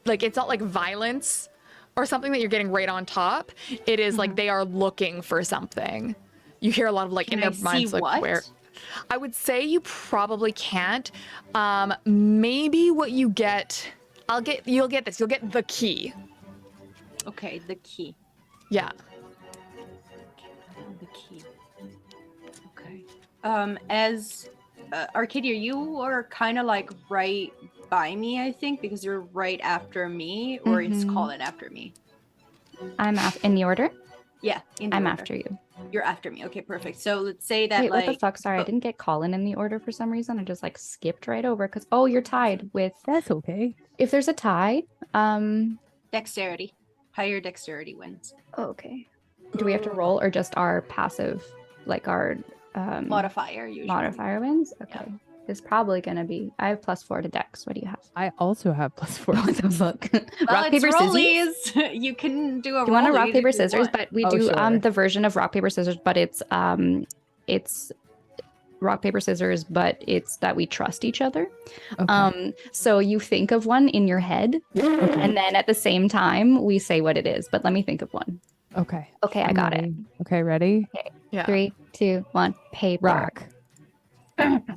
D: like it's not like violence or something that you're getting right on top. It is like they are looking for something. You hear a lot of like
E: Can
D: in
E: I
D: their minds
E: see
D: like
E: what?
D: where. I would say you probably can't. Maybe what you get, you'll get this. You'll get the key.
E: Okay, the key.
D: Yeah.
E: The key. Okay. As Arcadia, you are kind of like right by me, I think, because you're right after me, or it's
B: Mhm.
E: Colin after me.
B: I'm in the order.
E: Yeah, in the
B: I'm
E: order.
B: after you.
E: You're after me. Okay, perfect. So let's say that
B: Wait,
E: like
B: what the fuck? Sorry, I didn't get Colin in the order for some reason. I just like skipped right over because you're tied with.
A: That's okay.
B: If there's a tie,
E: dexterity. Higher dexterity wins.
B: okay. Do we have to roll or just our passive, like our
E: Modifier usually.
B: modifier wins?
E: Yeah.
B: Okay. It's probably gonna be. I have +4 to Dex. What do you have?
A: I also have +4.
B: What the fuck?
E: Well,
B: Rock
E: it's
B: paper scissors.
E: rollies. You can do a
B: Do you want to
E: rollies
B: rock
E: if
B: paper
E: you
B: scissors?
E: want.
B: But we
A: Oh,
B: do
A: sure.
B: the version of rock paper scissors, but it's rock paper scissors, but it's that we trust each other.
A: Okay.
B: So you think of one in your head, and then at the same time we say what it is. But let me think of one.
A: Okay.
B: Okay, I
A: I'm
B: got
A: ready. Okay, ready?
D: Yeah.
B: it. 3, 2, 1. Paper.
A: Rock.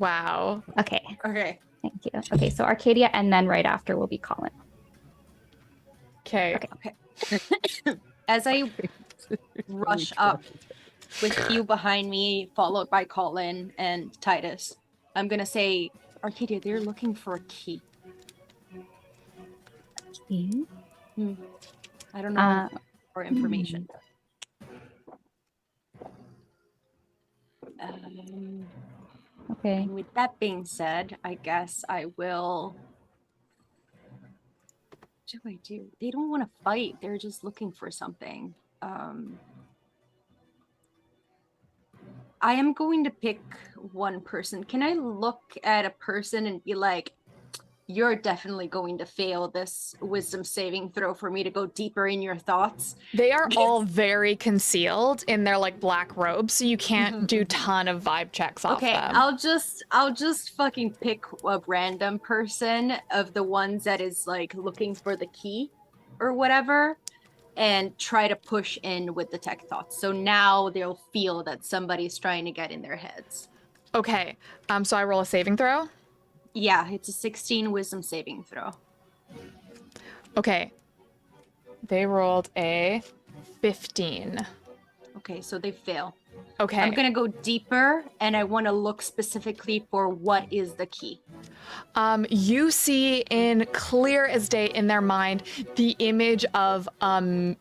D: Wow.
B: Okay,
E: Okay.
B: thank you. Okay, so Arcadia, and then right after will be Colin.
D: Okay.
E: As I rush up with you behind me, followed by Colin and Titus, I'm gonna say, Arcadia, they're looking for a key. I don't know for information.
B: Okay.
E: And with that being said, I guess I will. What do I do? They don't want to fight. They're just looking for something. I am going to pick one person. Can I look at a person and be like, you're definitely going to fail this wisdom saving throw for me to go deeper in your thoughts.
G: They are all very concealed in their like black robes, so you can't do ton of vibe checks off
E: Okay,
G: them.
E: I'll just fucking pick a random person of the ones that is like looking for the key or whatever and try to push in with the tech thoughts. So now they'll feel that somebody's trying to get in their heads.
G: Okay, so I roll a saving throw.
E: Yeah, it's a 16 wisdom saving throw.
G: Okay. They rolled a 15.
E: Okay, so they fail.
G: Okay.
E: I'm gonna go deeper and I want to look specifically for what is the key.
G: You see in clear as day in their mind the image of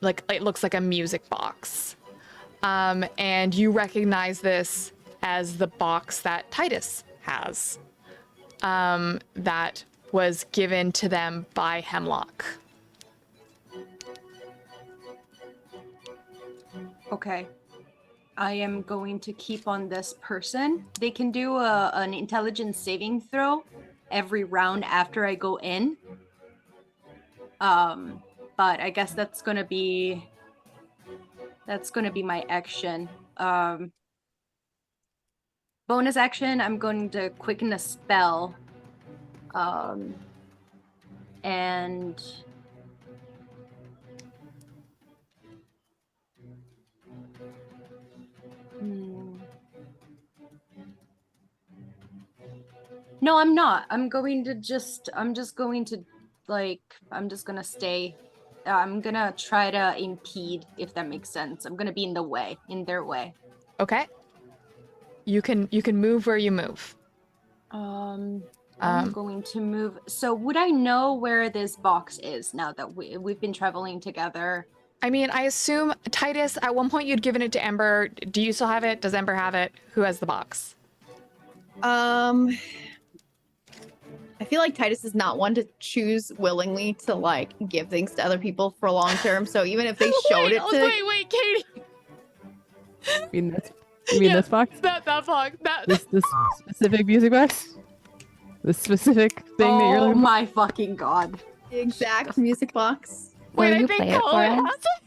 G: like it looks like a music box. And you recognize this as the box that Titus has. That was given to them by Hemlock.
E: Okay. I am going to keep on this person. They can do an intelligence saving throw every round after I go in. But I guess that's gonna be my action. Bonus action, I'm going to quicken a spell. And no, I'm not. I'm just going to stay. I'm gonna try to impede, if that makes sense. I'm gonna be in their way.
G: Okay. You can move where you move.
E: I'm going to move. So would I know where this box is now that we've been traveling together?
G: I mean, I assume Titus, at one point you'd given it to Ember. Do you still have it? Does Ember have it? Who has the box?
C: I feel like Titus is not one to choose willingly to like give things to other people for long term. So even if they showed it to
G: Wait, Katie.
A: You mean this box?
G: That box.
A: This specific music box? The specific thing that you're
E: Oh
A: looking
E: my fucking god.
C: the exact music box.
B: Will
G: Wait, I
B: you
G: think
B: play it for
G: Colin
B: us?
G: has it.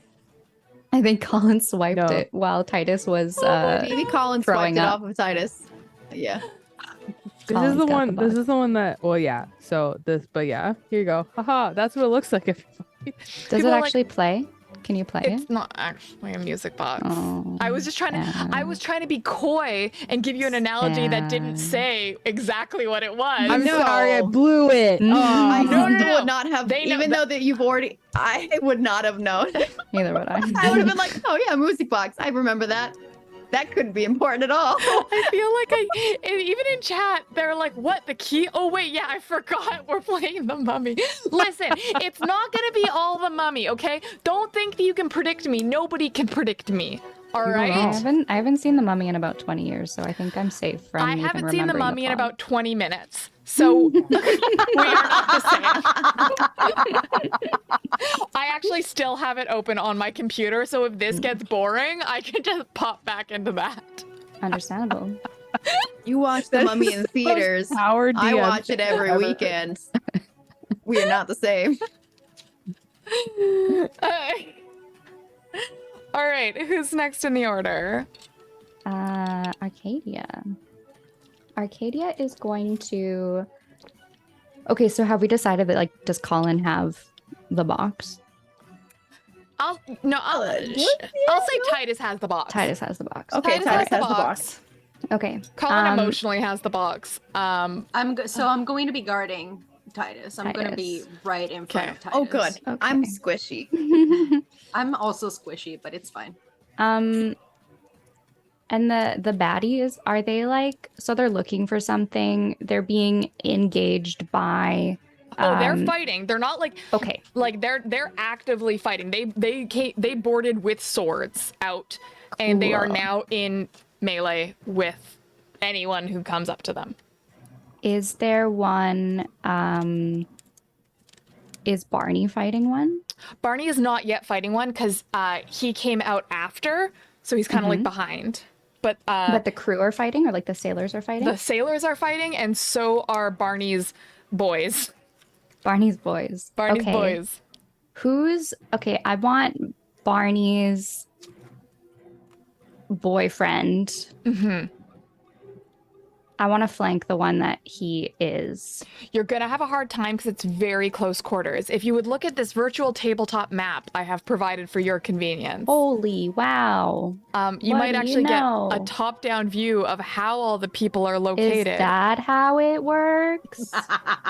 B: I think Colin swiped
A: No.
B: it while Titus was
C: Maybe Colin
B: throwing
C: swiped it
B: up.
C: off of Titus. Yeah.
A: This
B: Colin's
A: is the
B: got
A: one.
B: the
A: This
B: box.
A: is the one that. Well, yeah. So this, but yeah. Here you go. Haha. That's what it looks like. If
B: Does
G: People
B: it
G: are like-
B: actually play? Can you play
G: It's
B: it?
G: not actually a music box.
B: Oh,
G: I was just trying to. I
B: sad.
G: was trying to be coy and give you an analogy that didn't
B: Sad.
G: say exactly what it was.
A: I'm
C: No.
A: sorry, I blew it.
B: Mm.
C: I
G: No, no,
C: still
G: no.
C: would not have,
G: They know
C: even
G: that-
C: though that you've already, I would not have known.
B: Neither would I.
C: I would have been like, oh yeah, music box. I remember that. That couldn't be important at all.
G: I feel like and even in chat, they're like, what, the key? Oh, wait, yeah, I forgot we're playing the Mummy. Listen, it's not going to be all the Mummy, okay? Don't think that you can predict me. Nobody can predict me, all
A: You don't
G: right?
A: know.
B: I haven't seen the Mummy in about 20 years, so I think I'm safe from
G: I
B: even
G: haven't seen the
B: remembering
G: Mummy in
B: plot.
G: about 20 minutes, so we are not the same. I actually still have it open on my computer, so if this gets boring, I can just pop back into that.
B: Understandable.
C: You watch The Mummy in theaters.
A: Power
C: I
A: DM
C: watch it every
A: ever.
C: weekend. We are not the same.
G: All right, who's next in the order?
B: Arcadia. Arcadia is going to. Okay, so have we decided that, like, does Colin have the box?
G: I'll say Titus has the box.
B: Titus has the box.
C: Okay, Titus has the box.
B: Okay.
G: Colin emotionally has the box.
E: I'm going to be guarding Titus. I'm going to be
B: Titus.
E: right in front
G: Okay.
E: of Titus.
C: Oh, good.
B: Okay.
C: I'm squishy.
E: I'm also squishy, but it's fine.
B: And the baddies, are they like, so they're looking for something, they're being engaged by
G: They're fighting. They're not like
B: okay.
G: like they're actively fighting. They boarded with swords out, and they are
B: Cool.
G: now in melee with anyone who comes up to them.
B: Is there one is Barney fighting one?
G: Barney is not yet fighting one because he came out after, so he's kind of like behind. But
B: But the crew are fighting, or like the sailors are fighting?
G: the sailors are fighting, and so are Barney's boys.
B: Barney's boys.
D: Barney's
B: Okay.
D: boys.
B: Okay, I want Barney's boyfriend.
D: Mm-hmm.
B: I want to flank the one that he is.
D: You're gonna have a hard time because it's very close quarters. If you would look at this virtual tabletop map I have provided for your convenience,
B: Holy wow.
D: you
B: what
D: might
B: do you
D: actually get a
B: know?
D: top-down view of how all the people are
B: Is
D: located.
B: that how it works?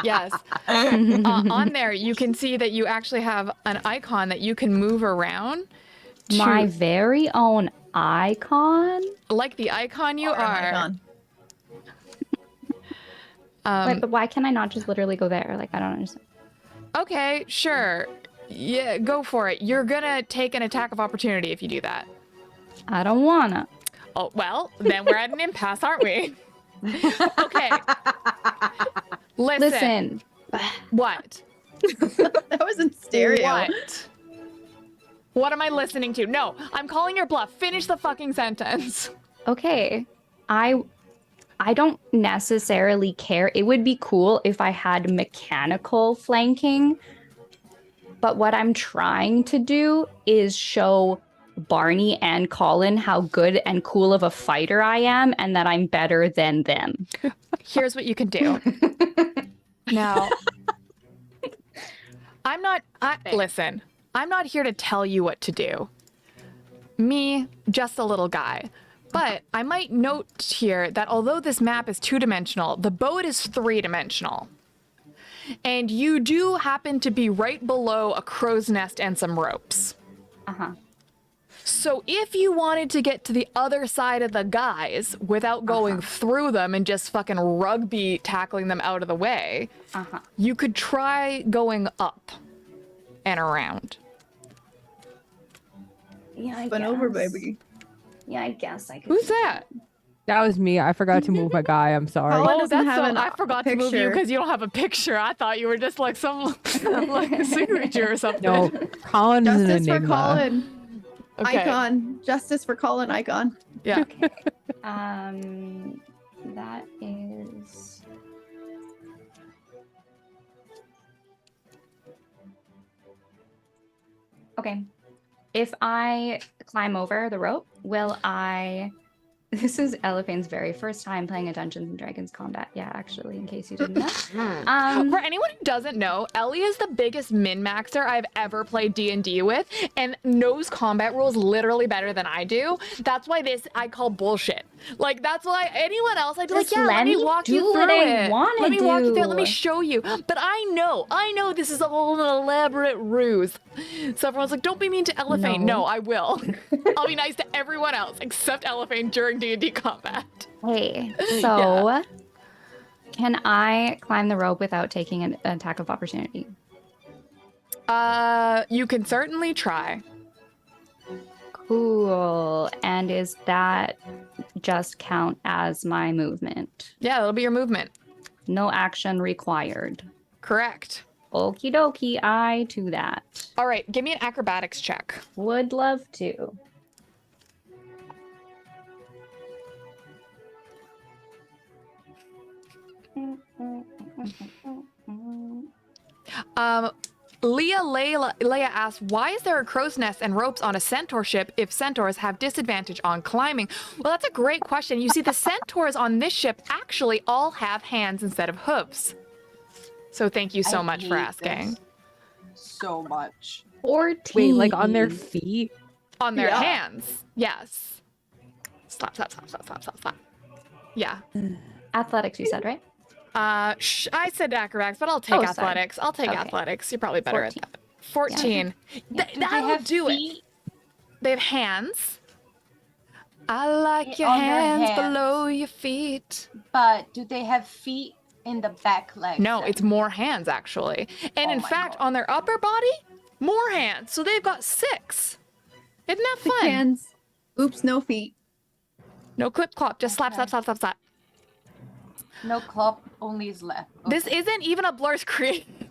D: Yes. On there, you can see that you actually have an icon that you can move around.
B: My very own icon?
D: Like the icon you
C: Or an
D: are.
C: icon.
B: Wait, but why can I not just literally go there? Like, I don't understand.
D: Okay, sure. Yeah, go for it. You're gonna take an attack of opportunity if you do that.
B: I don't wanna.
D: Oh, well, then we're at an impasse, aren't we? Okay. Listen. What?
C: That was in stereo.
D: What? What am I listening to? No, I'm calling your bluff. Finish the fucking sentence.
B: Okay. I don't necessarily care. It would be cool if I had mechanical flanking. But what I'm trying to do is show Barney and Colin how good and cool of a fighter I am and that I'm better than them.
D: Here's what you can do. Now, listen, I'm not here to tell you what to do. Me, just a little guy. But I might note here that although this map is 2-dimensional, the boat is 3-dimensional. And you do happen to be right below a crow's nest and some ropes.
B: Uh-huh.
D: So if you wanted to get to the other side of the guys without going through them and just fucking rugby tackling them out of the way, you could try going up and around.
B: Yeah, I
C: Been
B: guess.
C: over, baby.
B: Yeah, I guess I could.
D: Who's that?
A: That was me. I forgot to move my guy. I'm sorry.
C: Colin
D: Oh,
C: doesn't
D: that's
C: have
D: so,
C: an
D: I forgot to move you
C: picture.
D: because you don't have a picture. I thought you were just like some like a signature or something.
A: No, Colin is an
C: Justice for
A: enigma.
C: Colin.
D: Okay.
C: Icon. Justice for Colin icon.
D: Yeah.
B: That is. Okay. If I climb over the rope, will I? This is Eliphane's very first time playing a Dungeons and Dragons combat. Yeah, actually, in case you didn't know.
D: For anyone who doesn't know, Ellie is the biggest min-maxer I've ever played D&D with and knows combat rules literally better than I do. That's why this I call bullshit. Like, that's why anyone else I'd be like,
B: Just
D: yeah, let me walk you
B: do
D: through
B: what I
D: it.
B: wanna
D: Let me walk you through it. Let me
B: do.
D: show you. But I know this is all an elaborate ruse. So everyone's like, don't be mean to Elephane. No, I will. I'll be nice to everyone else except Elephane during D&D combat.
B: Hey, so can I climb the rope without taking an attack of opportunity?
D: You can certainly try.
B: Cool. And is that just count as my movement?
D: Yeah, that'll be your movement.
B: No action required.
D: Correct.
B: Okie dokie, I do that.
D: All right, give me an acrobatics check.
B: Would love to.
D: Leia asks, why is there a crow's nest and ropes on a centaur ship if centaurs have disadvantage on climbing? Well, that's a great question. You see, the centaurs on this ship actually all have hands instead of hooves. So thank you so much for asking.
E: So much.
B: 14.
A: Wait, like on their feet?
D: On their
C: Yeah.
D: hands, yes. Slap, slap, slap, slap, slap, slap, slap. Yeah.
B: Athletics, you said, right?
D: I said acrobatics, but I'll take
B: Oh, sorry.
D: athletics. I'll take
B: Okay.
D: athletics. You're probably better
B: 14.
D: at that. 14. That'll do it. They have hands. I like your
E: On their
D: hands
E: hands.
D: below your feet.
E: But do they have feet in the back legs?
D: No,
E: then?
D: it's more hands actually. And
E: Oh
D: in
E: my
D: fact,
E: God.
D: on their upper body, more hands. So they've got 6. Isn't that fun?
C: Hands. Oops, no feet.
D: No clip clop, just slap,
E: Okay.
D: slap, slap, slap, slap.
E: No club, only is left.
D: This isn't even a blur's creation.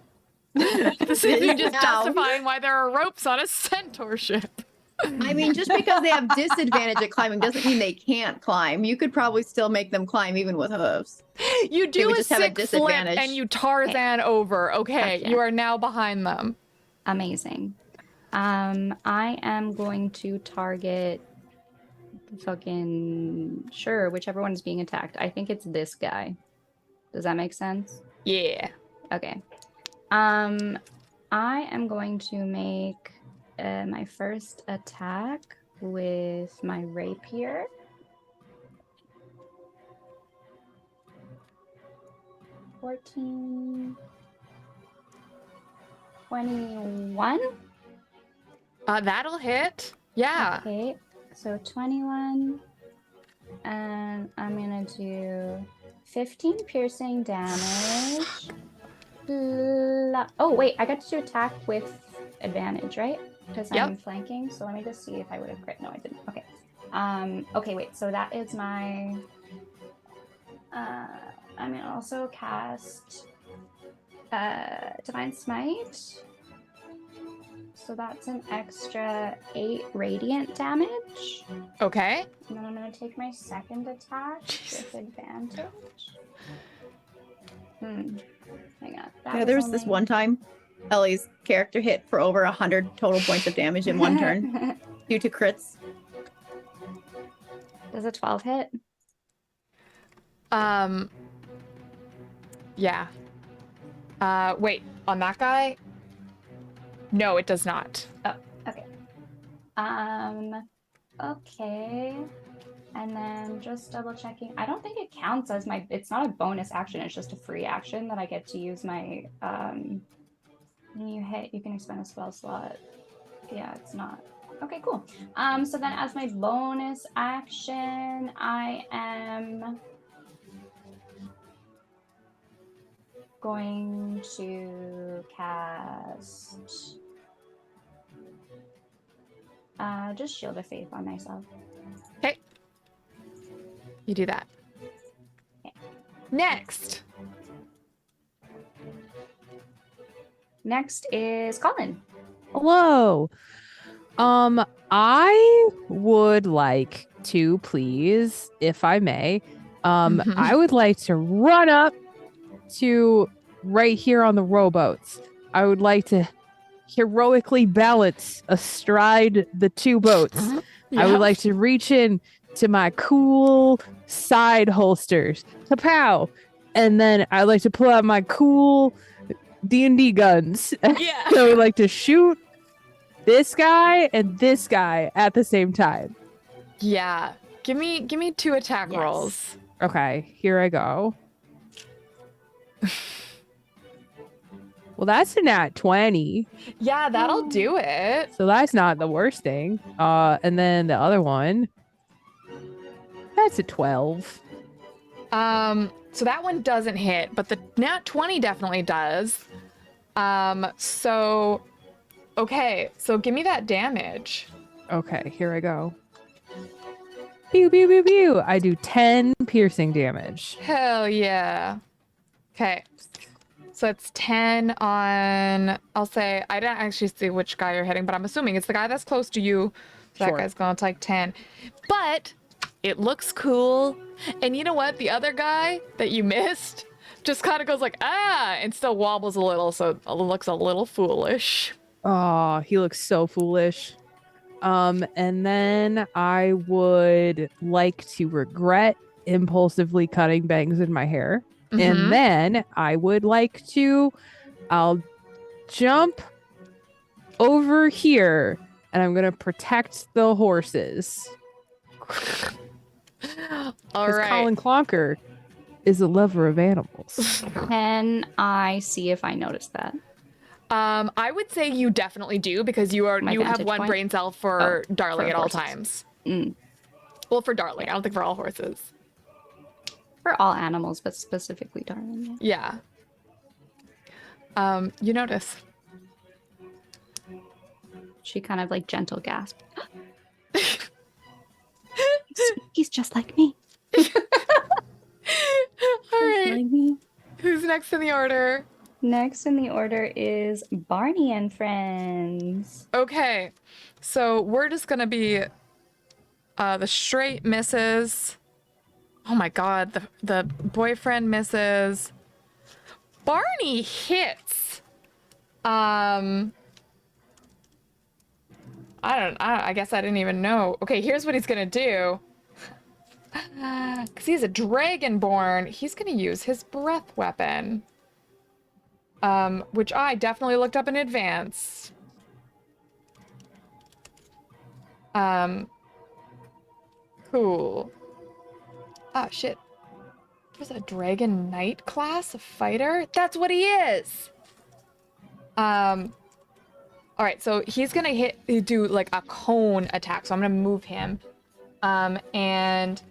D: This isn't just
C: Ow.
D: justifying why there are ropes on a centaur ship.
C: I mean, just because they have disadvantage at climbing doesn't mean they can't climb. You could probably still make them climb even with hooves.
D: You do
C: would
D: a
C: just have a
D: sick flip
C: disadvantage.
D: and you Tarzan over. Okay,
B: Gotcha.
D: you are now behind them.
B: Amazing. I am going to target fucking sure, whichever one is being attacked. I think it's this guy. Does that make sense?
D: Yeah.
B: Okay. I am going to make my first attack with my rapier. $14, $21.
D: That'll hit. Yeah.
B: Okay, so 21, and I'm gonna do 15 piercing damage. Oh wait, I got to attack with advantage, right? Because
D: Yep.
B: I'm flanking. So let me just see if I would have crit. No, I didn't. Okay. Okay, wait. So that is my. I'm gonna also cast Divine Smite. So that's an extra 8 radiant damage.
D: Okay.
B: And then I'm going to take my second attack with advantage. Hang on. That
C: Yeah, there was this
B: only-
C: one time Ellie's character hit for over 100 total points of damage in one turn due to crits.
B: Does a 12 hit?
D: Yeah. Wait, on that guy? No, it does not.
B: Oh, okay. Okay. And then just double checking. I don't think it counts as my, it's not a bonus action, it's just a free action that I get to use my, when you hit, you can expend a spell slot. Yeah, it's not. Okay, cool. So then as my bonus action, I am going to cast just Shield of Faith on myself.
D: Okay. You do that.
B: Okay.
D: Next.
B: Next is Colin.
A: Hello. I would like to please, if I may,
D: Mhm.
A: I would like to run up to right here on the rowboats. I would like to heroically balance astride the two boats. I would
D: Yep.
A: like to reach in to my cool side holsters. Kapow! And then I'd like to pull out my cool D&D guns.
D: Yeah.
A: I would like to shoot this guy and this guy at the same time.
D: Yeah. Give me 2 attack
B: Yes.
D: rolls.
A: Okay, here I go. Well, that's a nat 20.
D: Yeah, that'll do it.
A: So that's not the worst thing. And then the other one, that's a 12.
D: So that one doesn't hit, but the nat 20 definitely does. So okay, so give me that damage.
A: Okay, here I go. Pew, pew, pew, pew. I do 10 piercing damage.
D: Hell yeah. Okay. So it's 10 on, I'll say, I didn't actually see which guy you're hitting, but I'm assuming it's the guy that's close to you. So
A: Sure.
D: that guy's gonna take 10. But it looks cool. And you know what? The other guy that you missed just kind of goes like, ah, and still wobbles a little, so it looks a little foolish.
A: Oh, he looks so foolish. And then I would like to regret impulsively cutting bangs in my hair.
D: Mhm.
A: And then I would like to, I'll jump over here and I'm going to protect the horses.
D: All
A: Because
D: right.
A: Colin Clonker is a lover of animals.
B: Can I see if I noticed that?
D: I would say you definitely do because you
B: My
D: have
B: vantage
D: one
B: point?
D: brain cell for
B: Oh,
D: Darling
B: for
D: at all
B: horses.
D: times.
B: Mm.
D: Well, for Darling, I don't think for all horses.
B: For all animals, but specifically darling. Yeah.
D: Yeah. You notice.
B: She kind of like gentle gasp. He's just like me.
D: All right.
B: Like me.
D: Who's next in the order?
B: Next in the order is Barney and Friends.
D: Okay, so we're just gonna be the straight misses. Oh my god, the boyfriend misses. Barney hits. I guess I didn't even know. Okay, here's what he's gonna do. Because he's a dragonborn, he's gonna use his breath weapon. Which I definitely looked up in advance. Cool. Oh shit. There's a dragon knight class, a fighter? That's what he is! Alright, so he's gonna do like a cone attack, so I'm gonna move him. And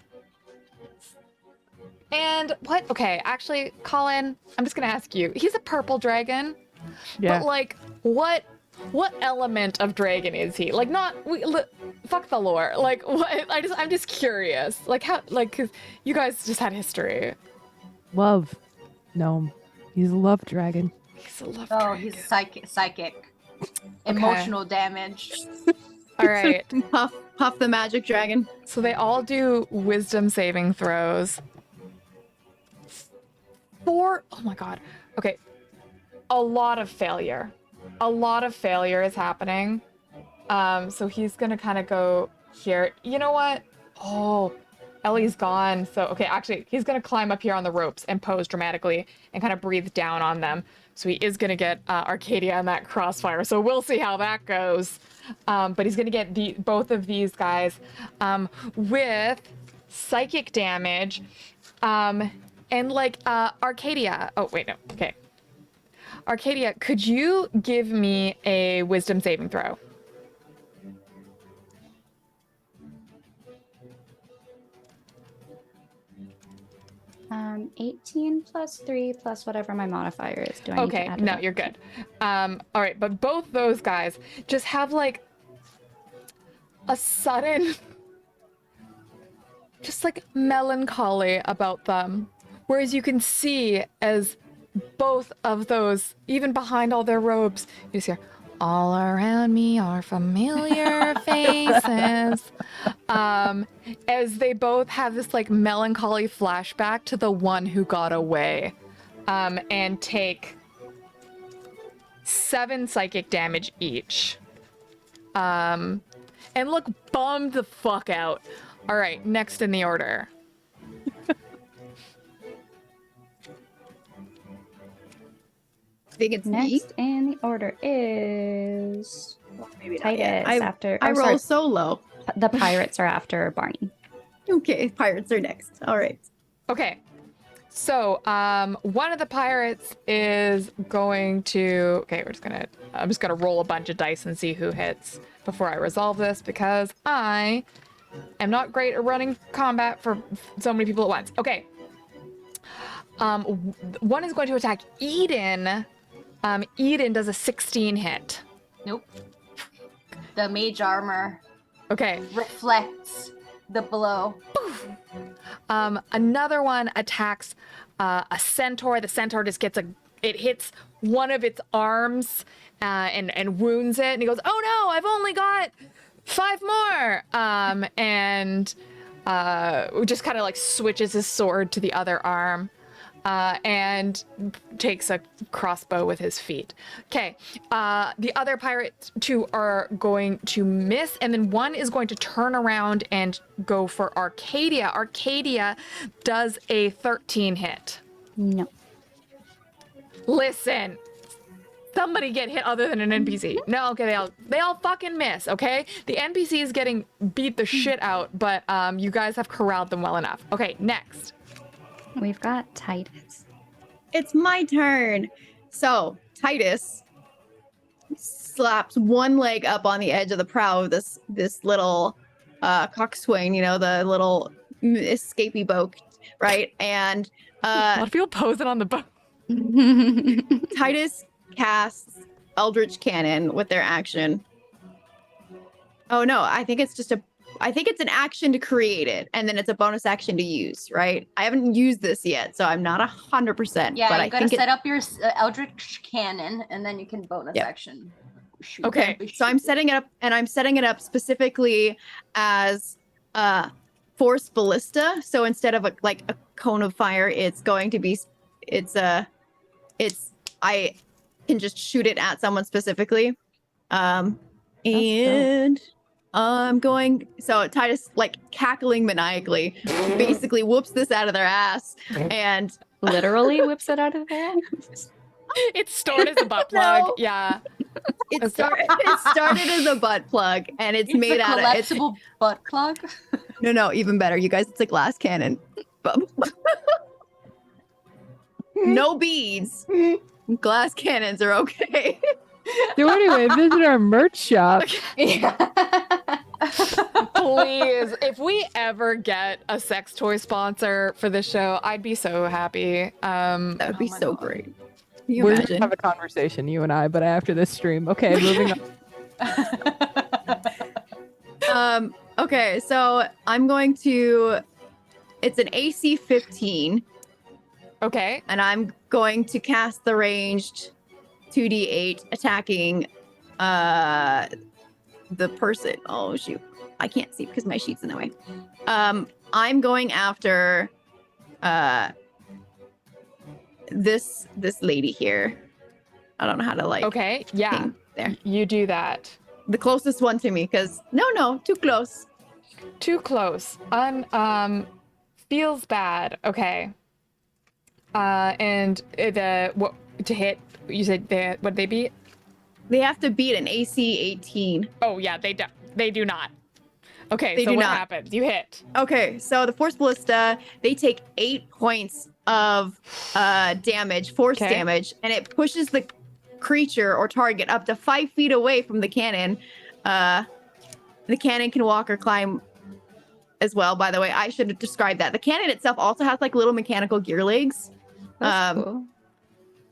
D: what? Okay, actually, Colin, I'm just gonna ask you. He's a purple dragon,
A: Yeah.
D: but like, what element of dragon is he? Like, fuck the lore. Like, what? I'm just curious. Like, how? Like, 'cause you guys just had history.
A: Love. Gnome. He's a love dragon.
D: He's a love
E: Oh,
D: dragon.
E: he's psychic. Emotional damage.
D: All right.
C: Puff the magic dragon.
D: So they all do wisdom saving throws. Oh my god. Okay. A lot of failure. A lot of failure is happening. So he's gonna kind of go here. You know what? Oh, Ellie's gone. So, okay, actually, he's gonna climb up here on the ropes and pose dramatically and kind of breathe down on them. So he is gonna get Arcadia in that crossfire. So we'll see how that goes. But he's gonna get both of these guys with psychic damage. And like Arcadia. Oh wait, no. Okay. Arcadia, could you give me a wisdom saving throw?
B: 18 plus 3 plus whatever my modifier is. Do I need
D: Okay,
B: to add it
D: no,
B: up?
D: you're good. All right, but both those guys just have like a sudden, just like melancholy about them. Whereas you can see as both of those, even behind all their robes, you just hear, all around me are familiar faces. As they both have this like melancholy flashback to the one who got away, and take 7 psychic damage each. And look bummed the fuck out. All right, next in the order.
C: I think it's me.
B: Next in the order is
C: Maybe not
B: Titus
C: yet.
B: after.
C: I
B: oh,
C: roll
B: sorry,
C: so low.
B: the pirates are after Barney.
C: Okay, pirates are next. All right.
D: Okay. So, one of the pirates is going to, okay, I'm just gonna roll a bunch of dice and see who hits before I resolve this, because I am not great at running combat for so many people at once. Okay. One is going to attack Eden. Eden does a 16 hit.
E: Nope. The mage armor
D: Okay.
E: reflects the blow.
D: Another one attacks a centaur. The centaur just it hits one of its arms and wounds it. And he goes, "Oh no, I've only got 5 more." And just kind of like switches his sword to the other arm. And takes a crossbow with his feet. Okay, the other pirates 2 are going to miss, and then one is going to turn around and go for Arcadia. Arcadia does a 13 hit.
B: No.
D: Listen, somebody get hit other than an NPC. No, okay, they all fucking miss. Okay, the NPC is getting beat the shit out, but you guys have corralled them well enough. Okay, next.
B: We've got Titus.
C: It's my turn. So Titus slaps one leg up on the edge of the prow of this little coxswain, you know, the little escapee boat, right? And
D: A lot of people posing on the boat.
C: Titus casts Eldritch Cannon with their action. Oh no, I think it's just a I think it's an action to create it, and then it's a bonus action to use, right? I haven't used this yet, so I'm not 100%.
E: Yeah,
C: but
E: you
C: I
E: gotta
C: think
E: set up your Eldritch Cannon, and then you can bonus
C: Yep.
E: action. Shoot.
D: Okay,
C: So I'm setting it up, and I'm setting it up specifically as force ballista. So instead of a cone of fire, it's going to be I can just shoot it at someone specifically. And I'm going, so Titus, like cackling maniacally, basically whoops this out of their ass, and
B: Literally whips it out of there.
D: it's stored as a butt plug.
C: No.
D: Yeah.
C: it started as a butt plug, and it's made
E: a
C: out of
E: collapsible butt plug.
C: no, even better, you guys. It's a glass cannon. No beads. Glass cannons are okay.
A: So anyway, visit our merch shop.
D: Please, if we ever get a sex toy sponsor for this show, I'd be so happy.
C: That would be
E: my
C: so
E: God.
C: great. Can you
A: We're
C: imagine?
A: gonna have a conversation, you and I, but after this stream. Okay, moving on.
C: Okay, so I'm going to. It's an AC 15,
D: Okay.
C: and I'm going to cast the ranged 2d8 attacking the person. Oh shoot, I can't see because my sheet's in the way. I'm going after this lady here. I don't know how to like.
D: Okay. Yeah.
C: ping there.
D: You do that.
C: The closest one to me, because no, too close.
D: Too close. Feels bad. Okay. And what to hit? You said what they beat?
C: They have to beat an AC 18.
D: Oh yeah, they do not. Okay,
C: They
D: so
C: do
D: what
C: not.
D: happens? You hit.
C: Okay, so the Force Ballista, they take 8 points of damage, force
D: Okay.
C: damage, and it pushes the creature or target up to 5 feet away from the cannon. The cannon can walk or climb as well, by the way. I should have described that. The cannon itself also has like little mechanical gear legs.
B: That's cool.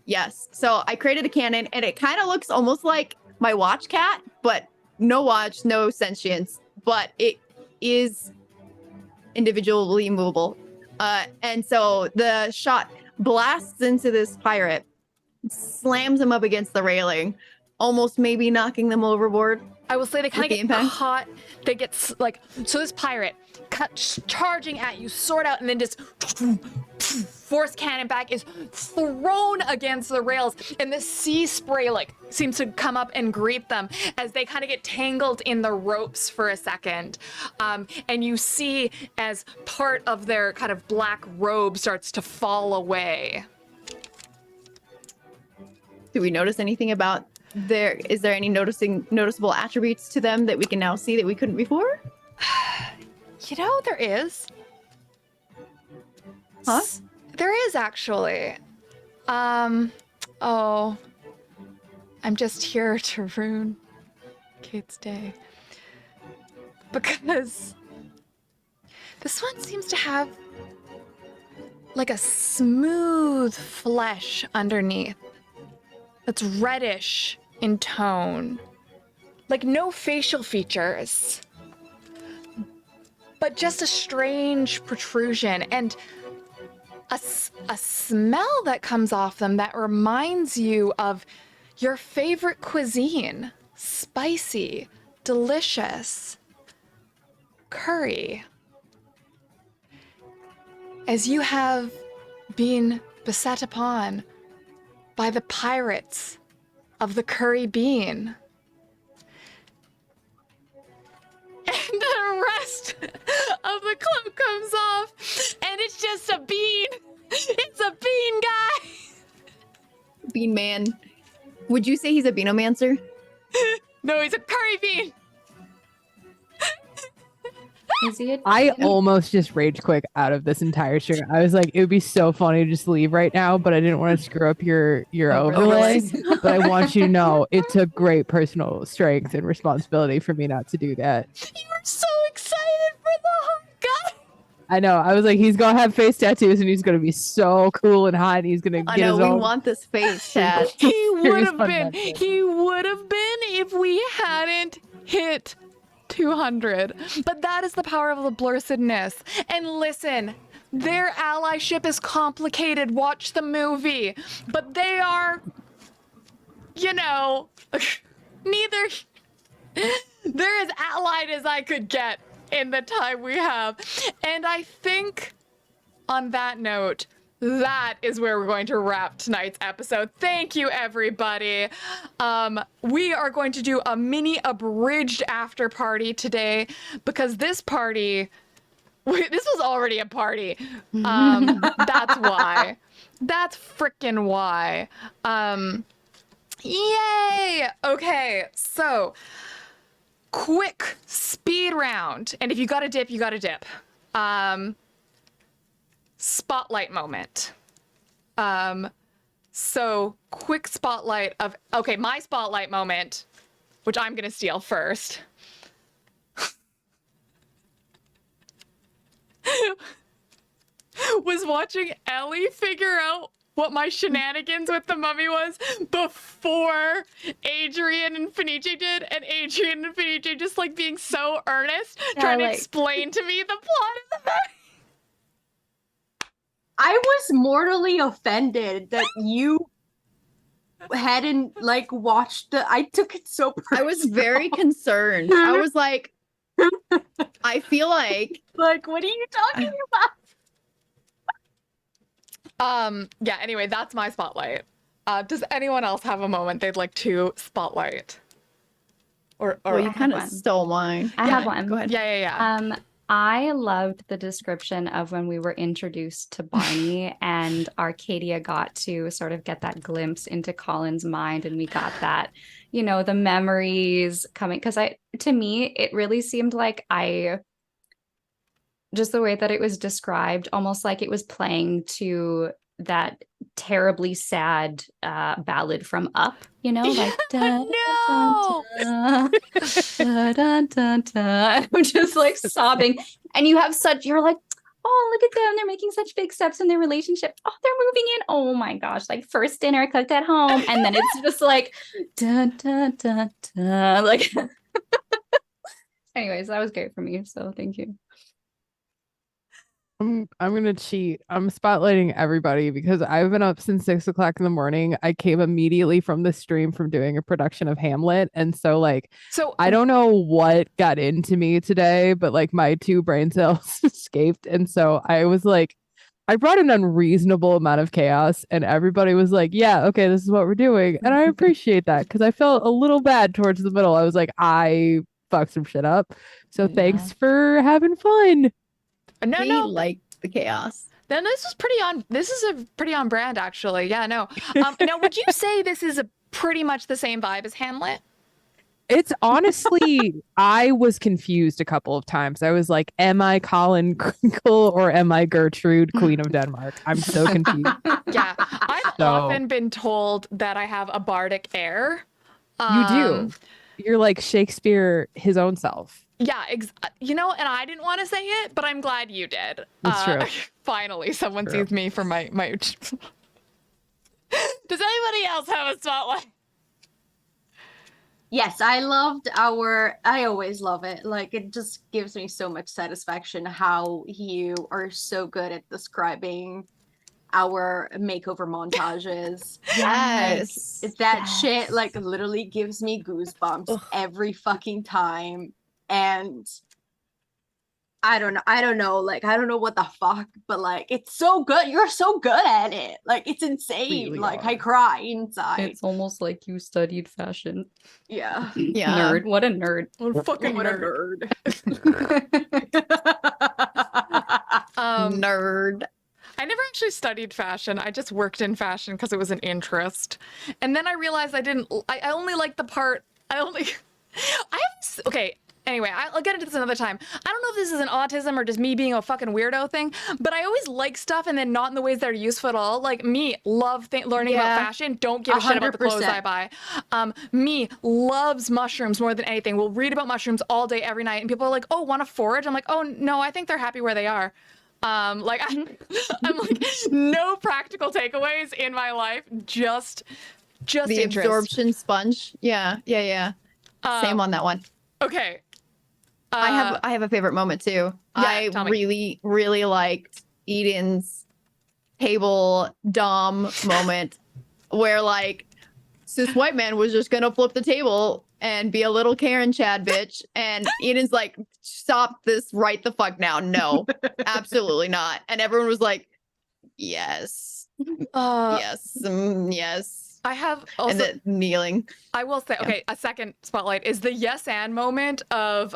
C: Yes. So I created a cannon, and it kind of looks almost like my watch cat, but no watch, no sentience, but it is individually movable. And so the shot blasts into this pirate, slams him up against the railing, almost maybe knocking them overboard.
D: I will say they kind of
C: the
D: get
C: impact?
D: caught. They get so this pirate charging at you, sword out, and then just force cannon back is thrown against the rails, and this sea spray seems to come up and greet them as they kind of get tangled in the ropes for a second. And you see as part of their kind of black robe starts to fall away.
C: Do we notice anything about is there any noticeable attributes to them that we can now see that we couldn't before?
D: You know, there is.
C: Huh?
D: There is actually. Oh. I'm just here to ruin Kate's day. Because this one seems to have like a smooth flesh underneath that's reddish in tone. Like no facial features, but just a strange protrusion and a smell that comes off them that reminds you of your favorite cuisine. Spicy, delicious curry. As you have been beset upon by the pirates of the curry bean. And the rest of the cloak comes off, and it's just a bean. It's a bean guy.
C: Bean man. Would you say he's a beanomancer?
D: No, he's a curry bean.
B: Is he a
A: I almost just rage quit out of this entire stream. I was like, it would be so funny to just leave right now, but I didn't want to screw up your overlay. But I want you to know it took great personal strength and responsibility for me not to do that.
D: You were so excited for the hunk guy.
A: I know. I was like, he's gonna have face tattoos and he's gonna be so cool and hot. And he's gonna
C: I
A: get
C: know
A: his
C: we
A: own.
C: want this face, Chad.
D: He would
A: Serious
D: have
A: fun
D: been.
A: method.
D: He would have been if we hadn't hit 200. But that is the power of the blursedness. And listen, their allyship is complicated. Watch the movie. But they are, you know, neither. They're as allied as I could get in the time we have. And I think on that note, that is where we're going to wrap tonight's episode. Thank you, everybody. We are going to do a mini abridged after party today because this party, this was already a party. That's why. That's frickin' why. Yay! Okay, so quick speed round. And if you got a dip, you got a dip. Spotlight moment. So quick spotlight of, okay, my spotlight moment, which I'm gonna steal first. Was watching Ellie figure out what my shenanigans with the mummy was before Adrian and Fenice did, and Adrian and Fenice just like being so earnest, trying to explain to me the plot of the movie.
E: I was mortally offended that you hadn't like watched the. I took it so personal.
C: I was very concerned. I was like, I feel like
E: like, what are you talking about?
D: Yeah, anyway, that's my spotlight. Does anyone else have a moment they'd like to spotlight? Or
C: well, you
B: have
C: kind of
B: one.
C: stole mine.
B: I have one.
C: Go ahead.
D: yeah.
B: I loved the description of when we were introduced to Barney and Arcadia got to sort of get that glimpse into Colin's mind, and we got that, you know, the memories coming, because to me it really seemed like just the way that it was described, almost like it was playing to that terribly sad ballad from Up, you know, like
D: No!
B: I'm just like sobbing, and you're like, oh, look at them, they're making such big steps in their relationship, oh, they're moving in, oh my gosh, like first dinner cooked at home, and then it's just like dun, dun, dun, dun, like anyways, that was great for me, so thank you.
A: I'm gonna cheat. I'm spotlighting everybody because I've been up since 6 o'clock in the morning. I came immediately from the stream from doing a production of Hamlet. And so I don't know what got into me today, but like my 2 brain cells escaped. And so I was like, I brought an unreasonable amount of chaos, and everybody was like, yeah, okay, this is what we're doing. And I appreciate that because I felt a little bad towards the middle. I was like, I fucked some shit up. So thanks for having fun.
D: No.
C: Like the chaos.
D: Then this is a pretty on brand, actually. Yeah, no. Now, would you say this is pretty much the same vibe as Hamlet?
A: It's honestly, I was confused a couple of times. I was like, am I Colin Crinkle or am I Gertrude, Queen of Denmark? I'm so confused.
D: Yeah, I've often been told that I have a bardic air.
A: You do. You're like Shakespeare, his own self.
D: Yeah, you know, and I didn't want to say it, but I'm glad you did.
A: That's true.
D: Finally, someone sees me for my. Does anybody else have a spotlight?
E: Yes, I always love it. Like, it just gives me so much satisfaction how you are so good at describing our makeover montages.
C: Yes.
E: That shit like literally gives me goosebumps every fucking time. And I don't know, like I don't know what the fuck, but like it's so good. You're so good at it. Like it's insane.
A: Really
E: like
A: are.
E: I cry inside.
B: It's almost like you studied fashion.
E: Yeah.
C: Yeah.
B: Nerd. What a nerd.
D: What a fucking
E: What a
D: nerd.
C: Nerd.
D: I never actually studied fashion. I just worked in fashion because it was an interest. And then I realized I only like the part, okay, anyway, I'll get into this another time. I don't know if this is an autism or just me being a fucking weirdo thing, but I always like stuff and then not in the ways that are useful at all. Like me, love learning about fashion, don't give a shit about the clothes I buy. Me, loves mushrooms more than anything. Will read about mushrooms all day, every night. And people are like, oh, want to forage? I'm like, oh, no, I think they're happy where they are. I'm like, no practical takeaways in my life, just
C: The
D: interest.
C: absorption sponge. Yeah. Same on that one.
D: Okay.
C: I have a favorite moment too. I
D: tell me.
C: really, really liked Eden's table dom moment where like this white man was just gonna flip the table and be a little Karen Chad bitch. And Eden's like, stop this right the fuck now. No, absolutely not. And everyone was like, yes, yes, yes.
D: I have also.
C: And then kneeling.
D: I will say,
C: Yeah.
D: okay, a second spotlight is the yes and moment of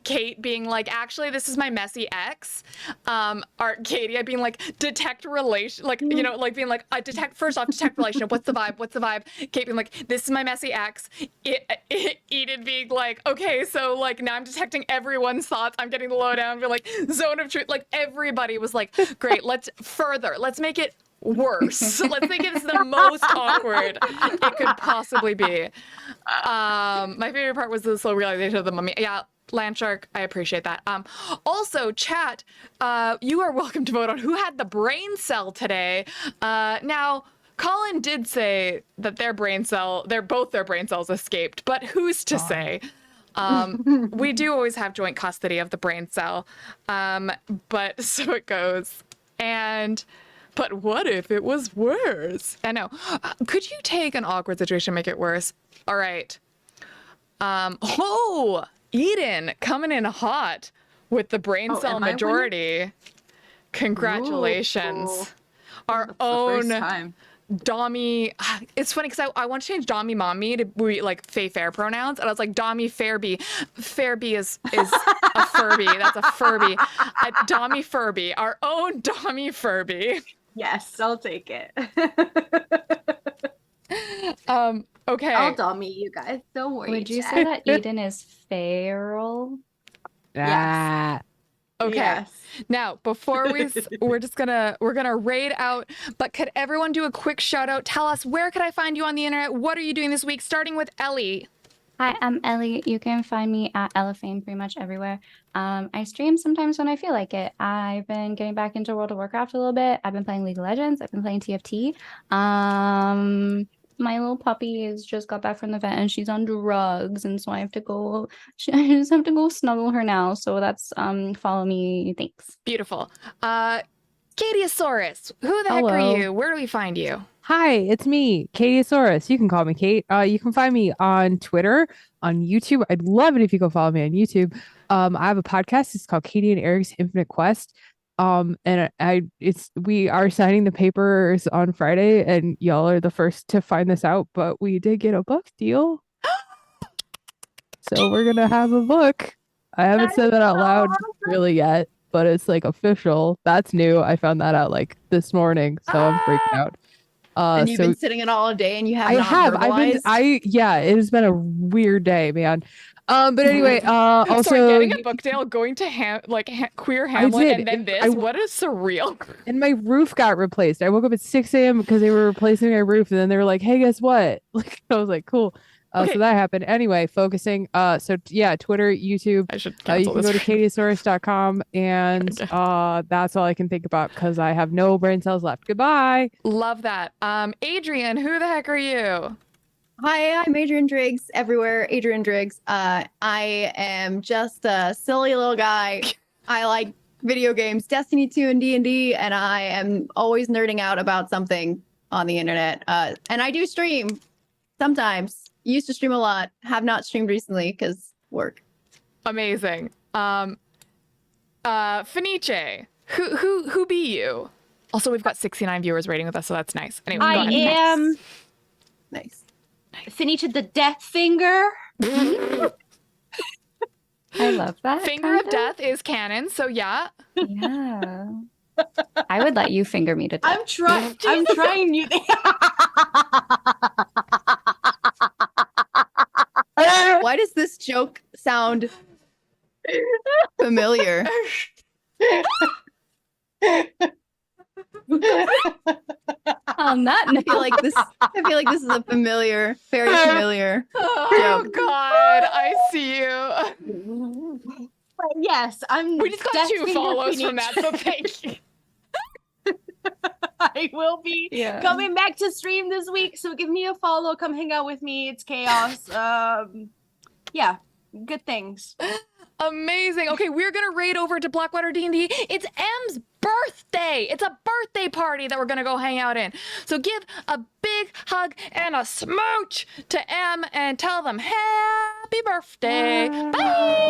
D: Kate being like, actually, this is my messy ex. Or Katie being like, detect relation, like, you know, like being like, first off, detect relationship. What's the vibe? What's the vibe? Kate being like, this is my messy ex. Eden being like, okay, so like now I'm detecting everyone's thoughts. I'm getting the lowdown, being like, zone of truth. Like everybody was like, great, let's make it worse. Let's make it the most awkward it could possibly be. My favorite part was the slow realization of the mummy. Yeah, Landshark, I appreciate that. Also, chat, you are welcome to vote on who had the brain cell today. Now, Colin did say that both their brain cells escaped, but who's to say? We do always have joint custody of the brain cell, but so it goes. But what if it was worse? I know. Could you take an awkward situation and make it worse? All right. Eden coming in hot with the brain cell
E: am I winning?
D: majority. Congratulations.
E: Ooh.
D: Our
E: That's the first
D: own
E: time.
D: Dommy. It's funny because I want to change Dommy Mommy to be like Faye Fair pronouns. And I was like, Dommy Fairby. Fairby is a Furby. That's a Furby. Dommy Furby. Our own Dommy Furby.
E: Yes, I'll take it.
D: Okay.
E: I'll dummy you guys. Don't worry.
B: Would you
E: Chad.
B: say that Eden is feral?
E: Yes.
D: Okay.
E: Yes.
D: Now, before we're gonna raid out, but could everyone do a quick shout out? Tell us, where could I find you on the internet? What are you doing this week? Starting with Ellie.
B: Hi, I'm Ellie. You can find me at Elefane pretty much everywhere. I stream sometimes when I feel like it. I've been getting back into World of Warcraft a little bit. I've been playing League of Legends. I've been playing TFT. My little puppy has just got back from the vet and she's on drugs, and so I just have to go snuggle her now. So that's follow me. Thanks.
D: Beautiful. Katiosaurus, who the heck are
A: Hello.
D: you? Where do we find you?
A: Hi, it's me, Katiosaurus. You can call me Kate. You can find me on Twitter, on YouTube. I'd love it if you go follow me on YouTube. I have a podcast. It's called Katie and Eric's Infinite Quest. And we are signing the papers on Friday, and y'all are the first to find this out. But we did get a book deal, so we're gonna have a book. I haven't said that out loud really yet, but it's like official. That's new. I found that out like this morning, so I'm freaking out.
C: And you've
A: So
C: been sitting it all day and you have
A: I
C: not
A: have.
C: verbalized?
A: Yeah, it has been a weird day, man. But anyway, also
D: Sorry, getting a book deal, going to Queer Hamlet,
A: did.
D: and then this. What is surreal?
A: and my roof got replaced. I woke up at 6 a.m. because they were replacing my roof, and then they were like, "Hey, guess what?" Like I was like, "Cool."
D: Okay.
A: So that happened. Anyway, focusing. Yeah, Twitter, YouTube.
D: I should
A: You
D: cancel
A: can
D: this.
A: go to katiosaurus.com, and that's all I can think about because I have no brain cells left. Goodbye.
D: Love that. Adrian, who the heck are you?
C: Hi, I'm Adrian Driggs everywhere. Adrian Driggs. I am just a silly little guy. I like video games, Destiny 2 and D&D, and I am always nerding out about something on the internet. And I do stream sometimes. Used to stream a lot. Have not streamed recently because work.
D: Amazing. Fenice, who be you? Also, we've got 69 viewers rating with us, so that's nice. Anyway, go
E: I
D: ahead.
E: am
C: Nice.
E: Fenice the Death Finger.
B: I love that.
D: Finger of Death is canon, so yeah.
B: Yeah. I would let you finger me to death.
E: I'm trying you.
C: Why does this joke sound familiar?
B: On that
C: I
B: note,
C: feel like this is a familiar, very familiar.
D: Oh
C: Joke.
D: God, I see you.
E: But yes, I'm.
D: We just got
E: Death
D: 2
E: Finger
D: follows from
E: Fenice.
D: that, so thank you.
E: I will be coming back to stream this week, so give me a follow. Come hang out with me. It's chaos. Yeah, good things.
D: Amazing. Okay, we're gonna raid over to Blackwater D&D. It's M's birthday. It's a birthday party that we're gonna go hang out in. So give a big hug and a smooch to M and tell them happy birthday. Bye.